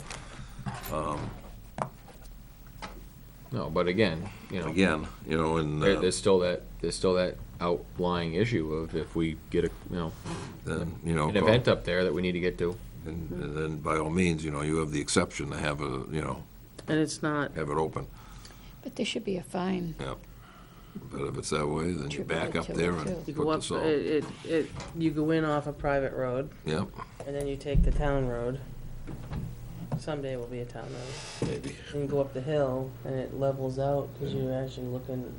A: No, but again,
D: Again, you know, and,
A: there's still that outlying issue of if we get
D: then, you know.
A: an event up there that we need to get to.
D: And then by all means, you know, you have the exception to have
H: And it's not,
D: have it open.
B: But there should be a fine.
D: Yeah. But if it's that way, then you back up
B: Attributed to
D: there
B: it,
D: and
B: too.
H: you go
D: put
H: up,
D: the salt.
H: you go in off a private road,
D: Yep,
H: and then you take the town road. Someday will be a town road.
D: maybe.
H: And you go up the hill, and it levels out, because you're actually looking,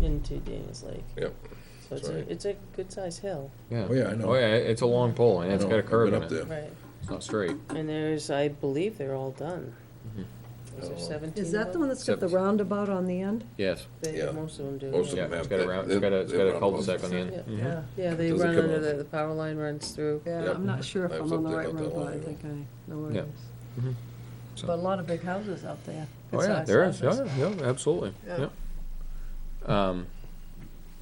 H: into Daniels Lake.
D: Yep.
H: So
D: That's right.
H: it's a good-sized hill.
A: Yeah.
D: Oh, yeah, I know.
A: Oh, yeah, it's a long pole, and it's
D: I
A: got
D: know,
A: a curve
D: I've
A: in
D: been
A: it.
D: up there.
H: Right.
A: It's not straight.
H: And there's, I believe they're all done. Is there 17
L: Is that the one that's got the roundabout on the end?
A: Yes.
D: Yeah.
H: Most of them do.
D: Most of
H: yeah.
D: them
A: Yeah,
D: have
A: it's got a
D: that.
A: round, it's got a cul-de-sac on the end.
H: Yeah.
L: Yeah.
H: Yeah, they
D: Does it
H: run
D: come
H: under
D: off?
H: the power line runs through.
L: Yeah,
D: Yep.
L: I'm not sure if
D: I
L: I'm
D: was
L: on
D: up
L: the
D: there
L: right
D: not that
L: road, but
D: long
L: I
D: ago.
L: think I know where
A: Yeah.
L: it is.
A: So-
L: But a lot of big houses out there.
A: Oh,
L: Good
A: yeah,
L: sized
A: there is,
L: houses.
A: yeah, absolutely,
L: Yeah.
A: yeah.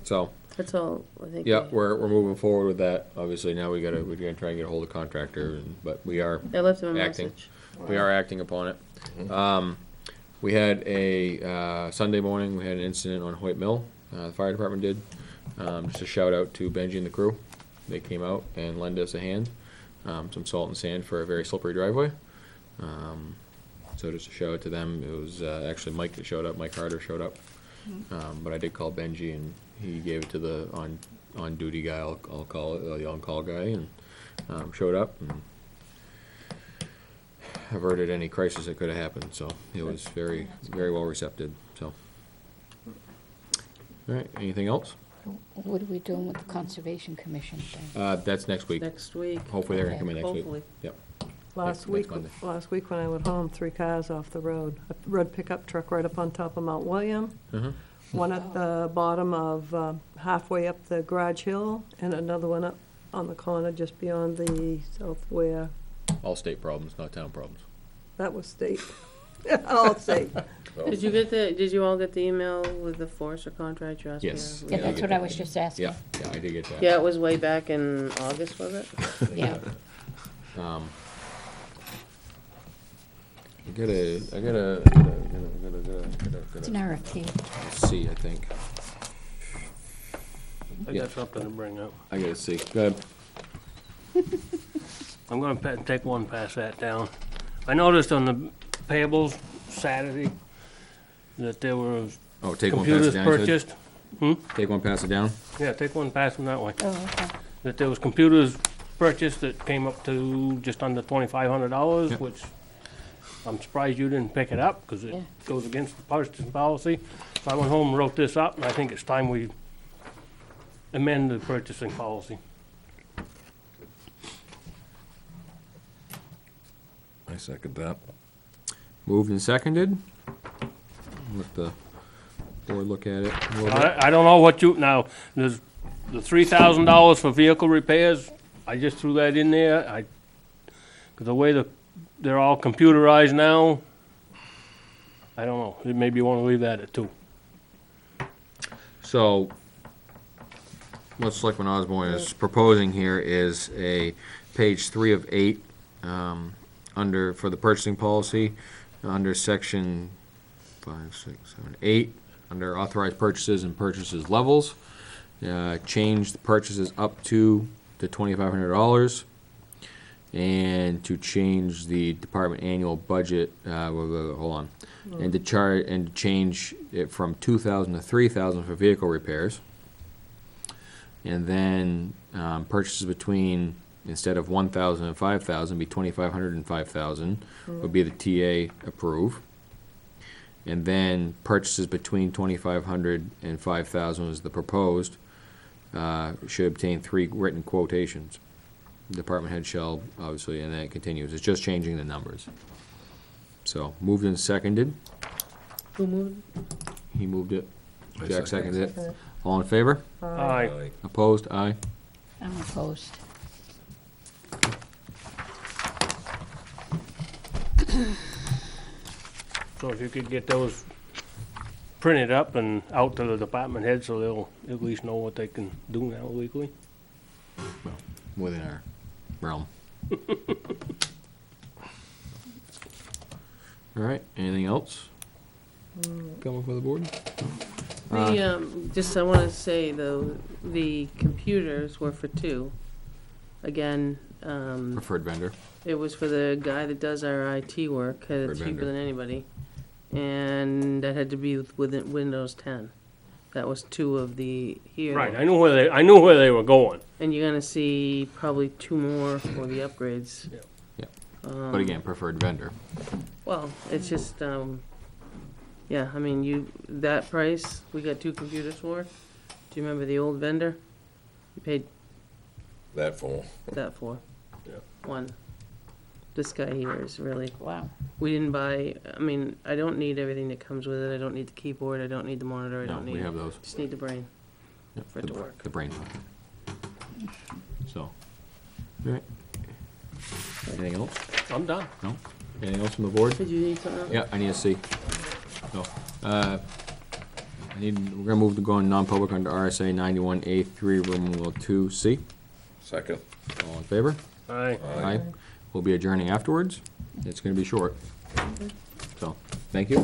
A: So,
H: That's all, I think.
A: yeah, we're moving forward with that. Obviously, now we're gonna try and get a hold of contractor, but we are
H: I left him a
A: acting.
H: message.
A: We are acting upon it. We had a, Sunday morning, we had an incident on Hoyt Mill, the fire department did. Just a shout out to Benji and the crew. They came out and lent us a hand, some salt and sand for a very slippery driveway. So just a shout out to them. It was, actually Mike that showed up, Mike Harder showed up. But I did call Benji and he gave it to the on-duty guy, I'll call it, the on-call guy, and, showed up and averted any crisis that could have happened, so it was very, very well recepted, so. All right, anything else?
B: What are we doing with the Conservation Commission thing?
A: That's next week.
H: Next week.
A: Hopefully they're gonna come in next week.
H: Hopefully.
A: Yep.
L: Last
A: Next
L: week,
A: Monday.
L: when I went home, 3 cars off the road. A red pickup truck right up on top of Mount William,
A: Uh-huh.
L: one at the bottom of, halfway up the garage hill, and another one up on the corner just beyond the South Ware.
A: All state problems, not town problems.
L: That was state. All state.
H: Did you all get the email with the forester contract you asked me?
A: Yes.
H: to-
B: Yeah, that's what I was just asking.
A: Yeah, yeah, I did get that.
H: Yeah, it was way back in August, was it?
B: Yeah.
A: I gotta,
B: It's an RFP.
A: see, I think.
J: I
A: Yeah.
J: got something to bring up.
A: I gotta see. Go ahead.
J: I'm gonna take one pass that down. I noticed on the payables Saturday that there were
A: Oh, take one, pass it
J: computers
A: down. you said?
J: purchased.
A: Take one, pass it down.
J: Yeah, take one, pass them that way.
B: Oh, okay.
J: That there was computers purchased that came up to just under $2,500,
A: Yeah.
J: which I'm surprised you didn't pick it up, because
B: Yeah.
J: it goes against the purchasing policy. So I went home and wrote this up, and I think it's time we amend the purchasing policy.
D: I second that.
A: Moved and seconded. Let the board look at it a little bit.
J: I don't know what you, now, there's the $3,000 for vehicle repairs, I just threw that in there, 'cause the way they're all computerized now, I don't know, maybe you wanna leave that at 2.
A: So, what Selectman Osborne is proposing here is a page 3 of 8, for the purchasing policy, under section 5, 6, 7, 8, under authorized purchases and purchases levels, change the purchases up to $2,500, and to change the department annual budget, hold on, and to change it from 2,000 to 3,000 for vehicle repairs. And then, purchases between, instead of 1,000 and 5,000, be 2,500 and 5,000, would be the TA approve. And then purchases between 2,500 and 5,000 is the proposed, should obtain 3 written quotations. Department head shall, obviously, and then it continues, it's just changing the numbers. So, moved and seconded,
H: Who moved?
A: he moved it,
D: I
A: Jack
D: second
A: seconded it. All in favor?
J: Aye.
A: Opposed? Aye.
B: I'm opposed.
J: So if you could get those printed up and out to the department head, so they'll at least know what they can do now legally.
A: Within our realm. All right, anything else? Coming for the board?
H: Just, I wanna say though, the computers were for two. Again,
A: Preferred vendor.
H: it was for the guy that does our IT work,
A: Preferred
H: it's cheaper
A: vendor.
H: than anybody. And that had to be within Windows 10. That was two of the here.
J: Right, I knew where they were going.
H: And you're gonna see probably two more for the upgrades.
A: Yeah. But again, preferred vendor.
H: Well, it's just, yeah, I mean, that price, we got two computers for. Do you remember the old vendor? You paid
D: That for,
H: that for.
J: Yeah.
H: One. This guy here is really,
B: Wow.
H: we didn't buy, I mean, I don't need everything that comes with it. I don't need the keyboard, I don't need the monitor, I
A: No,
H: don't
A: we
H: need,
A: have those.
H: just need the brain.
A: Yep,
H: For it to work.
A: The brain. So, all right. Anything else?
J: I'm done.
A: No? Anything else from the board?
H: Did you need something else?
A: Yeah, I need a C. So, we're gonna move to go in non-public under RSA 91A3, Roman 2C.
D: second.
A: All in favor?
J: Aye.
A: Aye. We'll be adjourning afterwards. It's gonna be short. So, thank you.